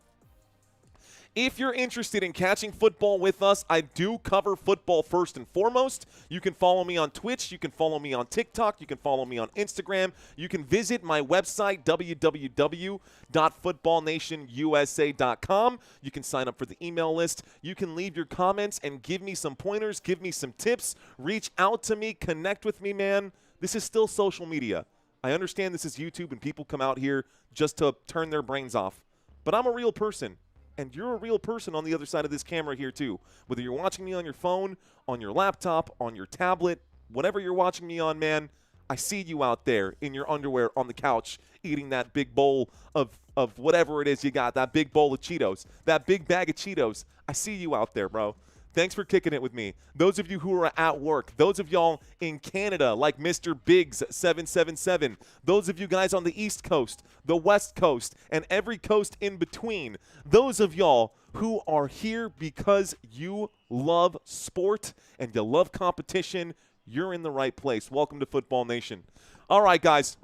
If you're interested in catching football with us, I do cover football first and foremost. You can follow me on Twitch. You can follow me on TikTok. You can follow me on Instagram. You can visit my website, www.footballnationusa.com. You can sign up for the email list. You can leave your comments and give me some pointers, give me some tips. Reach out to me. Connect with me, man. This is still social media. I understand this is YouTube and people come out here just to turn their brains off. But I'm a real person. And you're a real person on the other side of this camera here too. Whether you're watching me on your phone, on your laptop, on your tablet, whatever you're watching me on, man, I see you out there in your underwear on the couch eating that big bowl of whatever it is you got, that big bowl of Cheetos, that big bag of Cheetos. I see you out there, bro. Thanks for kicking it with me. Those of you who are at work, those of y'all in Canada like Mr. Biggs777, those of you guys on the East Coast, the West Coast, and every coast in between, those of y'all who are here because you love sport and you love competition, you're in the right place. Welcome to Football Nation. All right, guys,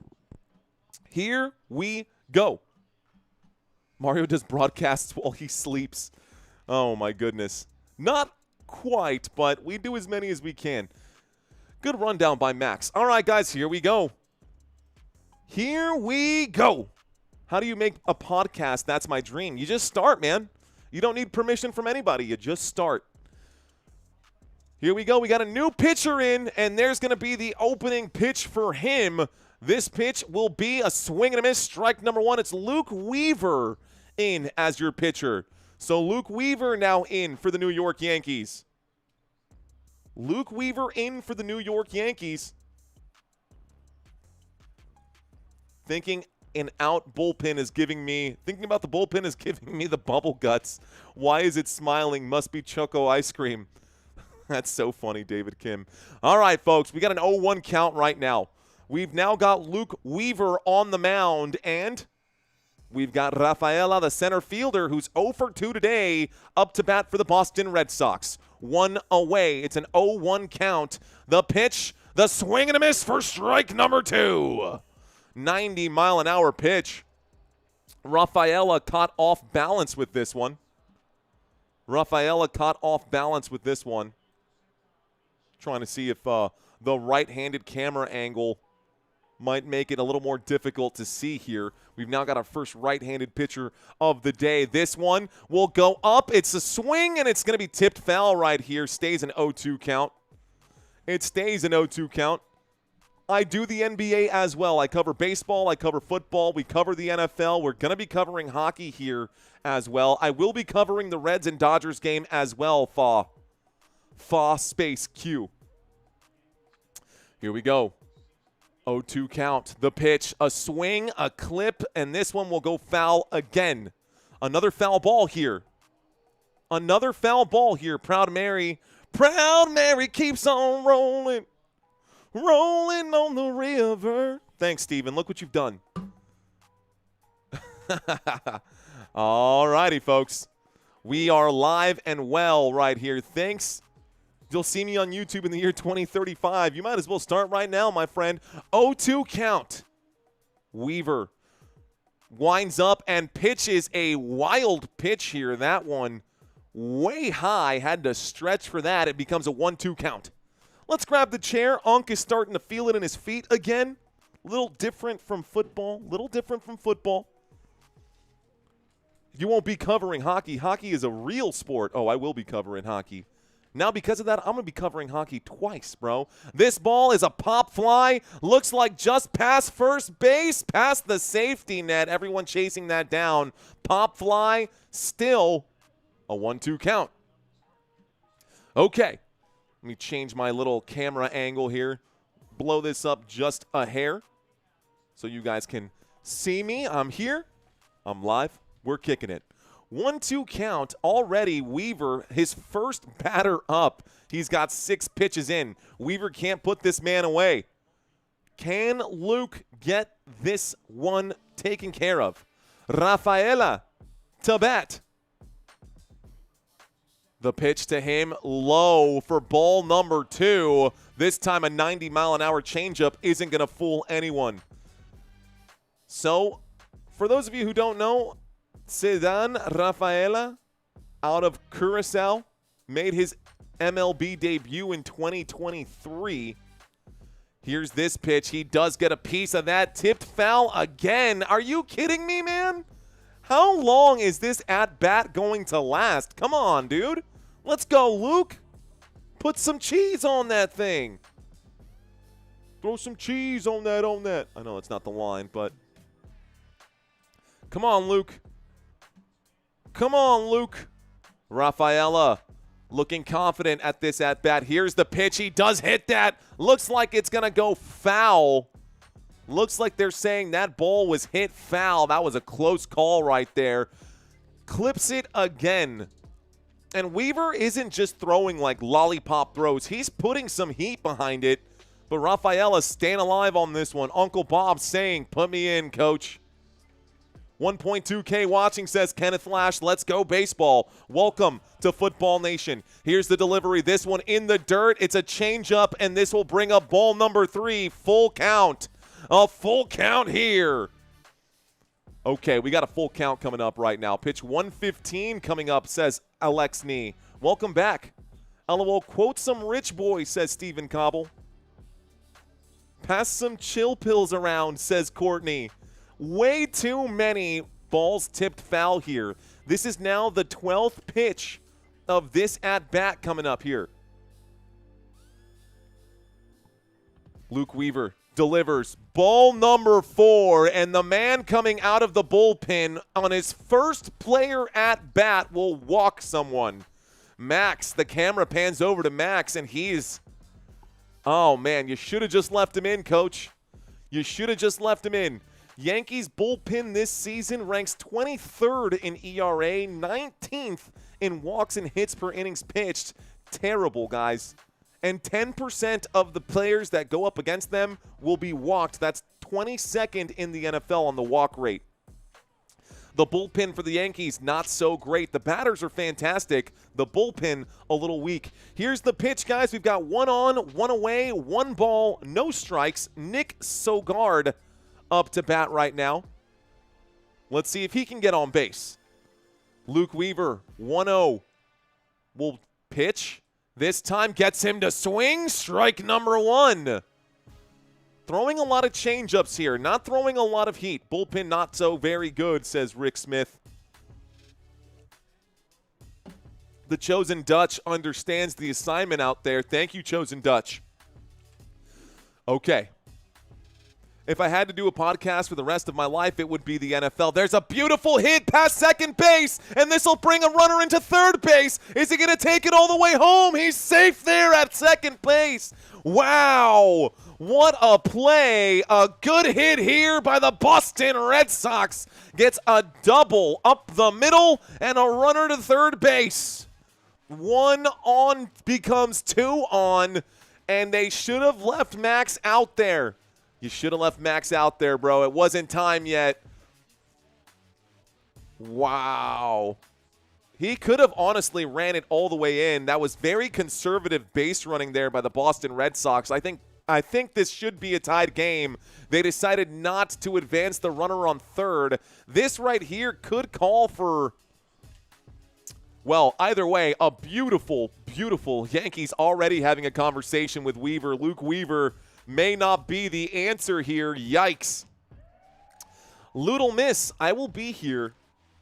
here we go. Mario does broadcasts while he sleeps. Oh, my goodness. Not quite, but we do as many as we can. Good rundown by Max. All right, guys, here we go. Here we go. How do you make a podcast? That's my dream. You just start, man. You don't need permission from anybody. You just start. Here we go. We got a new pitcher in, and there's going to be the opening pitch for him. This pitch will be a swing and a miss. Strike number one. It's Luke Weaver in as your pitcher. So Luke Weaver now in for the New York Yankees. Luke Weaver in for the New York Yankees. Thinking about the bullpen is giving me the bubble guts. Why is it smiling? Must be Choco ice cream. That's so funny, David Kim. All right, folks, we got an 0-1 count right now. We've now got Luke Weaver on the mound, and we've got Rafaela, the center fielder, who's 0 for 2 today, up to bat for the Boston Red Sox. 1 away. It's an 0-1 count. The pitch, the swing and a miss for strike number 2. 90-mile-an-hour pitch. Rafaela caught off balance with this one. Trying to see if the right-handed camera angle might make it a little more difficult to see here. We've now got our first right-handed pitcher of the day. This one will go up. It's a swing, and it's going to be tipped foul right here. Stays an 0-2 count. It stays an 0-2 count. I do the NBA as well. I cover baseball. I cover football. We cover the NFL. We're going to be covering hockey here as well. I will be covering the Reds and Dodgers game as well, Fa space Q. Here we go. 0-2 count. The pitch, a swing, a clip, and this one will go foul again. Another foul ball here. Proud Mary keeps on rolling. Rolling on the river. Thanks, Steven. Look what you've done. All righty, folks. We are live and well right here. Thanks. You'll see me on YouTube in the year 2035. You might as well start right now, my friend. 0-2 count. Weaver winds up and pitches a wild pitch here. That one way high. Had to stretch for that. It becomes a 1-2 count. Let's grab the chair. Unk is starting to feel it in his feet again. Little different from football. You won't be covering hockey. Hockey is a real sport. Oh, I will be covering hockey. Now, because of that, I'm going to be covering hockey twice, bro. This ball is a pop fly. Looks like just past first base, past the safety net. Everyone chasing that down. Pop fly, still a 1-2 count. Okay. Let me change my little camera angle here. Blow this up just a hair so you guys can see me. I'm here. I'm live. We're kicking it. 1-2 count. Already Weaver, his first batter up. He's got 6 pitches in. Weaver can't put this man away. Can Luke get this one taken care of? Rafaela to bat. The pitch to him low for ball number 2. This time a 90-mile-an-hour changeup isn't going to fool anyone. So, for those of you who don't know, Ceddanne Rafaela out of Curacao made his MLB debut in 2023. Here's this pitch. He does get a piece of that. Tipped foul again. Are you kidding me, man? How long is this at-bat going to last? Come on, dude. Let's go, Luke. Put some cheese on that thing. Throw some cheese on that. I know it's not the line, but come on, Luke. Rafaela looking confident at this at-bat. Here's the pitch. He does hit that. Looks like it's going to go foul. Looks like they're saying that ball was hit foul. That was a close call right there. Clips it again. And Weaver isn't just throwing like lollipop throws. He's putting some heat behind it. But Rafaela's staying alive on this one. Uncle Bob saying, put me in, coach. 1.2K watching, says Kenneth Flash. Let's go baseball. Welcome to Football Nation. Here's the delivery. This one in the dirt. It's a changeup, and this will bring up ball number 3. Full count. A full count here. Okay, we got a full count coming up right now. Pitch 115 coming up, says Alex Nee. Welcome back. LOL, quote some rich boy, says Stephen Cobble. Pass some chill pills around, says Courtney. Way too many balls tipped foul here. This is now the 12th pitch of this at-bat coming up here. Luke Weaver delivers ball number 4, and the man coming out of the bullpen on his first player at bat will walk someone. Max, the camera pans over to Max, and he's, oh man, you should have just left him in, coach. You should have just left him in. Yankees bullpen this season ranks 23rd in ERA, 19th in walks and hits per innings pitched. Terrible, guys. And 10% of the players that go up against them will be walked. That's 22nd in the NFL on the walk rate. The bullpen for the Yankees, not so great. The batters are fantastic. The bullpen, a little weak. Here's the pitch, guys. We've got 1 on, 1 away, 1 ball, no strikes. Nick Sogard up to bat right now. Let's see if he can get on base. Luke Weaver, 1-0, will pitch. This time gets him to swing. Strike number 1. Throwing a lot of changeups here. Not throwing a lot of heat. Bullpen not so very good, says Rick Smith. The Chosen Dutch understands the assignment out there. Thank you, Chosen Dutch. Okay. If I had to do a podcast for the rest of my life, it would be the NFL. There's a beautiful hit past second base, and this will bring a runner into third base. Is he going to take it all the way home? He's safe there at second base. Wow. What a play. A good hit here by the Boston Red Sox. Gets a double up the middle and a runner to third base. 1 on becomes 2 on, and they should have left Max out there. You should have left Max out there, bro. It wasn't time yet. Wow. He could have honestly ran it all the way in. That was very conservative base running there by the Boston Red Sox. I think this should be a tied game. They decided not to advance the runner on third. This right here could call for, well, either way, a beautiful, beautiful Yankees already having a conversation with Weaver. Luke Weaver may not be the answer here. Yikes. Loodle Miss, I will be here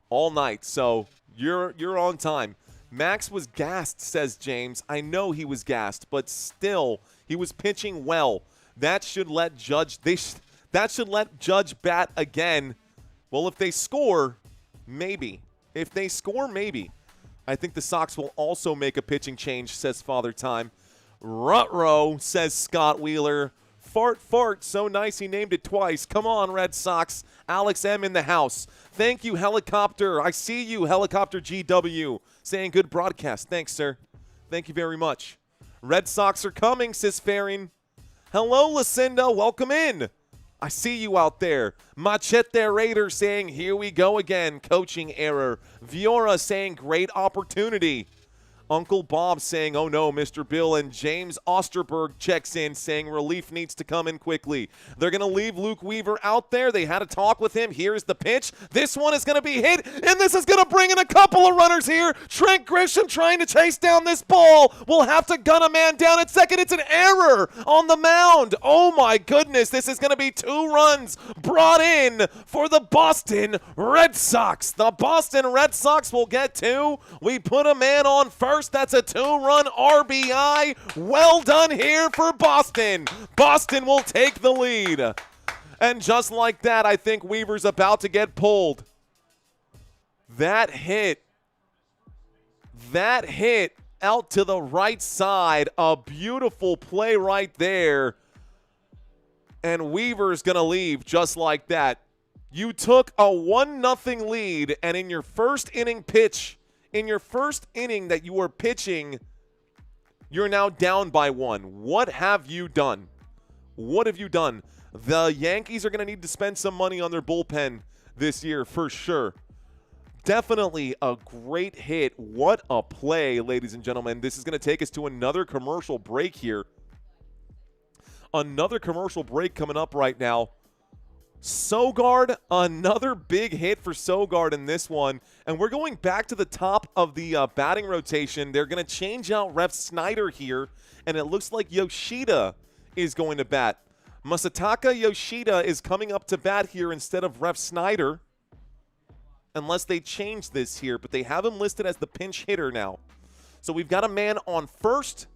all night, so you're on time. Max was gassed, says James. I know he was gassed, but still, he was pitching well. That should let Judge bat again. Well, if they score, maybe. If they score, maybe. I think the Sox will also make a pitching change, says Father Time. Ruh-roh, says Scott Wheeler. Fart, fart, so nice he named it twice. Come on, Red Sox. Alex M. in the house. Thank you, Helicopter. I see you, Helicopter GW. Saying good broadcast. Thanks, sir. Thank you very much. Red Sox are coming, says Farin. Hello, Lucinda. Welcome in. I see you out there. Machete Raider saying, here we go again. Coaching error. Viora saying, great opportunity. Uncle Bob saying, oh no, Mr. Bill, and James Osterberg checks in saying relief needs to come in quickly. They're going to leave Luke Weaver out there. They had a talk with him. Here's the pitch. This one is going to be hit, and this is going to bring in a couple of runners here. Trent Grisham trying to chase down this ball. Will have to gun a man down at second. It's an error on the mound. Oh my goodness, this is going to be 2 runs brought in for the Boston Red Sox. The Boston Red Sox will get 2. We put a man on first. That's a 2-run RBI. Well done here for Boston. Boston will take the lead. And just like that, I think Weaver's about to get pulled. That hit out to the right side. A beautiful play right there. And Weaver's going to leave just like that. You took a 1-0 lead, and in your first inning pitch, in your first inning that you were pitching, you're now down by 1. What have you done? What have you done? The Yankees are going to need to spend some money on their bullpen this year for sure. Definitely a great hit. What a play, ladies and gentlemen. This is going to take us to another commercial break here. Another commercial break coming up right now. Sogard, another big hit for Sogard in this one. And we're going back to the top of the batting rotation. They're going to change out Ref Snyder here. And it looks like Yoshida is going to bat. Masataka Yoshida is coming up to bat here instead of Ref Snyder. unless they change this here, but they have him listed as the pinch hitter now. So we've got a man on first.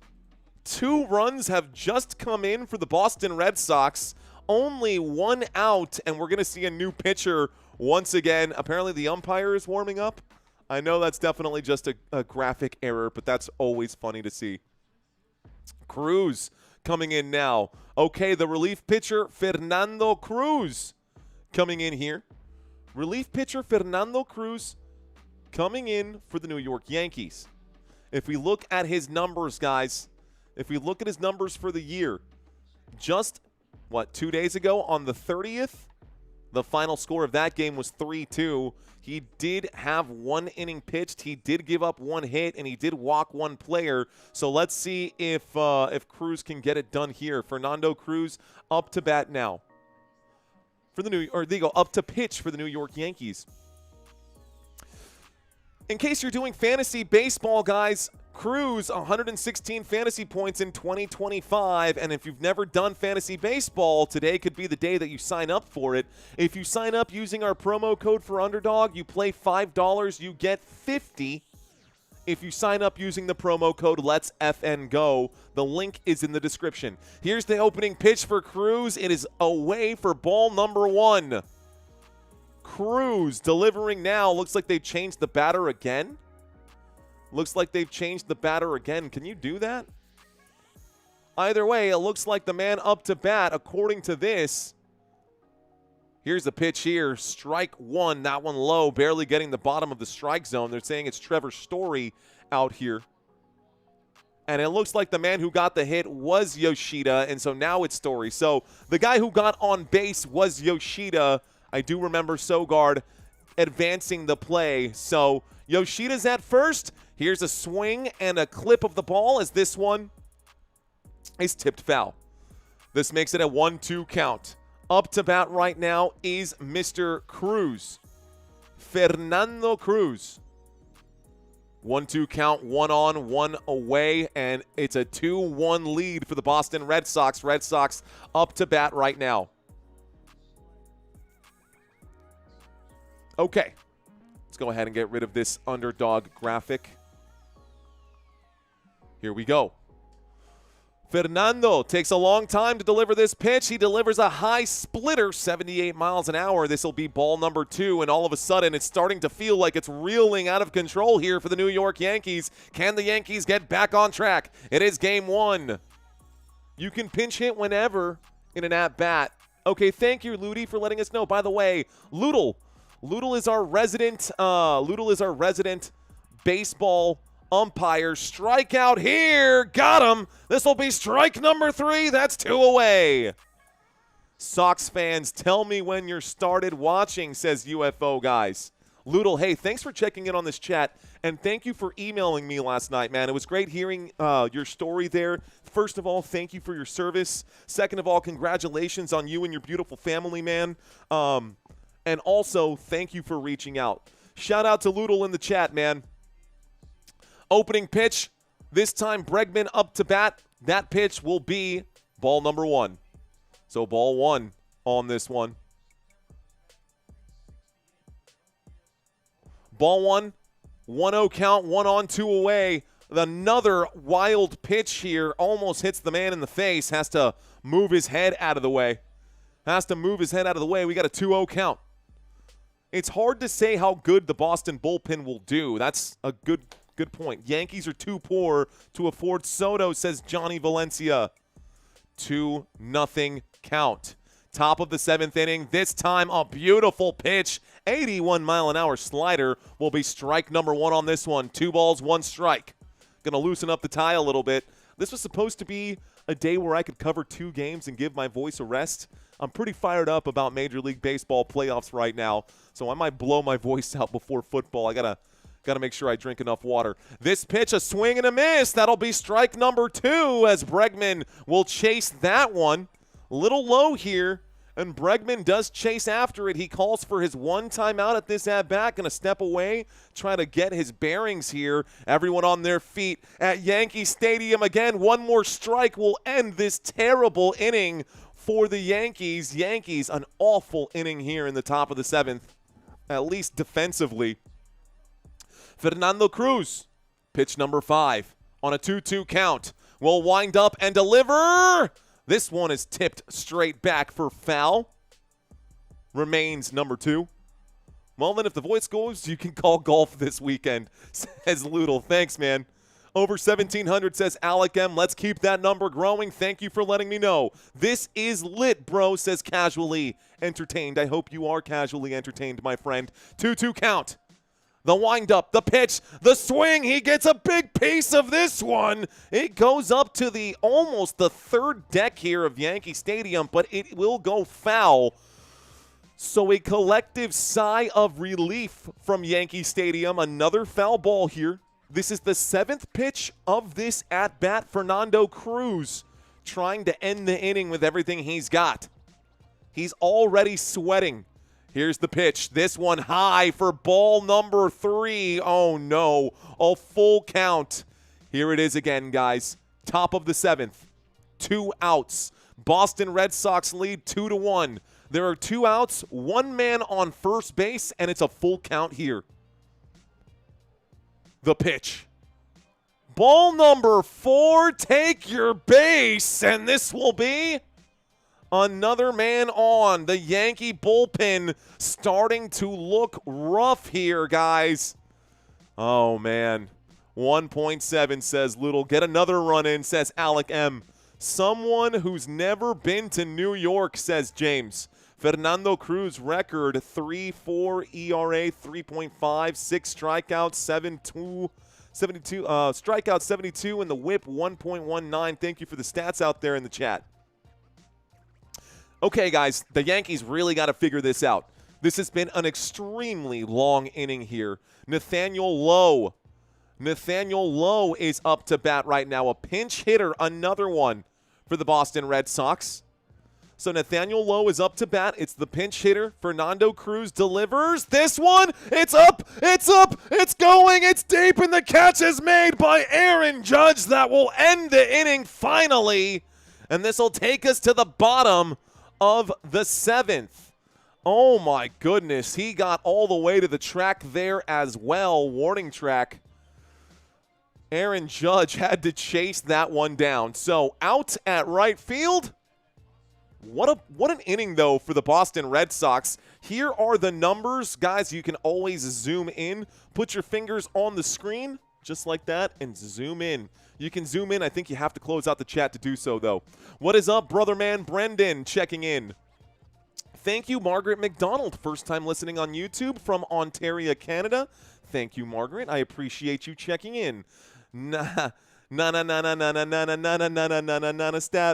2 runs have just come in for the Boston Red Sox. Only 1 out, and we're going to see a new pitcher once again. Apparently the umpire is warming up. I know that's definitely just a graphic error, but that's always funny to see. Cruz coming in now. Okay, the relief pitcher, Fernando Cruz, coming in here. Relief pitcher Fernando Cruz coming in for the New York Yankees. If we look at his numbers, guys, if we look at his numbers for the year, just, 2 days ago on the 30th, the final score of that game was 3-2. He did have 1 inning pitched. He did give up 1 hit, and he did walk 1 player. So let's see if Cruz can get it done here. Fernando Cruz up to bat now. Up to pitch for the New York Yankees. In case you're doing fantasy baseball, guys, Cruz, 116 fantasy points in 2025. And if you've never done fantasy baseball, today could be the day that you sign up for it. If you sign up using our promo code for Underdog, you play $5, you get $50. If you sign up using the promo code Let's FN Go, the link is in the description. Here's the opening pitch for Cruz. It is away for ball number 1. Cruz delivering now. Looks like they've changed the batter again. Can you do that? Either way, it looks like the man up to bat, according to this. Here's the pitch here. Strike 1. That one low, barely getting the bottom of the strike zone. They're saying it's Trevor Story out here. And it looks like the man who got the hit was Yoshida, and so now it's Story. So the guy who got on base was Yoshida. I do remember Sogard advancing the play. So Yoshida's at first. Here's a swing and a clip of the ball as this one is tipped foul. This makes it a 1-2 count. Up to bat right now is Mr. Cruz. Fernando Cruz. 1-2 count, 1 on, 1 away, and it's a 2-1 lead for the Boston Red Sox. Red Sox up to bat right now. Okay, let's go ahead and get rid of this Underdog graphic. Here we go. Fernando takes a long time to deliver this pitch. He delivers a high splitter, 78 miles an hour. This will be ball number 2, and all of a sudden it's starting to feel like it's reeling out of control here for the New York Yankees. Can the Yankees get back on track? It is game 1. You can pinch hit whenever in an at-bat. Okay, thank you, Ludi, for letting us know. By the way, Loodle is our resident baseball umpire. Strikeout here. Got him. This will be strike number 3. That's 2 away. Sox fans, tell me when you're started watching, says UFO guys. Loodle, hey, thanks for checking in on this chat, and thank you for emailing me last night, man. It was great hearing your story there. First of all, thank you for your service. Second of all, congratulations on you and your beautiful family, man. And also, thank you for reaching out. Shout out to Loodle in the chat, man. Opening pitch, this time Bregman up to bat. That pitch will be ball number 1. So ball 1 on this one. Ball 1, 1-0 count, 1 on, 2 away. Another wild pitch here. Almost hits the man in the face. Has to move his head out of the way. We got a 2-0 count. It's hard to say how good the Boston bullpen will do. That's a good point. Yankees are too poor to afford Soto, says Johnny Valencia. 2-0 count. Top of the 7th inning. This time a beautiful pitch. 81-mile-an-hour slider will be strike number 1 on this one. 2 balls, 1 strike. Going to loosen up the tie a little bit. This was supposed to be a day where I could cover 2 games and give my voice a rest. I'm pretty fired up about Major League Baseball playoffs right now, so I might blow my voice out before football. I gotta make sure I drink enough water. This pitch, a swing and a miss. That'll be strike number 2 as Bregman will chase that one. Little low here, and Bregman does chase after it. He calls for his 1 timeout at this at-bat, going to step away, try to get his bearings here. Everyone on their feet at Yankee Stadium again. 1 more strike will end this terrible inning for the Yankees. Yankees, an awful inning here in the top of the 7th. at least defensively. Fernando Cruz, pitch number 5 on a 2-2 count. Will wind up and deliver. This one is tipped straight back for foul. Remains number 2. Well, then if the voice goes, you can call golf this weekend, says Loodle. Thanks, man. Over 1,700, says Alec M. Let's keep that number growing. Thank you for letting me know. This is lit, bro, says Casually Entertained. I hope you are casually entertained, my friend. 2-2 count. The windup, the pitch, the swing. He gets a big piece of this one. It goes up to almost the third deck here of Yankee Stadium, but it will go foul. So a collective sigh of relief from Yankee Stadium. Another foul ball here. This is the 7th pitch of this at-bat. Fernando Cruz trying to end the inning with everything he's got. He's already sweating. Here's the pitch. This one high for ball number 3. Oh, no. A full count. Here it is again, guys. Top of the 7th. 2 outs. Boston Red Sox lead 2-1. There are 2 outs, 1 man on first base, and it's a full count here. The pitch. Ball number 4. Take your base, and this will be another man on. The Yankee bullpen starting to look rough here, guys. Oh, man. 1.7 says Little. Get another run in, says Alec M. Someone who's never been to New York, says James. Fernando Cruz record 3.4 ERA, 3.5, 6 strikeouts, 72 strikeouts, 72, and the whip 1.19. Thank you for the stats out there in the chat. Okay, guys, the Yankees really got to figure this out. This has been an extremely long inning here. Nathaniel Lowe is up to bat right now. A pinch hitter, another one for the Boston Red Sox. So Nathaniel Lowe is up to bat. It's the pinch hitter. Fernando Cruz delivers. This one, it's up, it's going, it's deep, and the catch is made by Aaron Judge. That will end the inning finally. And this will take us to the bottom of the 7th. Oh my goodness, he got all the way to the track there as well. Warning track. Aaron Judge had to chase that one down. So out at right field. What an inning, though, for the Boston Red Sox. Here are the numbers. Guys, you can always zoom in. Put your fingers on the screen, just like that, and zoom in. You can zoom in. I think you have to close out the chat to do so, though. What is up, brother man Brendan, checking in. Thank you, Margaret McDonald. First time listening on YouTube from Ontario, Canada. Thank you, Margaret. I appreciate you checking in. Stat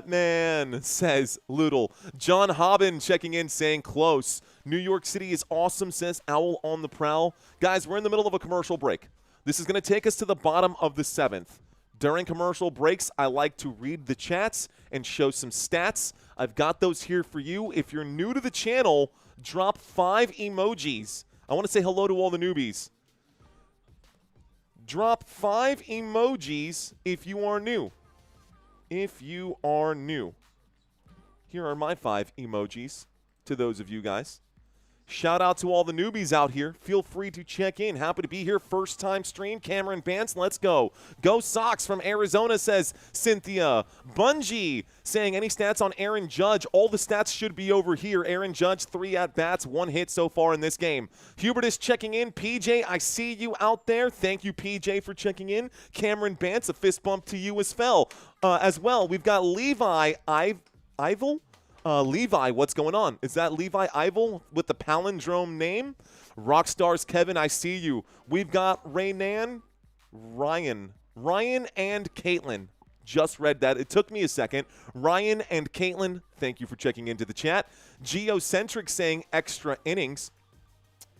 man, says Loodle. John Hobbin checking in, saying close. New York City is awesome, says Owl on the Prowl. Guys, we're in the middle of a commercial break. This is going to take us to the bottom of the 7th. During commercial breaks, I like to read the chats and show some stats. I've got those here for you. If you're new to the channel, drop 5 emojis. I want to say hello to all the newbies. Drop 5 emojis if you are new. If you are new. Here are my 5 emojis to those of you guys. Shout out to all the newbies out here. Feel free to check in. Happy to be here. First time stream. Cameron Bance, let's go. Go Sox from Arizona, says Cynthia. Bungie saying any stats on Aaron Judge. All the stats should be over here. Aaron Judge, 3 at-bats, 1 hit so far in this game. Hubert is checking in. PJ, I see you out there. Thank you, PJ, for checking in. Cameron Bance, a fist bump to you as well. We've got Levi Ivel. Levi, what's going on? Is that Levi Ivel with the palindrome name? Rockstars Kevin, I see you. We've got Ryan, and Caitlin. Just read that. It took me a second. Ryan and Caitlin, thank you for checking into the chat. Geocentric saying extra innings.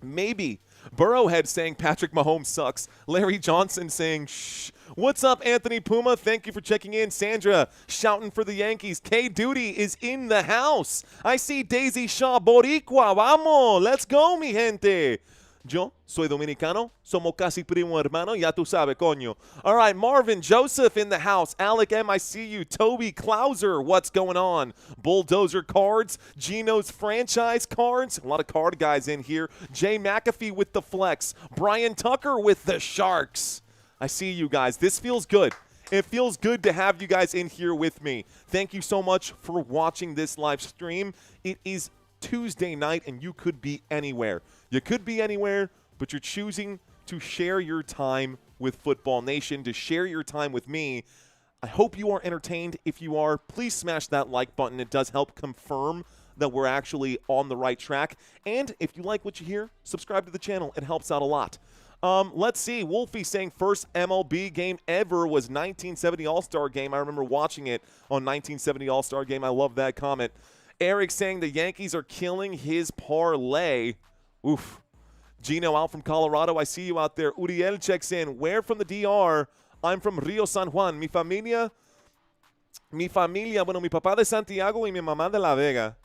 Maybe. Burrowhead saying Patrick Mahomes sucks. Larry Johnson saying shh. What's up, Anthony Puma? Thank you for checking in. Sandra shouting for the Yankees. K Duty is in the house. I see Daisy Shaw Boricua. Vamos. Let's go, mi gente. Yo soy dominicano, somos casi primo hermano, ya tú sabes, coño. All right, Marvin Joseph in the house. Alec M, I see you. Toby Klauser, what's going on? Bulldozer Cards, Gino's franchise cards. A lot of card guys in here. Jay McAfee with the flex. Brian Tucker with the Sharks. I see you guys. This feels good. It feels good to have you guys in here with me. Thank you so much for watching this live stream. It is Tuesday night, and you could be anywhere. You could be anywhere, but you're choosing to share your time with Football Nation, to share your time with me. I hope you are entertained. If you are, please smash that like button. It does help confirm that we're actually on the right track. And if you like what you hear, subscribe to the channel. It helps out a lot. Let's see. Wolfie saying first MLB game ever was 1970 All-Star Game. I remember watching it on 1970 All-Star Game. I love that comment. Eric saying the Yankees are killing his parlay. Oof. Gino out from Colorado. I see you out there. Uriel checks in. Where from the DR? I'm from Rio San Juan. Mi familia, bueno, mi papá de Santiago y mi mamá de La Vega.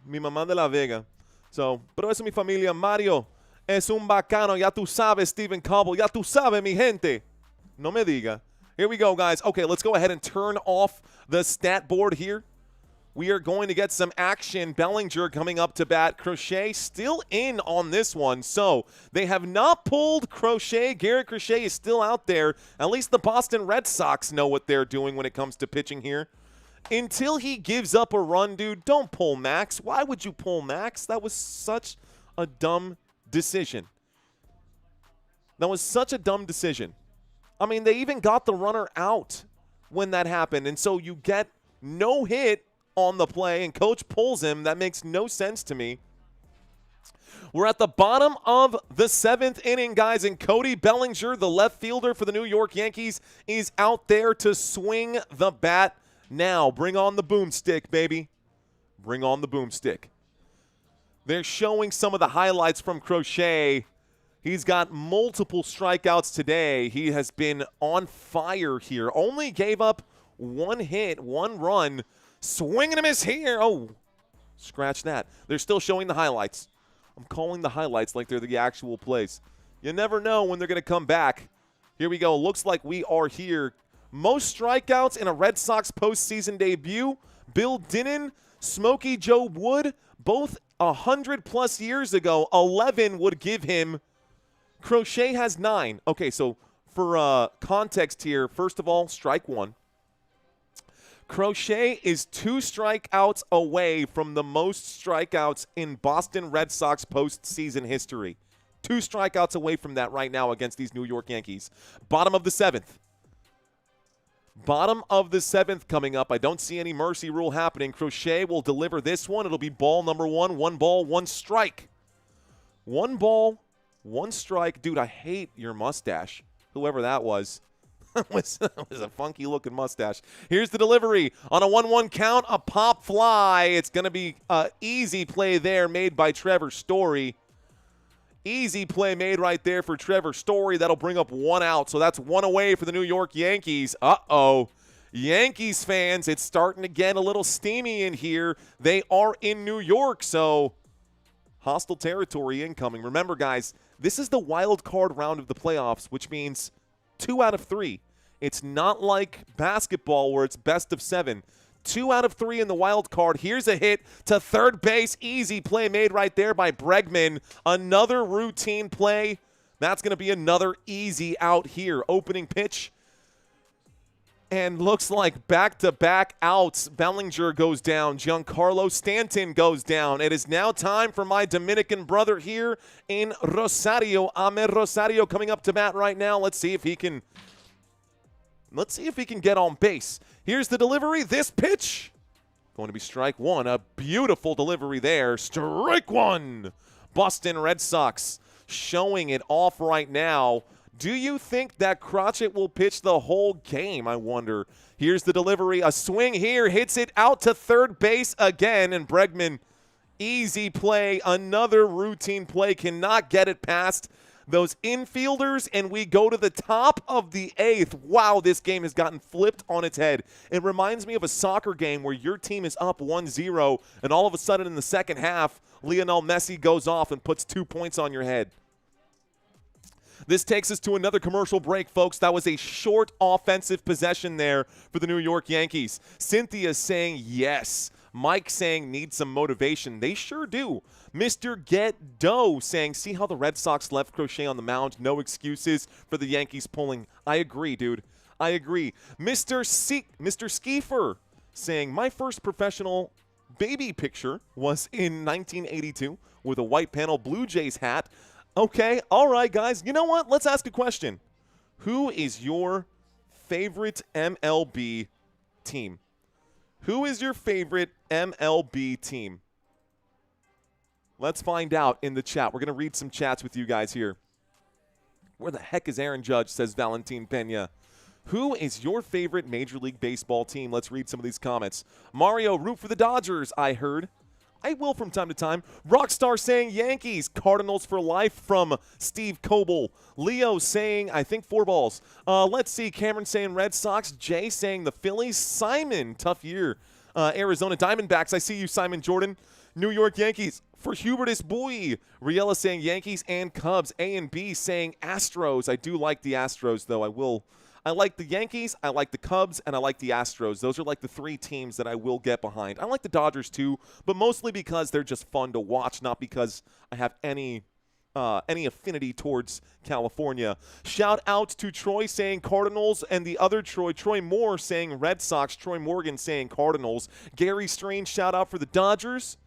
Mi mamá de La Vega. So, pero eso es mi familia. Mario es un bacano. Ya tú sabes, Stephen Cobble. Ya tú sabes, mi gente. No me diga. Here we go, guys. Okay, let's go ahead and turn off the stat board here. We are going to get some action. Bellinger coming up to bat. Crochet still in on this one. So they have not pulled Crochet. Garrett Crochet is still out there. At least the Boston Red Sox know what they're doing when it comes to pitching here. Until he gives up a run, dude, don't pull Max. Why would you pull Max? That was such a dumb decision. That was such a dumb decision. I mean, they even got the runner out when that happened. And so you get no hit on the play, and coach pulls him. That makes no sense to me. We're at the bottom of the 7th inning, guys, and Cody Bellinger, the left fielder for the New York Yankees, is out there to swing the bat now. Bring on the boomstick, baby. Bring on the boomstick. They're showing some of the highlights from Crochet. He's got multiple strikeouts today. He has been on fire here. Only gave up one hit, one run. Swing and a miss here. Oh, scratch that. They're still showing the highlights. I'm calling the highlights like they're the actual plays. You never know when they're going to come back. Here we go. Looks like we are here. Most strikeouts in a Red Sox postseason debut. Bill Dinnan, Smokey Joe Wood, both 100-plus years ago. 11 would give him. Crochet has 9. Okay, so for context here, first of all, strike one. Crochet is 2 strikeouts away from the most strikeouts in Boston Red Sox postseason history. 2 strikeouts away from that right now against these New York Yankees. Bottom of the 7th. Bottom of the 7th coming up. I don't see any mercy rule happening. Crochet will deliver this one. It'll be ball number 1. 1 ball, 1 strike. 1 ball, 1 strike. Dude, I hate your mustache, whoever that was. That was a funky-looking mustache. Here's the delivery. On a 1-1 count, a pop fly. It's going to be an easy play there made by Trevor Story. Easy play made right there for Trevor Story. That'll bring up 1 out. So that's 1 away for the New York Yankees. Uh-oh. Yankees fans, it's starting to get a little steamy in here. They are in New York, so hostile territory incoming. Remember, guys, this is the wild card round of the playoffs, which means 2 out of 3. It's not like basketball where it's best of 7. 2 out of 3 in the wild card. Here's a hit to third base. Easy play made right there by Bregman. Another routine play. That's going to be another easy out here. Opening pitch. And looks like back-to-back outs. Bellinger goes down. Giancarlo Stanton goes down. It is now time for my Dominican brother here in Rosario. Ahmed Rosario coming up to bat right now. Let's see if he can get on base. Here's the delivery. This pitch going to be strike 1. A beautiful delivery there. Strike 1. Boston Red Sox showing it off right now. Do you think that Crotchet will pitch the whole game, I wonder? Here's the delivery. A swing here. Hits it out to third base again. And Bregman, easy play. Another routine play. Cannot get it past those infielders, and we go to the top of the 8th. Wow, this game has gotten flipped on its head. It reminds me of a soccer game where your team is up 1-0, and all of a sudden in the second half, Lionel Messi goes off and puts 2 points on your head. This takes us to another commercial break, folks. That was a short offensive possession there for the New York Yankees. Cynthia saying yes. Mike saying need some motivation. They sure do. Mr. Get Dough saying, see how the Red Sox left Crochet on the mound? No excuses for the Yankees pulling. I agree, dude. I agree. Mr. Skeefer saying, my first professional baby picture was in 1982 with a white panel Blue Jays hat. Okay, all right, guys. You know what? Let's ask a question. Who is your favorite MLB team? Who is your favorite MLB team? Let's find out in the chat. We're going to read some chats with you guys here. Where the heck is Aaron Judge, says Valentin Pena. Who is your favorite Major League Baseball team? Let's read some of these comments. Mario, root for the Dodgers, I heard. I will from time to time. Rockstar saying Yankees. Cardinals for life from Steve Coble. Leo saying, I think 4 balls. Let's see. Cameron saying Red Sox. Jay saying the Phillies. Simon, tough year. Arizona Diamondbacks. I see you, Simon Jordan. New York Yankees for Hubertus Boy. Riella saying Yankees and Cubs. A and B saying Astros. I do like the Astros, though. I like the Yankees, I like the Cubs, and I like the Astros. Those are like the 3 teams that I will get behind. I like the Dodgers too, but mostly because they're just fun to watch, not because I have any affinity towards California. Shout out to Troy saying Cardinals, and the other Troy Moore saying Red Sox, Troy Morgan saying Cardinals. Gary Strange, shout out for the Dodgers.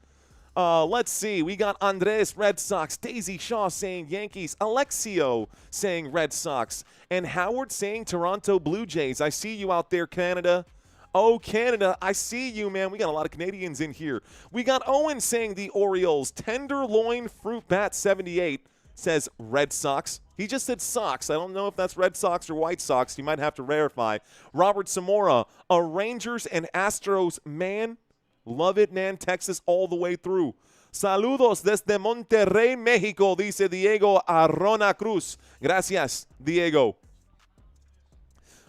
Let's see. We got Andres, Red Sox. Daisy Shaw saying Yankees. Alexio saying Red Sox. And Howard saying Toronto Blue Jays. I see you out there, Canada. Oh, Canada, I see you, man. We got a lot of Canadians in here. We got Owen saying the Orioles. Tenderloin Fruit Bat 78 says Red Sox. He just said Sox. I don't know if that's Red Sox or White Sox. You might have to verify. Robert Zamora, a Rangers and Astros man. Love it, man. Texas all the way through. Saludos desde Monterrey, México, dice Diego Arrona Cruz. Gracias, Diego.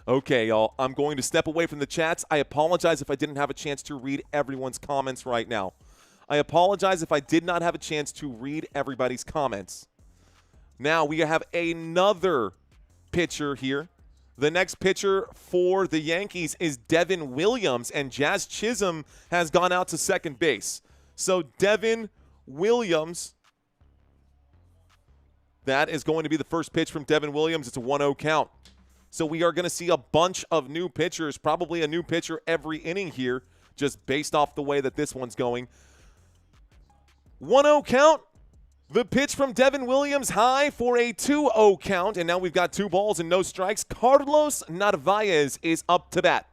Okay, y'all. I'm going to step away from the chats. I apologize if I didn't have a chance to read everyone's comments right now. I apologize if I did not have a chance to read everybody's comments. Now, we have another pitcher here. The next pitcher for the Yankees is Devin Williams, and Jazz Chisholm has gone out to second base. So Devin Williams, that is going to be the first pitch from Devin Williams. It's a 1-0 count. So we are going to see a bunch of new pitchers, probably a new pitcher every inning here, just based off the way that this one's going. 1-0 count. The pitch from Devin Williams high for a 2-0 count, and now we've got 2 balls and no strikes. Carlos Narvaez is up to bat.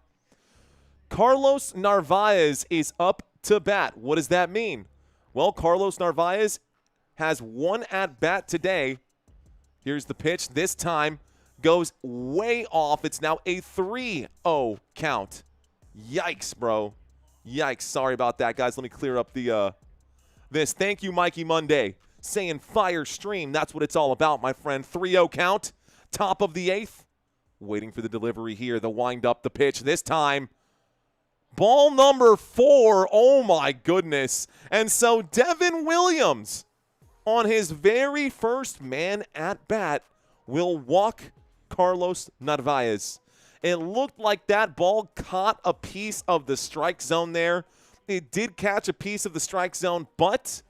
Carlos Narvaez is up to bat. What does that mean? Well, Carlos Narvaez has 1 at-bat today. Here's the pitch. This time goes way off. It's now a 3-0 count. Yikes, bro. Yikes. Sorry about that, guys. Let me clear up this. Thank you, Mikey Monday. Saying fire stream. That's what it's all about, my friend. 3-0 count. Top of the 8th. Waiting for the delivery here. The wind up, the pitch. This time, ball number 4. Oh, my goodness. And so Devin Williams, on his very first man at bat, will walk Carlos Narvaez. It looked like that ball caught a piece of the strike zone there. It did catch a piece of the strike zone, but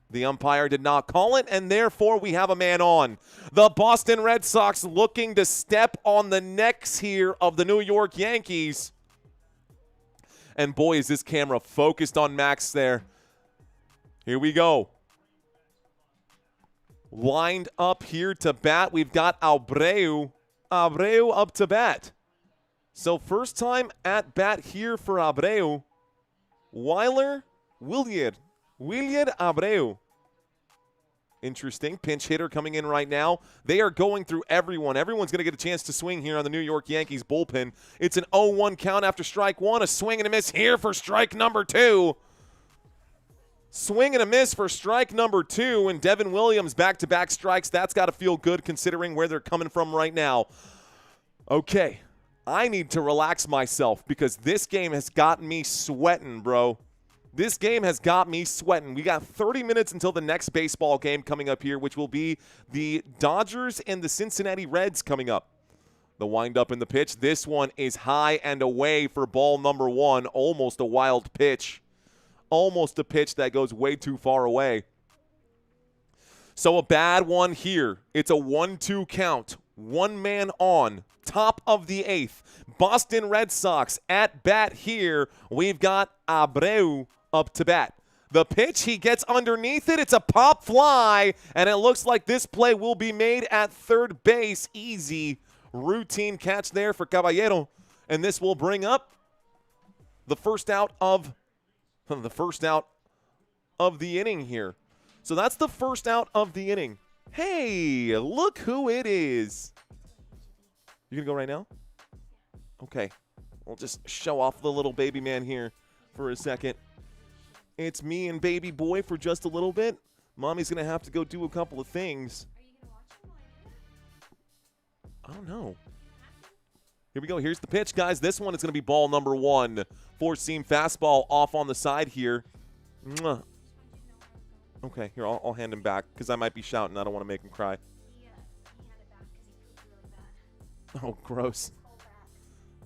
the umpire did not call it, and therefore we have a man on. The Boston Red Sox looking to step on the necks here of the New York Yankees. And boy, is this camera focused on Max there. Here we go. Lined up here to bat, we've got Abreu. Abreu up to bat. So first time at bat here for Abreu. Williard Abreu. Interesting. Pinch hitter coming in right now. They are going through everyone. Everyone's going to get a chance to swing here on the New York Yankees bullpen. It's an 0-1 count after strike 1. A swing and a miss here for strike number 2. Swing and a miss for strike number 2, and Devin Williams back-to-back strikes. That's got to feel good considering where they're coming from right now. Okay, I need to relax myself because this game has got me sweating, bro. This game has got me sweating. We got 30 minutes until the next baseball game coming up here, which will be the Dodgers and the Cincinnati Reds coming up. The windup in the pitch. This one is high and away for ball number 1. Almost a wild pitch. Almost a pitch that goes way too far away. So a bad one here. It's a 1-2 count. One man on. Top of the 8th. Boston Red Sox at bat here. We've got Abreu up to bat. The pitch, he gets underneath it. It's a pop fly, and it looks like this play will be made at third base. Easy routine catch there for Caballero, and this will bring up the first out of the inning here. So that's the first out of the inning. Hey, look who it is. You gonna go right now? Okay, we'll just show off the little baby man here for a second. It's me and baby boy for just a little bit. Mommy's gonna have to go do a couple of things. Are you gonna watch him while I do it? I don't know. Here we go. Here's the pitch, guys. This one is going to be ball number 1. Four-seam fastball off on the side here. Mwah. Okay, here, I'll hand him back because I might be shouting. I don't want to make him cry. He had it back because he pooped really bad. Oh, gross. All back.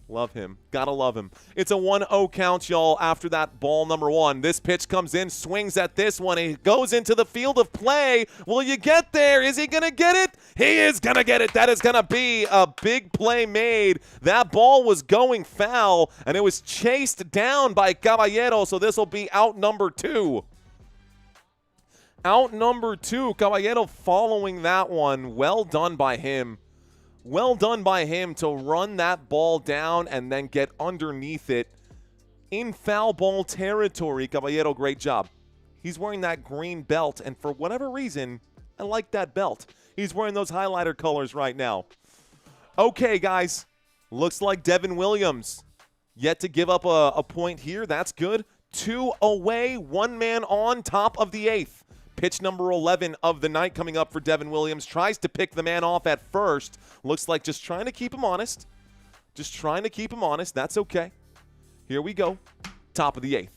Love him. Gotta love him. It's a 1-0 count, y'all, after that ball number 1. This pitch comes in, swings at this one. He goes into the field of play. Will you get there? Is he going to get it? He is going to get it. That is going to be a big play made. That ball was going foul, and it was chased down by Caballero, so this will be out number 2. Out number 2. Caballero following that one. Well done by him. Well done by him to run that ball down and then get underneath it in foul ball territory. Caballero, great job. He's wearing that green belt, and for whatever reason, I like that belt. He's wearing those highlighter colors right now. Okay, guys. Looks like Devin Williams yet to give up a point here. That's good. 2 away, 1 man on, top of the 8th. Pitch number 11 of the night coming up for Devin Williams. Tries to pick the man off at first. Looks like just trying to keep him honest. Just trying to keep him honest. That's okay. Here we go. Top of the 8th.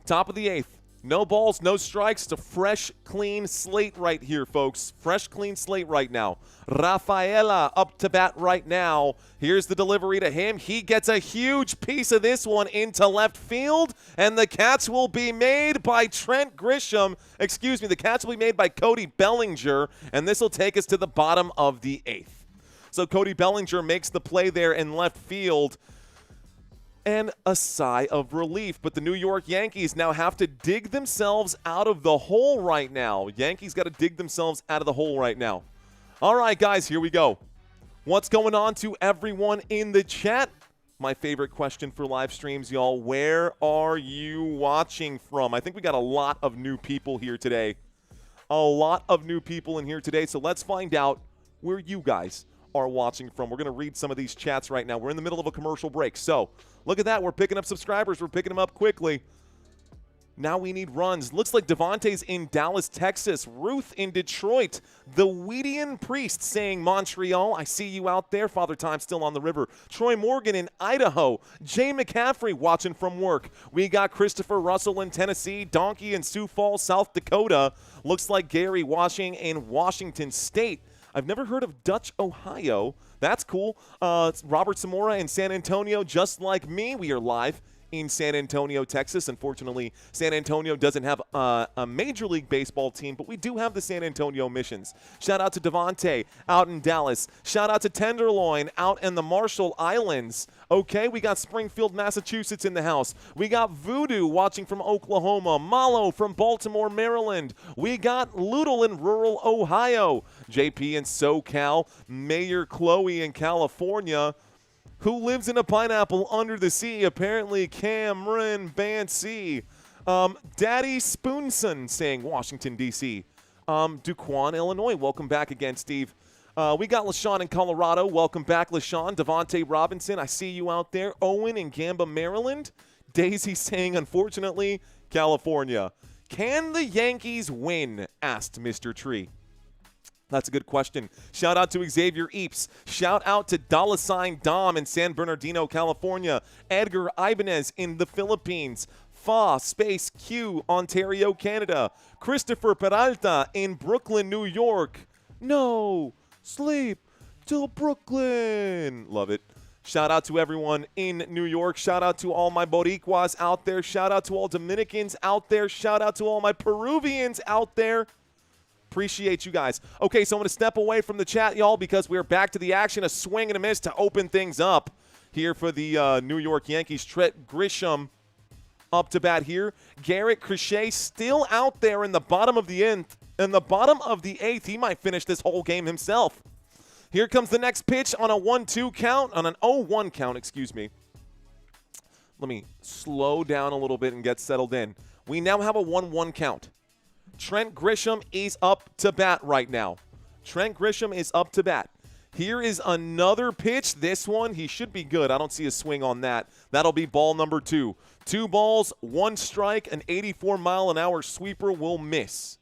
Top of the 8th. No balls, no strikes. It's a fresh, clean slate right here, folks. Fresh, clean slate right now. Rafaela up to bat right now. Here's the delivery to him. He gets a huge piece of this one into left field, and the catch will be made by Trent Grisham. Excuse me, the catch will be made by Cody Bellinger, and this will take us to the bottom of the 8th. So Cody Bellinger makes the play there in left field. And a sigh of relief. But the New York Yankees now have to dig themselves out of the hole right now. Yankees got to dig themselves out of the hole right now. All right, guys, here we go. What's going on to everyone in the chat? My favorite question for live streams, y'all. Where are you watching from? I think we got a lot of new people here today. A lot of new people in here today. So let's find out where you guys are watching from. We're going to read some of these chats right now. We're in the middle of a commercial break. So look at that. We're picking up subscribers. We're picking them up quickly. Now we need runs. Looks like Devontae's in Dallas, Texas. Ruth in Detroit. The Weedian Priest saying Montreal. I see you out there. Father Time still on the river. Troy Morgan in Idaho. Jay McCaffrey watching from work. We got Christopher Russell in Tennessee. Donkey in Sioux Falls, South Dakota. Looks like Gary watching in Washington State. I've never heard of Dutch, Ohio. That's cool. Robert Zamora in San Antonio, just like me. We are live in San Antonio, Texas. Unfortunately, San Antonio doesn't have a Major League Baseball team, but we do have the San Antonio Missions. Shout out to Devontae out in Dallas. Shout out to Tenderloin out in the Marshall Islands. Okay, we got Springfield, Massachusetts in the house. We got Voodoo watching from Oklahoma. Malo from Baltimore, Maryland. We got Loodle in rural Ohio. JP in SoCal. Mayor Chloe in California. Who lives in a pineapple under the sea? Apparently Cameron Bancy. Daddy Spoonson saying Washington, D.C. Duquan, Illinois. Welcome back again, Steve. We got LaShawn in Colorado. Welcome back, LaShawn. Devontae Robinson, I see you out there. Owen in Gamba, Maryland. Daisy saying, unfortunately, California. Can the Yankees win? Asked Mr. Tree. That's a good question. Shout out to Xavier Eeps. Shout out to $sign Dom in San Bernardino, California. Edgar Ibanez in the Philippines. Fa Space Q, Ontario, Canada. Christopher Peralta in Brooklyn, New York. No, sleep till Brooklyn. Love it. Shout out to everyone in New York. Shout out to all my Boricuas out there. Shout out to all Dominicans out there. Shout out to all my Peruvians out there. Appreciate you guys. Okay, so I'm going to step away from the chat, y'all, because we're back to the action. A swing and a miss to open things up here for the New York Yankees. Trent Grisham up to bat here. Garrett Crochet still out there in the bottom of the eighth. In the bottom of the eighth, he might finish this whole game himself. Here comes the next pitch on a 1-2 count, on an 0-1 count, excuse me. Let me slow down a little bit and get settled in. We now have a 1-1 count. Trent Grisham is up to bat right now. Trent Grisham is up to bat. Here is another pitch. This one, he should be good. I don't see a swing on that. That'll be ball number 2. 2 balls, 1 strike, an 84-mile-an-hour sweeper will miss.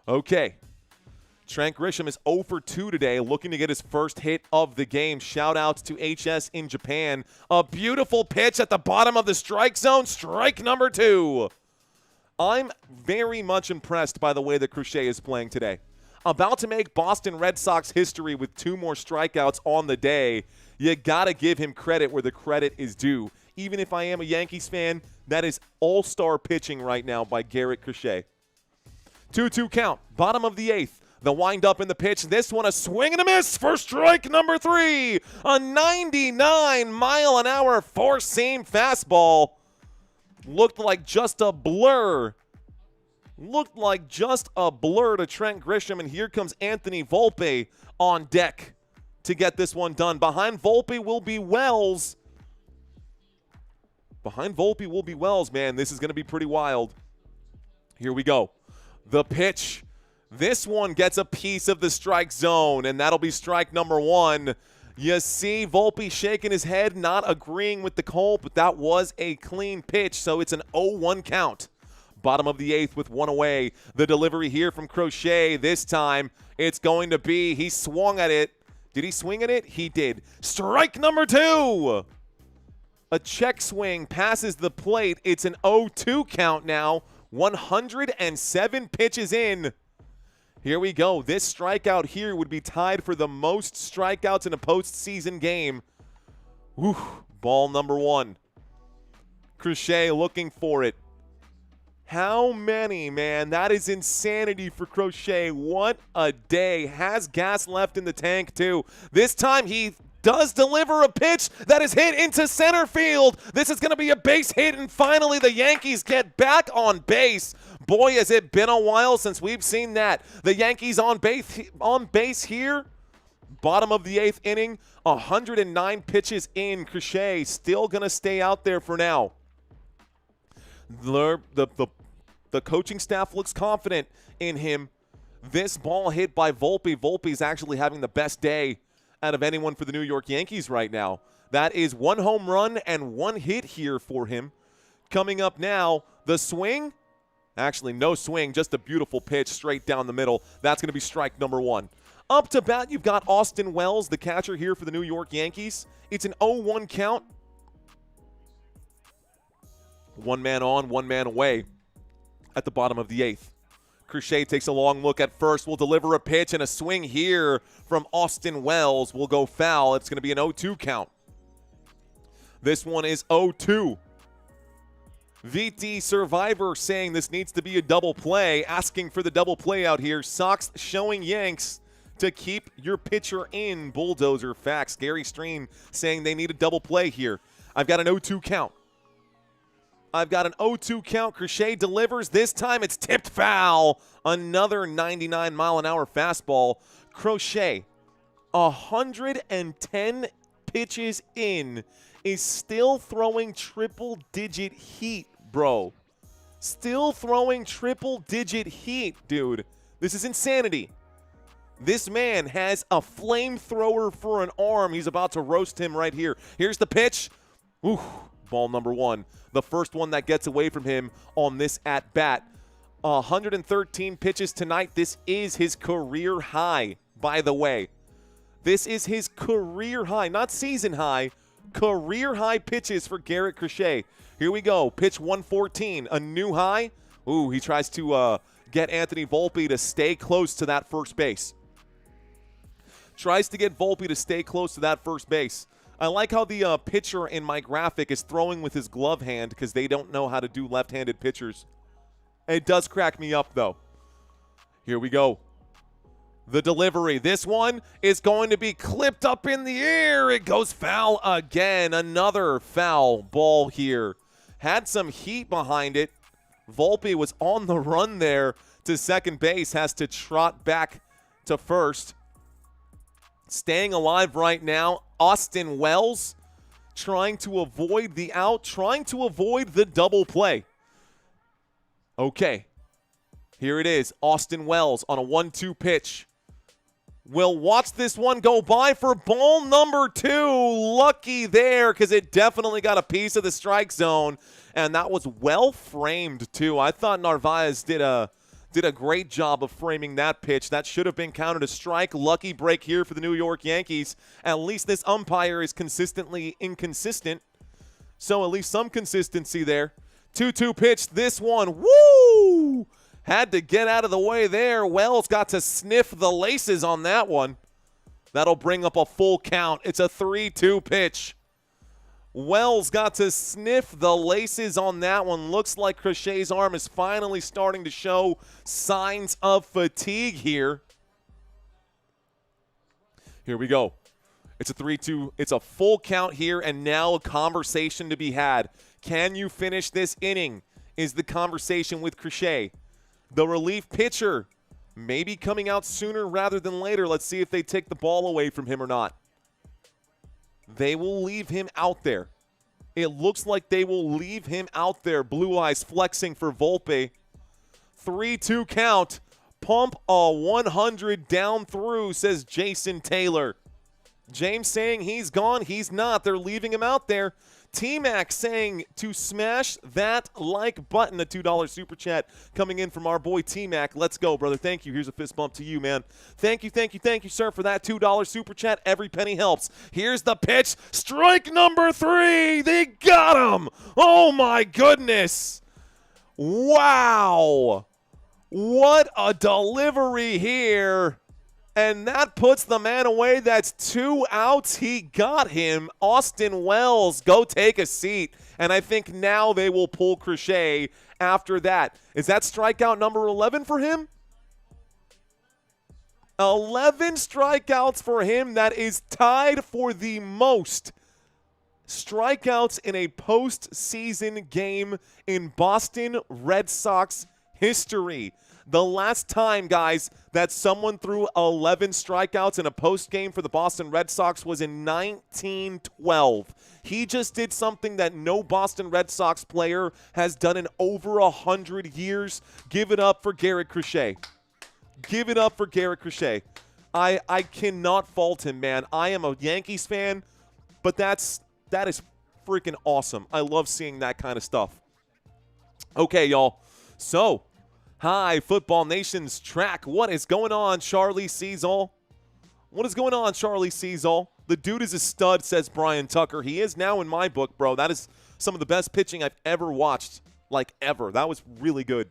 Okay. Trent Grisham is 0 for 2 today, looking to get his first hit of the game. Shout outs to HS in Japan. A beautiful pitch at the bottom of the strike zone. Strike number 2. I'm very much impressed by the way that Crochet is playing today. About to make Boston Red Sox history with 2 more strikeouts on the day. You got to give him credit where the credit is due. Even if I am a Yankees fan, that is all-star pitching right now by Garrett Crochet. 2-2 count, bottom of the 8th. The wind-up in the pitch. This one a swing and a miss for strike number 3. A 99-mile-an-hour four-seam fastball. Looked like just a blur. Looked like just a blur to Trent Grisham, and here comes Anthony Volpe on deck to get this one done. Behind Volpe will be Wells. Behind Volpe will be Wells, man. This is going to be pretty wild. Here we go. The pitch. This one gets a piece of the strike zone, and that'll be strike number 1. You see Volpe shaking his head, not agreeing with the call, but that was a clean pitch, so it's an 0-1 count. Bottom of the 8th with 1 away. The delivery here from Crochet. This time it's going to be, he swung at it. Did he swing at it? He did. Strike number 2. A check swing passes the plate. It's an 0-2 count now. 107 pitches in. Here we go. This strikeout here would be tied for the most strikeouts in a postseason game. Whew. Ball number 1. Crochet looking for it. How many, man? That is insanity for Crochet. What a day. Has gas left in the tank, too. This time he does deliver a pitch that is hit into center field. This is going to be a base hit, and finally the Yankees get back on base. Boy, has it been a while since we've seen that. The Yankees on base here. Bottom of the 8th inning, 109 pitches in. Crochet still going to stay out there for now. The coaching staff looks confident in him. This ball hit by Volpe. Volpe's actually having the best day out of anyone for the New York Yankees right now. That is 1 home run and 1 hit here for him. Coming up now, the swing. Actually, no swing, just a beautiful pitch straight down the middle. That's going to be strike number 1. Up to bat, you've got Austin Wells, the catcher here for the New York Yankees. It's an 0-1 count. 1 man on, 1 man away at the bottom of the 8th. Crochet takes a long look at first. Will deliver a pitch, and a swing here from Austin Wells will go foul. It's going to be an 0-2 count. This one is 0-2. VT Survivor saying this needs to be a double play, asking for the double play out here. Sox showing Yanks to keep your pitcher in. Bulldozer facts. Gary Stream saying they need a double play here. I've got an 0-2 count. I've got an 0-2 count. Crochet delivers. This time it's tipped foul. Another 99-mile-an-hour fastball. Crochet, 110 pitches in, is still throwing triple-digit heat, bro. Still throwing triple-digit heat, dude. This is insanity. This man has a flamethrower for an arm. He's about to roast him right here. Here's the pitch. Ooh, ball number 1. The first one that gets away from him on this at-bat. 113 pitches tonight. This is his career high, by the way. This is his career high, not season high, career high pitches for Garrett Crochet. Here we go. Pitch 114, a new high. Ooh, he tries to get Anthony Volpe to stay close to that first base. Tries to get Volpe to stay close to that first base. I like how the pitcher in my graphic is throwing with his glove hand because they don't know how to do left-handed pitchers. It does crack me up, though. Here we go. The delivery. This one is going to be clipped up in the air. It goes foul again. Another foul ball here. Had some heat behind it. Volpe was on the run there to second base. Has to trot back to first. Staying alive right now, Austin Wells trying to avoid the out, trying to avoid the double play. Okay, here it is. Austin Wells on a 1-2 pitch. We'll watch this one go by for ball number 2. Lucky there because it definitely got a piece of the strike zone, and that was well framed too. I thought Narvaez did a great job of framing that pitch. That should have been counted a strike. Lucky break here for the New York Yankees. At least this umpire is consistently inconsistent, so at least some consistency there. 2-2 pitch, this one, woo! Had to get out of the way there. Wells got to sniff the laces on that one. That'll bring up a full count. It's a 3-2 pitch. Wells got to sniff the laces on that one. Looks like Crochet's arm is finally starting to show signs of fatigue here. Here we go. It's a 3-2. It's a full count here, and now a conversation to be had. Can you finish this inning is the conversation with Crochet. The relief pitcher maybe coming out sooner rather than later. Let's see if they take the ball away from him or not. They will leave him out there. It looks like they will leave him out there. Blue eyes flexing for Volpe. 3-2 count. Pump a 100 down through, says Jason Taylor. James saying he's gone. He's not. They're leaving him out there. T-Mac saying to smash that like button. A $2 super chat coming in from our boy T-Mac. Let's go, brother. Thank you. Here's a fist bump to you, man. Thank you, sir, for that $2 super chat. Every penny helps. Here's the pitch. Strike number 3. They got him. Oh, my goodness. Wow. What a delivery here. And that puts the man away. That's 2 outs. He got him. Austin Wells, go take a seat. And I think now they will pull Crochet after that. Is that strikeout number 11 for him? 11 strikeouts for him. That is tied for the most strikeouts in a postseason game in Boston Red Sox history. The last time, guys, that someone threw 11 strikeouts in a post game for the Boston Red Sox was in 1912. He just did something that no Boston Red Sox player has done in over 100 years. Give it up for Garrett Crochet. Give it up for Garrett Crochet. I cannot fault him, man. I am a Yankees fan, but that is freaking awesome. I love seeing that kind of stuff. Okay, y'all. So, hi, Football Nation's track. What is going on, Charlie Seasall? What is going on, Charlie Seasall? The dude is a stud, says Brian Tucker. He is now in my book, bro. That is some of the best pitching I've ever watched, like ever. That was really good.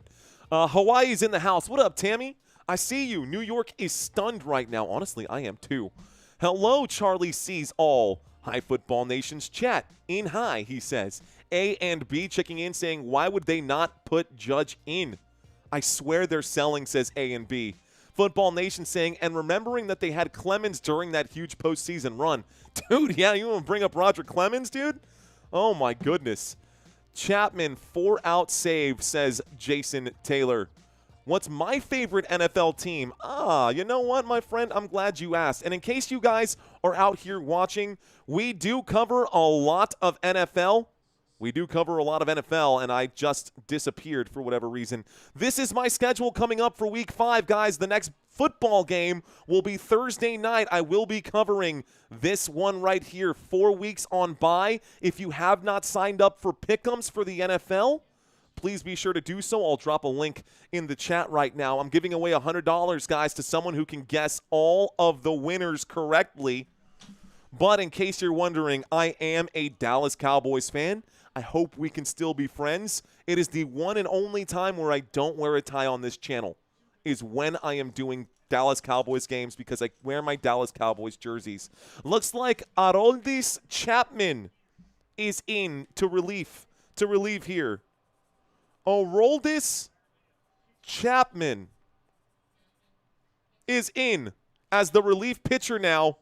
Hawaii's in the house. What up, Tammy? I see you. New York is stunned right now. Honestly, I am too. Hello, Charlie Seasall. Hi, Football Nation's chat. In high, he says. A and B checking in saying, why would they not put Judge in? I swear they're selling, says A and B. Football Nation saying, and remembering that they had Clemens during that huge postseason run. Dude, yeah, you want to bring up Roger Clemens, dude? Oh, my goodness. Chapman, 4-out save, says Jason Taylor. What's my favorite NFL team? You know what, my friend? I'm glad you asked. And in case you guys are out here watching, we do cover a lot of NFL We do cover a lot of NFL, and I just disappeared for whatever reason. This is my schedule coming up for Week 5, guys. The next football game will be Thursday night. I will be covering this one right here, 4 weeks on bye. If you have not signed up for Pick'ems for the NFL, please be sure to do so. I'll drop a link in the chat right now. I'm giving away $100, guys, to someone who can guess all of the winners correctly. But in case you're wondering, I am a Dallas Cowboys fan. I hope we can still be friends. It is the one and only time where I don't wear a tie on this channel is when I am doing Dallas Cowboys games because I wear my Dallas Cowboys jerseys. Looks like Aroldis Chapman is in to relief here. Aroldis Chapman is in as the relief pitcher now.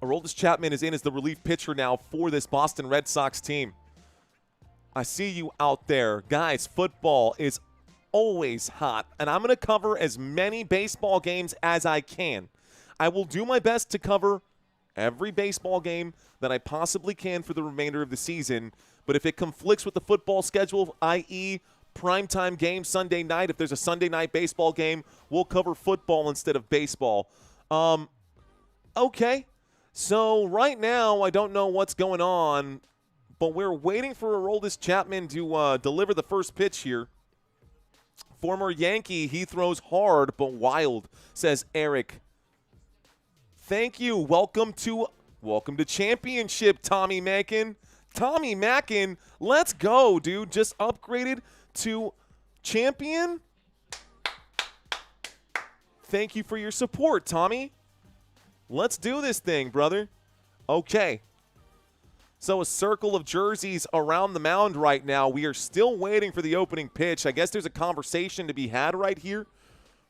Aroldis Chapman is in as the relief pitcher now for this Boston Red Sox team. I see you out there. Guys, football is always hot, and I'm going to cover as many baseball games as I can. I will do my best to cover every baseball game that I possibly can for the remainder of the season, but if it conflicts with the football schedule, i.e., primetime game Sunday night, if there's a Sunday night baseball game, we'll cover football instead of baseball. Okay. So right now, I don't know what's going on, but we're waiting for Aroldis Chapman to deliver the first pitch here. Former Yankee, he throws hard but wild, says Eric. Thank you. Welcome to championship, Tommy Mackin. Tommy Mackin, let's go, dude. Just upgraded to champion. Thank you for your support, Tommy. Let's do this thing, brother. Okay. So a circle of jerseys around the mound right now. We are still waiting for the opening pitch. I guess there's a conversation to be had right here.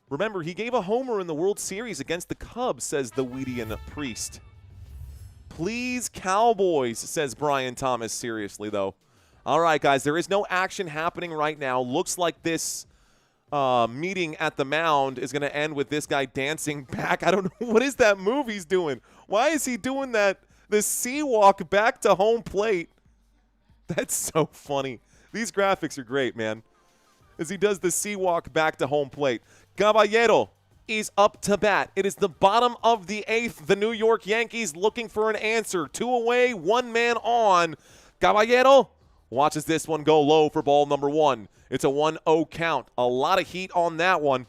Remember, he gave a homer in the World Series against the Cubs, says the Weedian Priest. Please, Cowboys, says Brian Thomas. Seriously, though. All right, guys, there is no action happening right now. Looks like this meeting at the mound is going to end with this guy dancing back. I don't know. What is that move he's doing? Why is he doing that? The sea walk back to home plate. That's so funny. These graphics are great, man. As he does the sea walk back to home plate. Caballero is up to bat. It is the bottom of the 8th. The New York Yankees looking for an answer. 2 away, 1 man on. Caballero watches this one go low for ball number 1. It's a 1-0 count. A lot of heat on that one.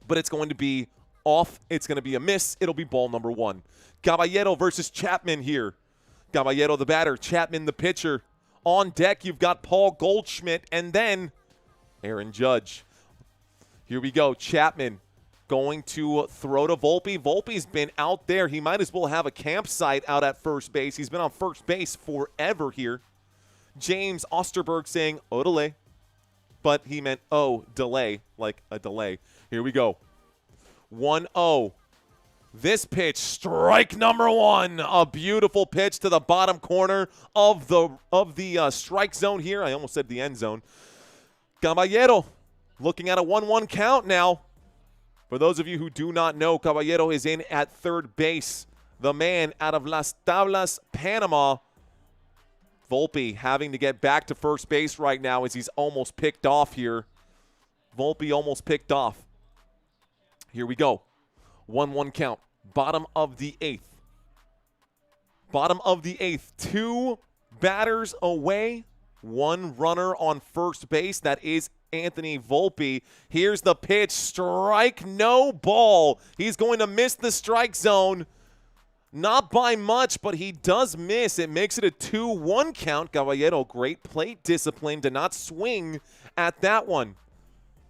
But it's going to be off. It's going to be a miss. It'll be ball number 1. Caballero versus Chapman here. Caballero the batter. Chapman the pitcher. On deck, you've got Paul Goldschmidt and then Aaron Judge. Here we go. Chapman going to throw to Volpe. Volpe's been out there. He might as well have a campsite out at first base. He's been on first base forever here. James Osterberg saying, "Odele." But he meant, oh, delay, like a delay. Here we go. 1-0. This pitch, strike number 1. A beautiful pitch to the bottom corner of the strike zone here. I almost said the end zone. Caballero looking at a 1-1 count now. For those of you who do not know, Caballero is in at third base. The man out of Las Tablas, Panama. Volpe having to get back to first base right now as he's almost picked off here. Volpe almost picked off. Here we go. 1-1 count. Bottom of the 8th. Bottom of the 8th. 2 batters away. 1 runner on first base. That is Anthony Volpe. Here's the pitch. Strike, no ball. He's going to miss the strike zone. Not by much, but he does miss. It makes it a 2-1 count. Caballero, great plate discipline to not swing at that one.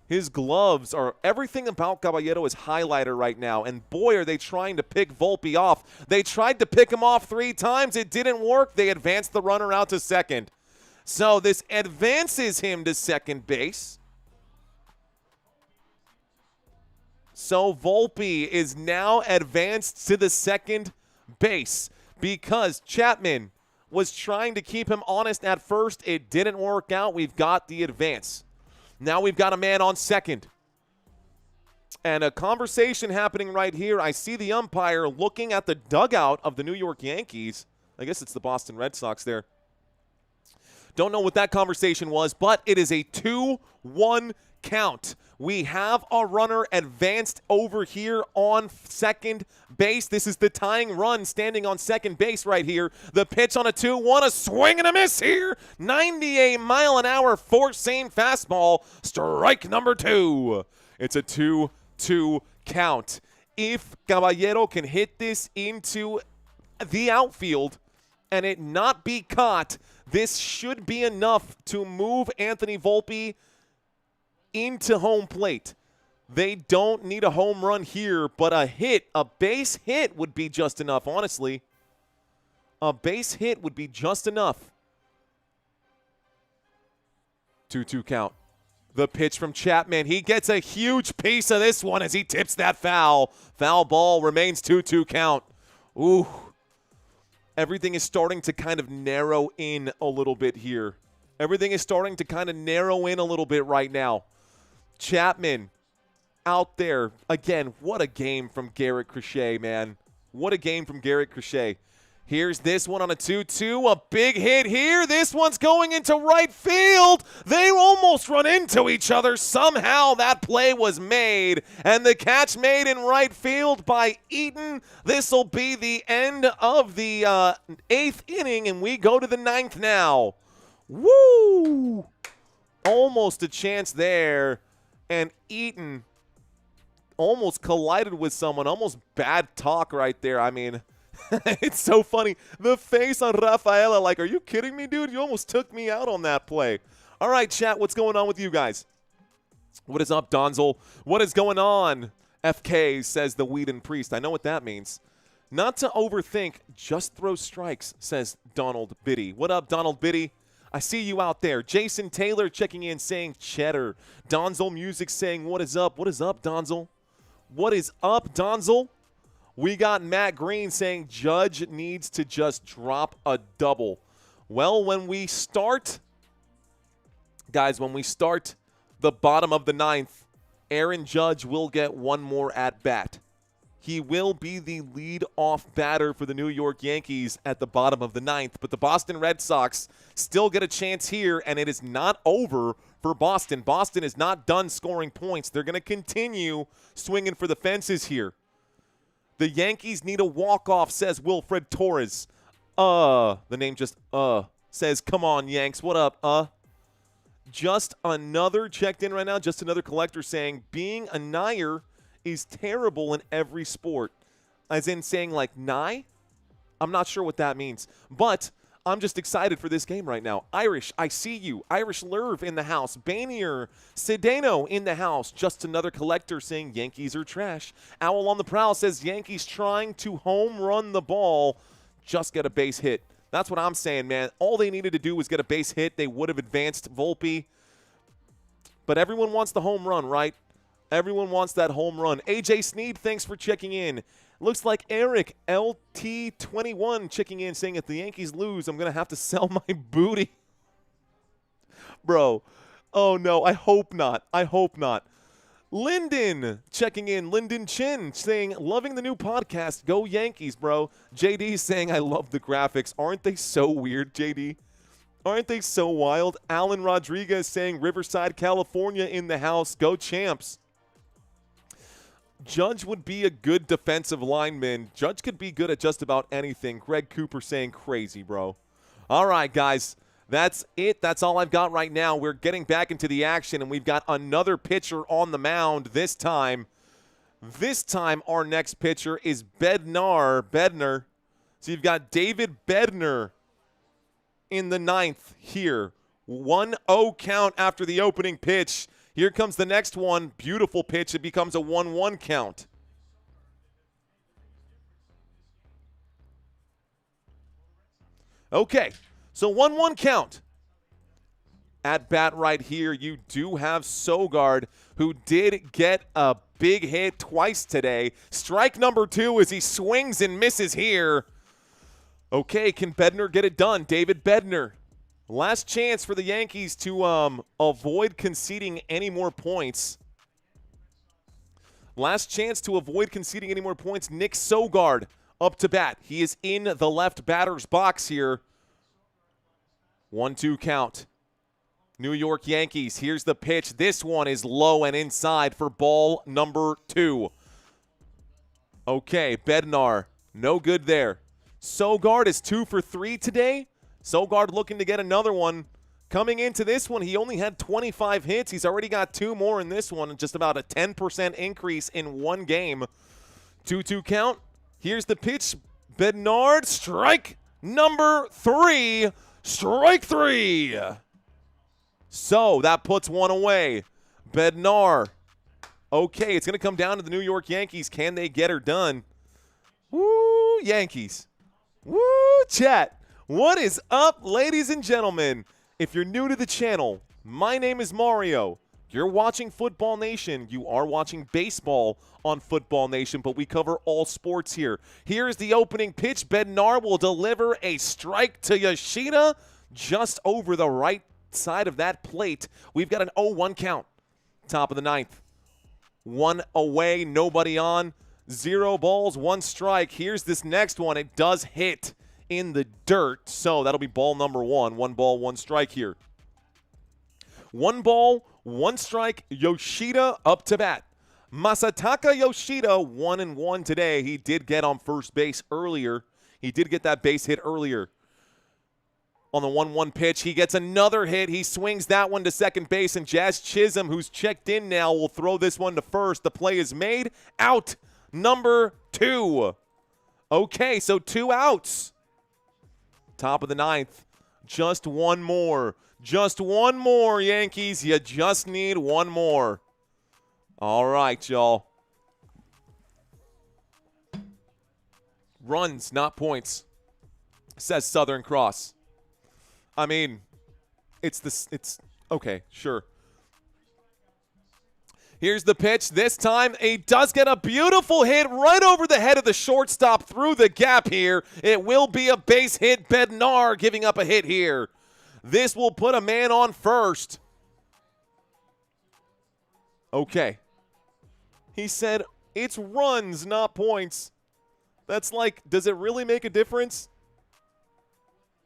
His gloves are, everything about Caballero is highlighter right now. And boy, are they trying to pick Volpe off. They tried to pick him off 3 times. It didn't work. They advanced the runner out to second. So this advances him to second base. So Volpe is now advanced to the second base because Chapman was trying to keep him honest at first. It didn't work out. We've got the advance. Now we've got a man on second. And a conversation happening right here. I see the umpire looking at the dugout of the New York Yankees. I guess it's the Boston Red Sox there. Don't know what that conversation was, but it is a 2-1 count. We have a runner advanced over here on second base. This is the tying run standing on second base right here. The pitch on a 2-1, a swing and a miss here. 98-mile-an-hour four-seam fastball. Strike number 2. It's a 2-2 count. If Caballero can hit this into the outfield and it not be caught, this should be enough to move Anthony Volpe into home plate. They don't need a home run here, but a hit, a base hit would be just enough, honestly. A base hit would be just enough. 2-2 count. The pitch from Chapman. He gets a huge piece of this one as he tips that foul. Foul ball remains 2-2 count. Ooh. Everything is starting to kind of narrow in a little bit here. Everything is starting to kind of narrow in a little bit right now. Chapman out there. Again, what a game from Garrett Crochet, man. What a game from Garrett Crochet. Here's this one on a 2-2. A big hit here. This one's going into right field. They almost run into each other. Somehow that play was made. And the catch made in right field by Eaton. This will be the end of the 8th inning, and we go to the 9th now. Woo! Almost a chance there. And Eaton almost collided with someone. Almost bad talk right there. I mean, it's so funny. The face on Rafaela, like, are you kidding me, dude? You almost took me out on that play. All right, chat, what's going on with you guys? What is up, Donzel? What is going on? FK, says the Whedon Priest. I know what that means. Not to overthink, just throw strikes, says Donald Biddy. What up, Donald Biddy? I see you out there. Jason Taylor checking in saying cheddar. Donzel Music saying what is up? What is up, Donzel? What is up, Donzel? We got Matt Green saying Judge needs to just drop a double. Well, when we start, guys, when we start the bottom of the 9th, Aaron Judge will get one more at bat. He will be the lead-off batter for the New York Yankees at the bottom of the 9th. But the Boston Red Sox still get a chance here, and it is not over for Boston. Boston is not done scoring points. They're going to continue swinging for the fences here. The Yankees need a walk-off, says Wilfred Torres. The name just, says, come on, Yanks. What up, Just another checked in right now, just another collector saying, being a Nyer is terrible in every sport. As in saying, like, nigh? I'm not sure what that means. But I'm just excited for this game right now. Irish, I see you. Irish Lerv in the house. Banier, Sedano in the house. Just another collector saying Yankees are trash. Owl on the Prowl says Yankees trying to home run the ball. Just get a base hit. That's what I'm saying, man. All they needed to do was get a base hit. They would have advanced Volpe. But everyone wants the home run, right? Everyone wants that home run. AJ Sneed, thanks for checking in. Looks like Eric LT21 checking in saying if the Yankees lose, I'm going to have to sell my booty. Bro, oh no, I hope not. I hope not. Lyndon checking in. Lyndon Chin saying, loving the new podcast. Go Yankees, bro. JD saying, I love the graphics. Aren't they so weird, JD? Aren't they so wild? Alan Rodriguez saying, Riverside, California in the house. Go Champs. Judge would be a good defensive lineman. Judge could be good at just about anything. Greg Cooper saying crazy, bro. All right, guys. That's it. That's all I've got right now. We're getting back into the action, and we've got another pitcher on the mound this time. This time, our next pitcher is Bednar. So you've got David Bednar in the 9th here. 1-0 count after the opening pitch. Here comes the next one. Beautiful pitch. It becomes a 1-1 count. Okay, so 1-1 count. At bat right here, you do have Sogard, who did get a big hit twice today. Strike number 2 as he swings and misses here. Okay, can Bednar get it done? David Bednar. Last chance for the Yankees to avoid conceding any more points. Last chance to avoid conceding any more points. Nick Sogard up to bat. He is in the left batter's box here. 1-2 count. New York Yankees. Here's the pitch. This one is low and inside for ball number 2. Okay, Bednar. No good there. Sogard is 2 for 3 today. Sogard looking to get another one. Coming into this one, he only had 25 hits. He's already got 2 more in this one, just about a 10% increase in one game. 2-2 count. Here's the pitch. Bednar, strike number 3. Strike 3. So that puts one away. Bednar. Okay, it's going to come down to the New York Yankees. Can they get her done? Woo, Yankees. Woo, chat. What is up, ladies and gentlemen? If you're new to the channel, my name is Mario. You're watching Football Nation. You are watching baseball on Football Nation, but we cover all sports here. Here's the opening pitch. Bednar will deliver a strike to Yoshida just over the right side of that plate. We've got an 0-1 count. Top of the 9th. 1 away, nobody on. 0 balls, 1 strike. Here's this next one. It does hit in the dirt, so that'll be ball number 1. 1 ball, 1 strike here. 1 ball, 1 strike. Yoshida up to bat. Masataka Yoshida 1-1 today. He did get on first base earlier. He did get that base hit earlier. On the 1-1 pitch, he gets another hit. He swings that one to second base, and Jazz Chisholm, who's checked in now, will throw this one to first. The play is made. Out number 2. Okay, so 2 outs. Top of the 9th. Just 1 more. Just 1 more, Yankees. You just need 1 more. All right, y'all. Runs, not points, says Southern Cross. I mean, it's okay, sure. Here's the pitch. This time, he does get a beautiful hit right over the head of the shortstop through the gap here. It will be a base hit. Bednar giving up a hit here. This will put a man on first. Okay. He said, it's runs, not points. That's like, does it really make a difference?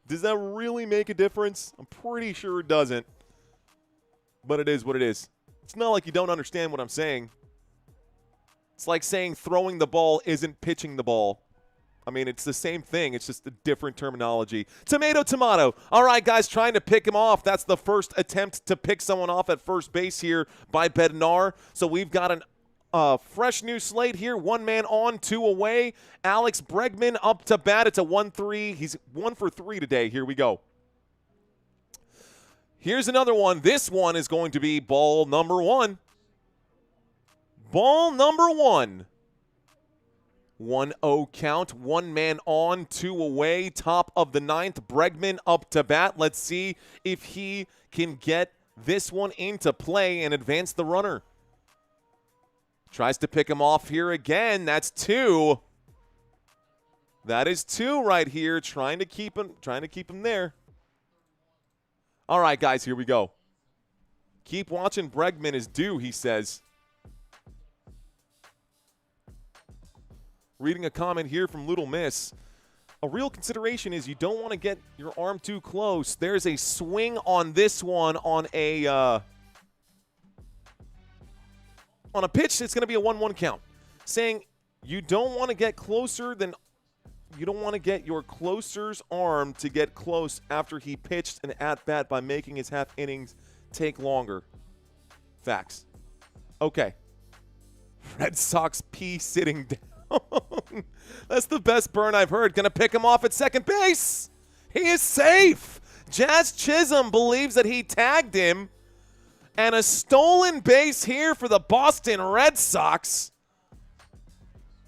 Does that really make a difference? I'm pretty sure it doesn't. But it is what it is. It's not like you don't understand what I'm saying. It's like saying throwing the ball isn't pitching the ball. I mean, it's the same thing. It's just a different terminology. Tomato, tomato. All right, guys, trying to pick him off. That's the first attempt to pick someone off at first base here by Bednar. So we've got an fresh new slate here. 1 man on, 2 away. Alex Bregman up to bat. It's a 1-3. He's 1 for 3 today. Here we go. Here's another one. This one is going to be ball number 1. Ball number 1. 1-0 count. 1 man on, 2 away. Top of the 9th. Bregman up to bat. Let's see if he can get this one into play and advance the runner. Tries to pick him off here again. That's 2. That is 2 right here. Trying to keep him there. All right, guys, here we go. Keep watching. Bregman is due, he says. Reading a comment here from Little Miss. A real consideration is you don't want to get your arm too close. There's a swing on this one on a pitch. It's going to be a 1-1 count. Saying you don't want to get closer than you don't want to get your closer's arm to get close after he pitched an at-bat by making his half innings take longer. Facts. Okay. Red Sox P sitting down. That's the best burn I've heard. Gonna pick him off at second base. He is safe. Jazz Chisholm believes that he tagged him. And a stolen base here for the Boston Red Sox.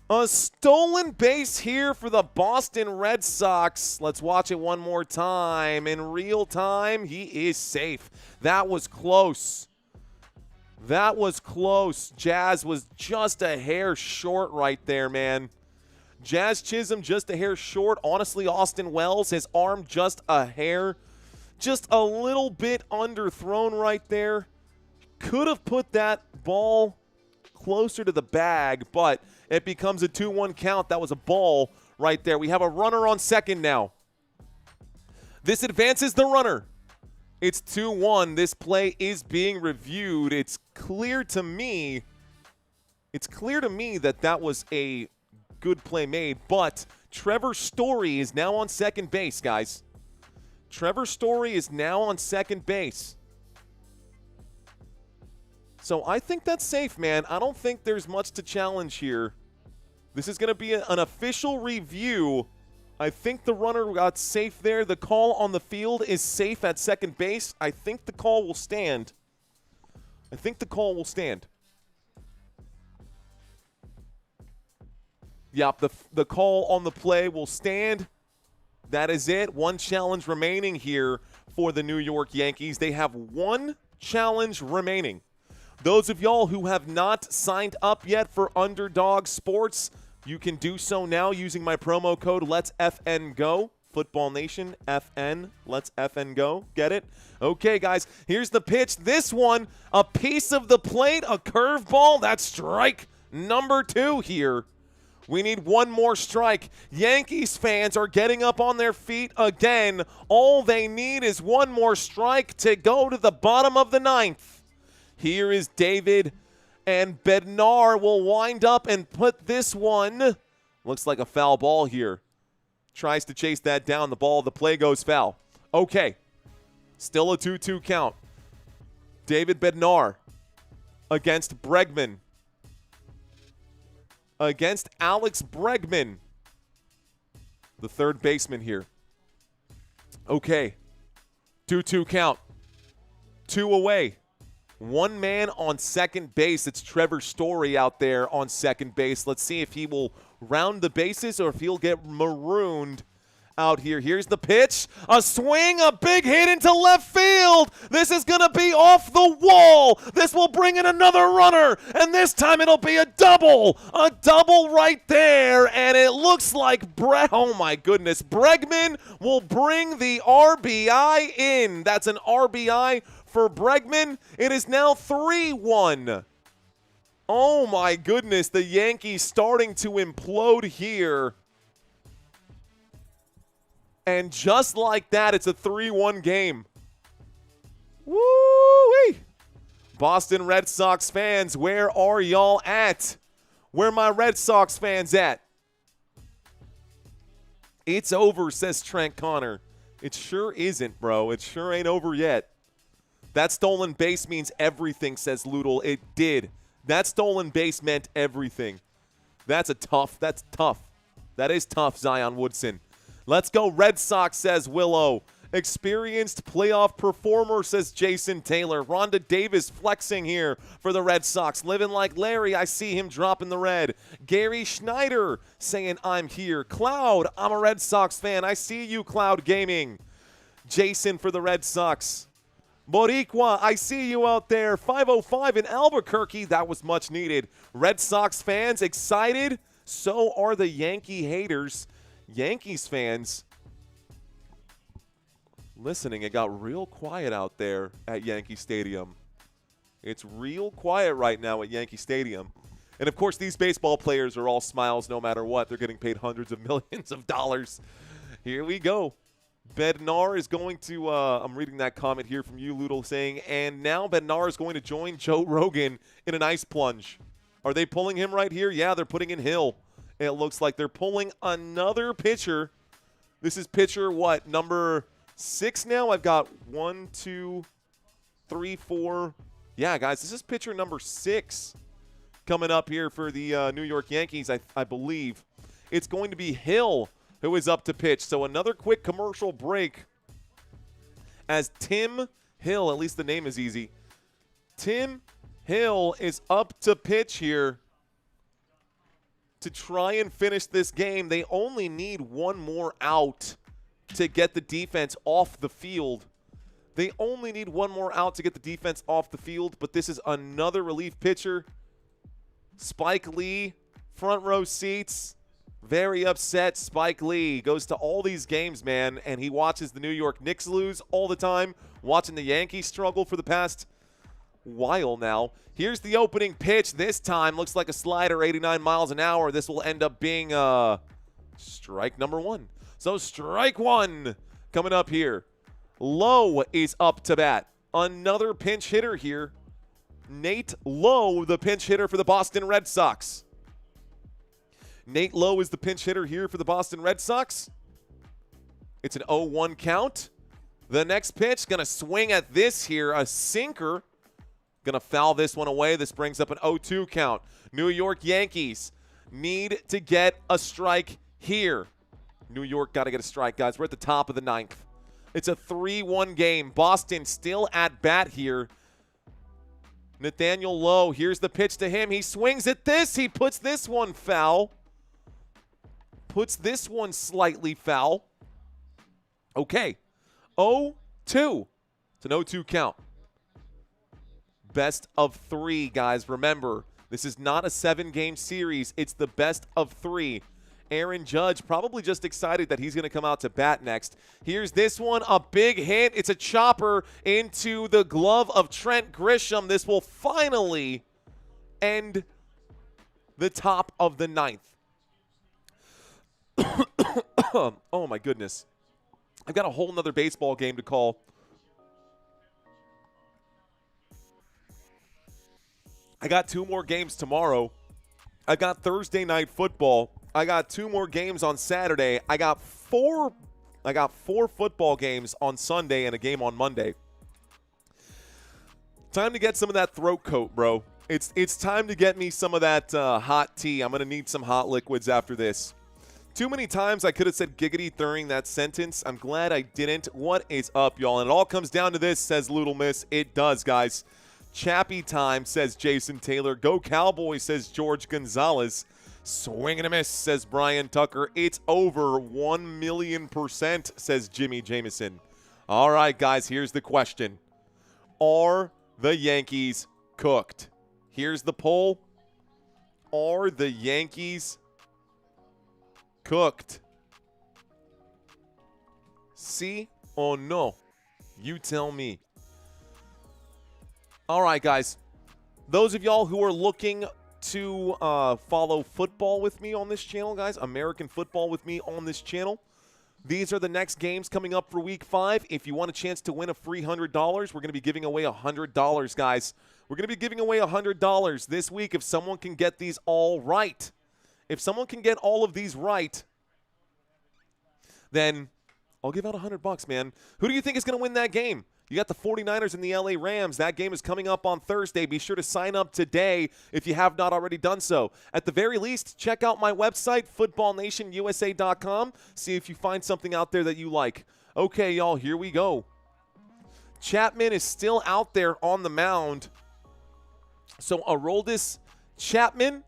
A stolen base here for the Boston Red Sox. Let's watch it one more time. In real time, he is safe. That was close. That was close. Jazz was just a hair short right there, man. Jazz Chisholm just a hair short. Honestly, Austin Wells, his arm just a hair. Just a little bit underthrown right there. Could have put that ball closer to the bag, but it becomes a 2-1 count. That was a ball right there. We have a runner on second now. This advances the runner. It's 2-1. This play is being reviewed. It's clear to me that that was a good play made, but Trevor Story is now on second base, guys. Trevor Story is now on second base. So I think that's safe, man. I don't think there's much to challenge here. This is going to be an official review. I think the runner got safe there. The call on the field is safe at second base. I think the call will stand. I think the call will stand. Yep, the call on the play will stand. That is it. One challenge remaining here for the New York Yankees. They have one challenge remaining. Those of y'all who have not signed up yet for Underdog Sports, you can do so now using my promo code LetsFNGO. Football Nation, FN, Let's FN Go. Get it? Okay, guys, here's the pitch. This one, a piece of the plate, a curveball. That's strike number 2 here. We need one more strike. Yankees fans are getting up on their feet again. All they need is one more strike to go to the bottom of the 9th. Here is David, and Bednar will wind up and put this one. Looks like a foul ball here. Tries to chase that down. The play goes foul. Okay. Still a 2-2 count. David Bednar against Bregman. Against Alex Bregman, the third baseman here. Okay. 2-2 count. 2 away. One man on second base. It's Trevor Story out there on second base. Let's see if he will round the bases or if he'll get marooned out here. Here's the pitch. A swing, a big hit into left field. This is going to be off the wall. This will bring in another runner, and this time it'll be a double. A double right there, and it looks like oh my goodness, Bregman will bring the RBI in. That's an RBI for Bregman. It is now 3-1. Oh my goodness, the Yankees starting to implode here. And just like that, it's a 3-1 game. Woo-wee! Boston Red Sox fans, where are y'all at? Where my Red Sox fans at? It's over, says Trent Connor. It sure isn't, bro. It sure ain't over yet. That stolen base means everything, says Loodle. It did. That stolen base meant everything. That's tough. That is tough, Zion Woodson. Let's go Red Sox, says Willow. Experienced playoff performer, says Jason Taylor. Rhonda Davis flexing here for the Red Sox. Living like Larry, I see him dropping the red. Gary Schneider saying, I'm here. Cloud, I'm a Red Sox fan. I see you, Cloud Gaming. Jason for the Red Sox. Boricua, I see you out there. 505 in Albuquerque. That was much needed. Red Sox fans excited. So are the Yankee haters. Yankees fans listening, it got real quiet out there at Yankee Stadium. It's real quiet right now at Yankee Stadium. And, of course, these baseball players are all smiles no matter what. They're getting paid hundreds of millions of dollars. Here we go. Bednar is going to I'm reading that comment here from you, Loodle, saying, and now Bednar is going to join Joe Rogan in an ice plunge. Are they pulling him right here? Yeah, they're putting in Hill. It looks like they're pulling another pitcher. This is pitcher, what, number 6 now? I've got 1, 2, 3, 4. Yeah, guys, this is pitcher number 6 coming up here for the New York Yankees, I believe. It's going to be Hill who is up to pitch. So another quick commercial break as Tim Hill, at least the name is easy. Tim Hill is up to pitch here to try and finish this game. They only need one more out to get the defense off the field. They only need one more out to get the defense off the field, but this is another relief pitcher. Spike Lee, front row seats, very upset. Spike Lee goes to all these games, man, and he watches the New York Knicks lose all the time, watching the Yankees struggle for the past while now. Here's the opening pitch. This time looks like a slider, 89 miles an hour. This will end up being Strike number one. So strike one coming up here. Lowe is up to bat. Another pinch hitter here. Nate Lowe, the pinch hitter for the Boston Red Sox. Nate Lowe is the pinch hitter here for the Boston Red Sox. It's an 0-1 count. The next pitch, going to swing at this here, a sinker. Going to foul this one away. This brings up an 0-2 count. New York Yankees need to get a strike here. New York got to get a strike, guys. We're at the top of the ninth. It's a 3-1 game. Boston still at bat here. Nathaniel Lowe, here's the pitch to him. He swings at this. He puts this one foul. Puts this one slightly foul. Okay. 0-2. It's an 0-2 count. Best of three, guys. Remember, this is not a 7-game series. It's the best of three. Aaron Judge probably just excited that he's going to come out to bat next. Here's this one, a big hit. It's a chopper into the glove of Trent Grisham. This will finally end the top of the ninth. Oh, my goodness. I've got a whole nother baseball game to call. I got 2 more games tomorrow. I got Thursday night football. I got 2 more games on Saturday. I got four football games on Sunday and a game on Monday. Time to get some of that throat coat, bro. It's time to get me some of that hot tea. I'm going to need some hot liquids after this. Too many times I could have said giggity during that sentence. I'm glad I didn't. What is up, y'all? And it all comes down to this, says Little Miss. It does, guys. Chappie time, says Jason Taylor. Go Cowboys, says George Gonzalez. Swing and a miss, says Brian Tucker. It's over 1,000,000%, says Jimmy Jameson. All right, guys, here's the question. Are the Yankees cooked? Here's the poll. Are the Yankees cooked? Si or no? You tell me. All right, guys. Those of y'all who are looking to follow football with me on this channel, guys, American football with me on this channel, these are the next games coming up for Week 5. If you want a chance to win a free $100, we're going to be giving away $100, guys. We're going to be giving away $100 this week if someone can get these all right. If someone can get all of these right, then I'll give out $100, man. Who do you think is going to win that game? You got the 49ers and the LA Rams. That game is coming up on Thursday. Be sure to sign up today if you have not already done so. At the very least, check out my website, footballnationusa.com. See if you find something out there that you like. Okay, y'all, here we go. Chapman is still out there on the mound. So Aroldis Chapman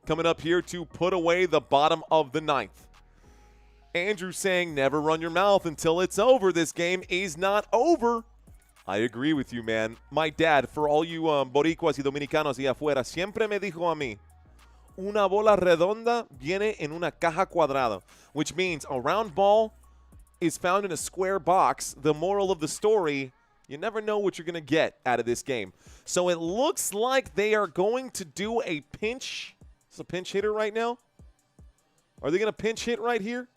coming up here to put away the bottom of the ninth. Andrew saying, never run your mouth until it's over. This game is not over. I agree with you, man. My dad, for all you boricuas y dominicanos y afuera, siempre me dijo a mí, una bola redonda viene en una caja cuadrada, which means a round ball is found in a square box. The moral of the story, you never know what you're going to get out of this game. So it looks like they are going to do a pinch. Is a pinch hitter right now? Are they going to pinch hit right here?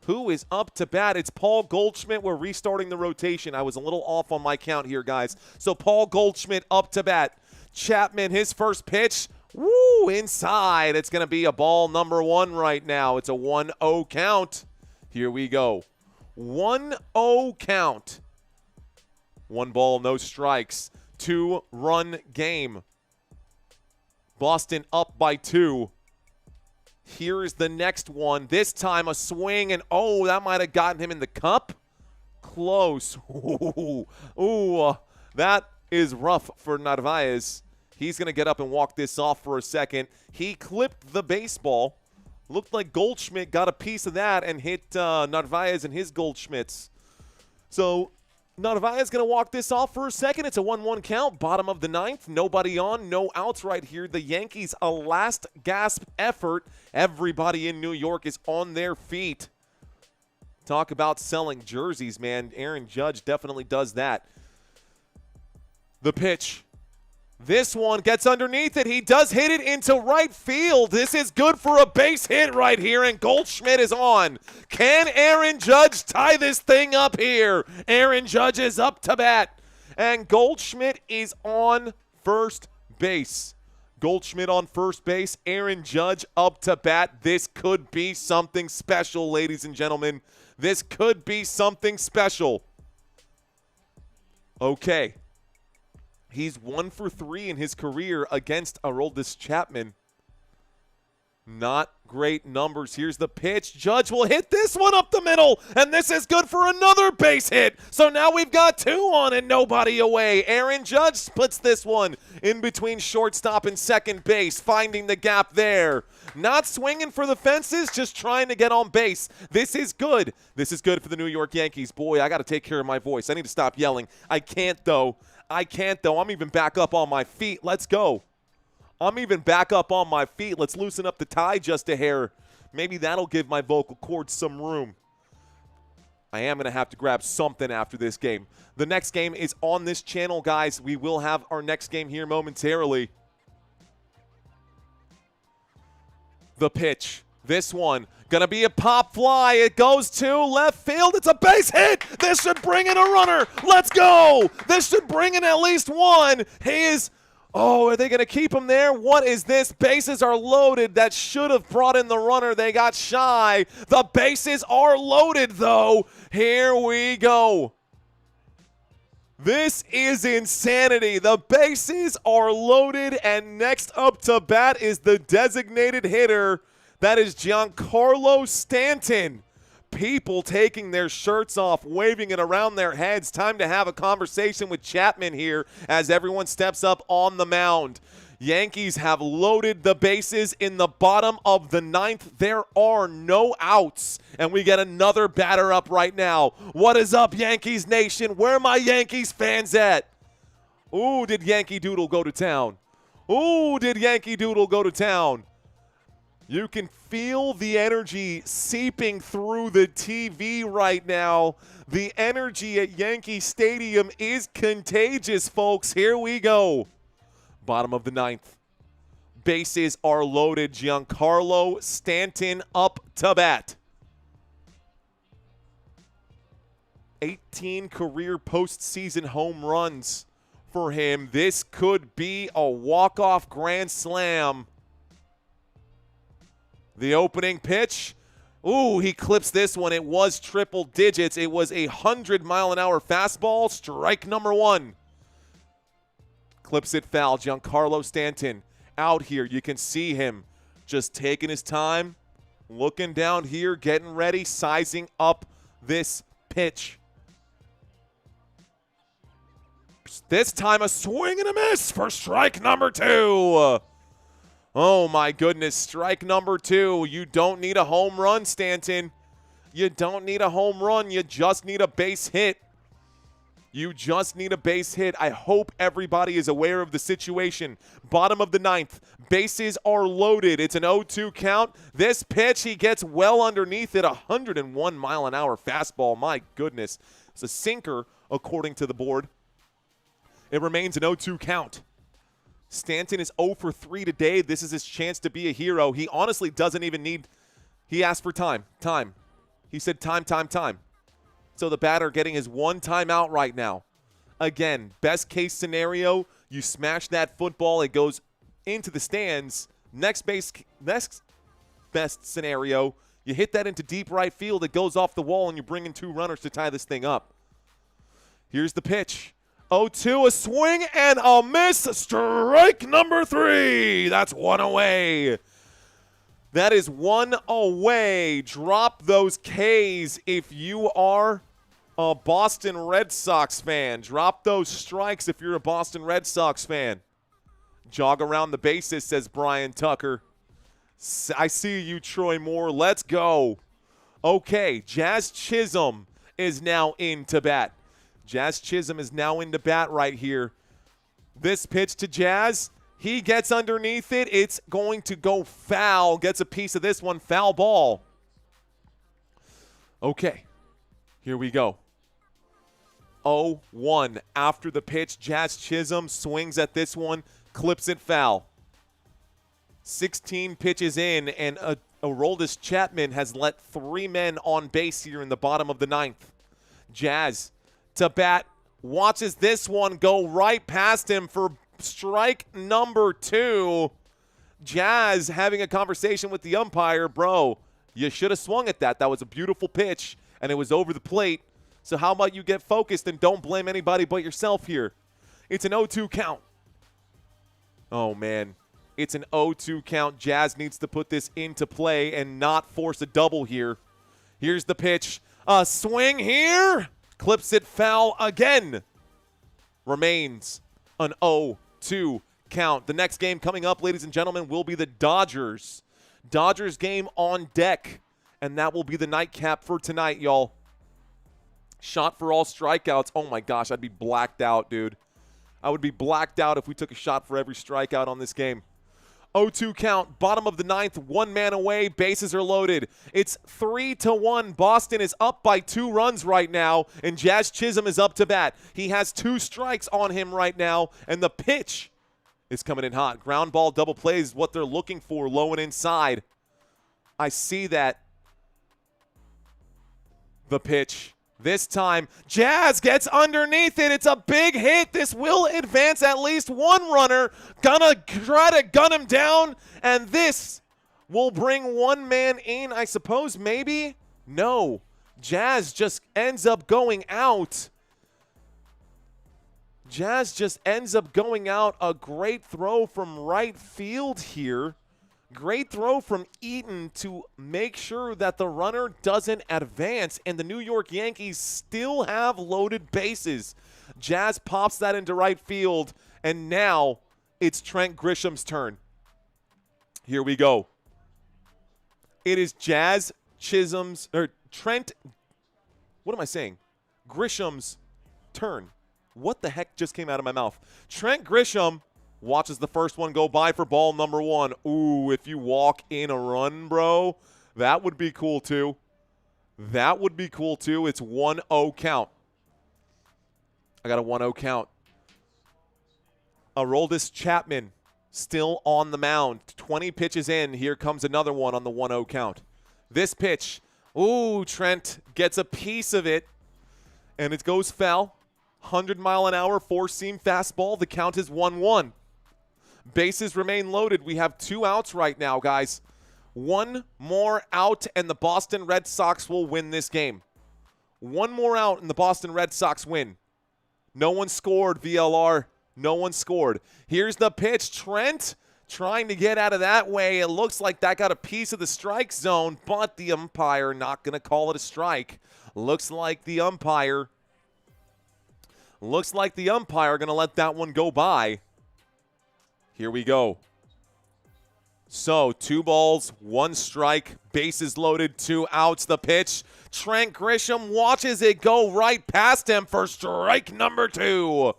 Who is up to bat? It's Paul Goldschmidt. We're restarting the rotation. I was a little off on my count here, guys. So Paul Goldschmidt up to bat. Chapman, his first pitch. Woo, inside. It's going to be a ball number 1 right now. It's a 1-0 count. Here we go. 1-0 count. 1 ball, no strikes. 2-run game. Boston up by 2. Here's the next one. This time a swing, and oh, that might have gotten him in the cup. Close. Ooh, that is rough for Narvaez. He's going to get up and walk this off for a second. He clipped the baseball. Looked like Goldschmidt got a piece of that and hit Narvaez and his Goldschmidts. So Narvaez going to walk this off for a second. It's a 1-1 count, bottom of the ninth. Nobody on, no outs right here. The Yankees, a last gasp effort. Everybody in New York is on their feet. Talk about selling jerseys, man. Aaron Judge definitely does that. The pitch. This one gets underneath it. He does hit it into right field. This is good for a base hit right here, and Goldschmidt is on. Can Aaron Judge tie this thing up here? Aaron Judge is up to bat, and Goldschmidt is on first base. Goldschmidt on first base, Aaron Judge up to bat. This could be something special, ladies and gentlemen. This could be something special. Okay. He's 1 for 3 in his career against Aroldis Chapman. Not great numbers. Here's the pitch. Judge will hit this one up the middle, and this is good for another base hit. So now we've got 2 on and nobody away. Aaron Judge splits this one in between shortstop and second base, finding the gap there. Not swinging for the fences, just trying to get on base. This is good. This is good for the New York Yankees. Boy, I got to take care of my voice. I need to stop yelling. I can't, though. I'm even back up on my feet. Let's go. I'm even back up on my feet. Let's loosen up the tie just a hair. Maybe that'll give my vocal cords some room. I am going to have to grab something after this game. The next game is on this channel, guys. We will have our next game here momentarily. The pitch. This one. Going to be a pop fly. It goes to left field. It's a base hit. This should bring in a runner. Let's go. This should bring in at least one. Oh, are they going to keep him there? What is this? Bases are loaded. That should have brought in the runner. They got shy. The bases are loaded, though. Here we go. This is insanity. The bases are loaded, and next up to bat is the designated hitter. That is Giancarlo Stanton. People taking their shirts off, waving it around their heads. Time to have a conversation with Chapman here as everyone steps up on the mound. Yankees have loaded the bases in the bottom of the 9th. There are no outs, and we get another batter up right now. What is up, Yankees Nation? Where are my Yankees fans at? Ooh, did Yankee Doodle go to town? Ooh, did Yankee Doodle go to town? You can feel the energy seeping through the TV right now. The energy at Yankee Stadium is contagious, folks. Here we go. Bottom of the 9th. Bases are loaded. Giancarlo Stanton up to bat. 18 career postseason home runs for him. This could be a walk-off grand slam. The opening pitch. Ooh, he clips this one. It was triple digits. It was a 100-mile-an-hour fastball. Strike number 1. Clips it foul. Giancarlo Stanton out here. You can see him just taking his time, looking down here, getting ready, sizing up this pitch. This time a swing and a miss for strike number 2. Oh, my goodness. Strike number 2. You don't need a home run, Stanton. You don't need a home run. You just need a base hit. You just need a base hit. I hope everybody is aware of the situation. Bottom of the 9th. Bases are loaded. It's an 0-2 count. This pitch, he gets well underneath it. 101-mile-an-hour fastball. My goodness. It's a sinker, according to the board. It remains an 0-2 count. Stanton is 0 for 3 today. This is his chance to be a hero. He honestly doesn't even need – he asked for time. Time. He said time. So the batter getting his 1 timeout right now. Again, best case scenario, you smash that football. It goes into the stands. Next best scenario, you hit that into deep right field. It goes off the wall, and you bring in 2 runners to tie this thing up. Here's the pitch. 0-2, a swing and a miss. Strike number 3. That's 1 away. That is 1 away. Drop those Ks if you are a Boston Red Sox fan. Drop those strikes if you're a Boston Red Sox fan. Jog around the bases, says Brian Tucker. I see you, Troy Moore. Let's go. Okay, Jazz Chisholm is now in to bat. Jazz Chisholm is now into bat right here. This pitch to Jazz, he gets underneath it. It's going to go foul. Gets a piece of this one. Foul ball. Okay, here we go. 0-1. After the pitch, Jazz Chisholm swings at this one, clips it foul. 16 pitches in, and Aroldis Chapman has let 3 men on base here in the bottom of the 9th. Jazz to bat, watches this one go right past him for strike number 2. Jazz having a conversation with the umpire. Bro, you should have swung at that. That was a beautiful pitch, and it was over the plate. So how about you get focused and don't blame anybody but yourself here. It's an 0-2 count. Oh, man. It's an 0-2 count. Jazz needs to put this into play and not force a double here. Here's the pitch. A swing here. Clips it foul again. Remains an 0-2 count. The next game coming up, ladies and gentlemen, will be the Dodgers. Dodgers game on deck. And that will be the nightcap for tonight, y'all. Shot for all strikeouts. Oh, my gosh. I'd be blacked out, dude. I would be blacked out if we took a shot for every strikeout on this game. 0-2 count, bottom of the 9th, 1 man away, bases are loaded. It's 3-1. Boston is up by 2 runs right now, and Jazz Chisholm is up to bat. He has 2 strikes on him right now, and the pitch is coming in hot. Ground ball double play is what they're looking for, low and inside. I see that. The pitch. This time, Jazz gets underneath it. It's a big hit. This will advance at least 1 runner. Gonna try to gun him down, and this will bring 1 man in, I suppose, maybe? No. Jazz just ends up going out. Jazz just ends up going out. A great throw from right field here. Great throw from Eaton to make sure that the runner doesn't advance, and the New York Yankees still have loaded bases. Jazz pops that into right field, and now it's Trent Grisham's turn. Here we go. It is Jazz Chisholm's, or Trent, what am I saying? Grisham's turn. What the heck just came out of my mouth? Trent Grisham watches the first one go by for ball number 1. Ooh, if you walk in a run, bro, that would be cool too. That would be cool too. It's 1-0 count. I got a 1-0 count. Aroldis Chapman still on the mound. 20 pitches in. Here comes another one on the 1-0 count. This pitch. Ooh, Trent gets a piece of it, and it goes foul. 100-mile-an-hour four-seam fastball. The count is 1-1. Bases remain loaded. We have 2 outs right now, guys. 1 more out, and the Boston Red Sox will win this game. 1 more out, and the Boston Red Sox win. No one scored, VLR. No one scored. Here's the pitch. Trent trying to get out of that way. It looks like that got a piece of the strike zone, but the umpire not going to call it a strike. Looks like the umpire going to let that one go by. Here we go. So 2 balls, 1 strike, bases loaded, 2 outs. The pitch. Trent Grisham watches it go right past him for strike number 2.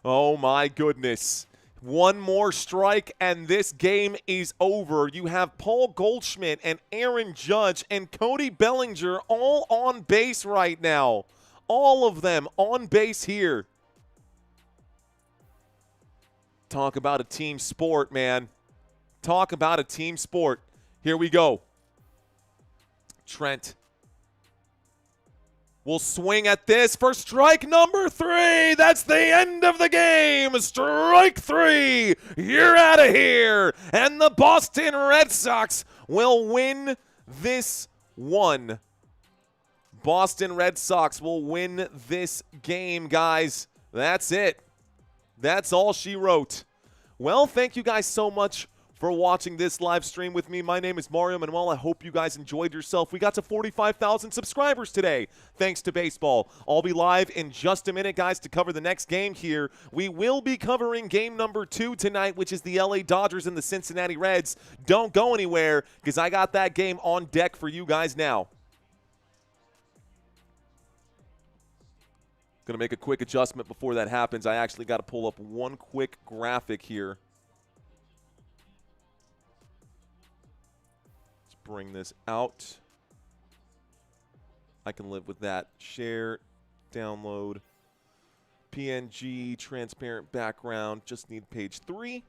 Oh my goodness. 1 more strike and this game is over. You have Paul Goldschmidt and Aaron Judge and Cody Bellinger all on base right now. All of them on base here. Talk about a team sport, man. Talk about a team sport. Here we go. Trent will swing at this for strike number 3. That's the end of the game. Strike 3. You're out of here. And the Boston Red Sox will win this one. Boston Red Sox will win this game, guys. That's it. That's all she wrote. Well, thank you guys so much for watching this live stream with me. My name is Mario Manuel. I hope you guys enjoyed yourself. We got to 45,000 subscribers today, thanks to baseball. I'll be live in just a minute, guys, to cover the next game here. We will be covering game number 2 tonight, which is the LA Dodgers and the Cincinnati Reds. Don't go anywhere, because I got that game on deck for you guys now. Going to make a quick adjustment before that happens. I actually got to pull up one quick graphic here. Let's bring this out. I can live with that. Share, download. PNG, transparent background. Just need page 3.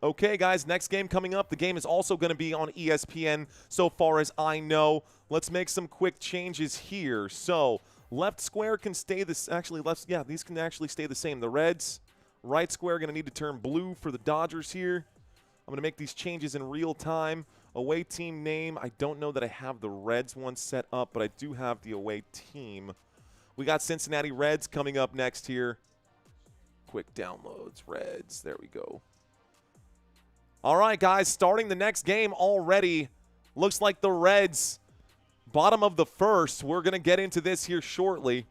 Okay, guys, next game coming up. The game is also going to be on ESPN so far as I know. Let's make some quick changes here. So, left square can stay this. Actually, these can actually stay the same. The Reds, right square going to need to turn blue for the Dodgers here. I'm going to make these changes in real time. Away team name, I don't know that I have the Reds one set up, but I do have the away team. We got Cincinnati Reds coming up next here. Quick downloads, Reds. There we go. All right, guys, starting the next game already. Looks like the Reds, bottom of the first. We're going to get into this here shortly.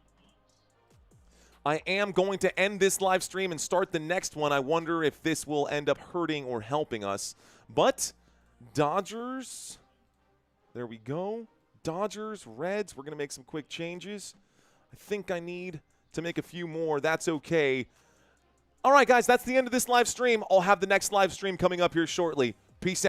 I am going to end this live stream and start the next one. I wonder if this will end up hurting or helping us. But Dodgers, there we go. Dodgers, Reds, we're going to make some quick changes. I think I need to make a few more. That's okay. All right, guys, that's the end of this live stream. I'll have the next live stream coming up here shortly. Peace out.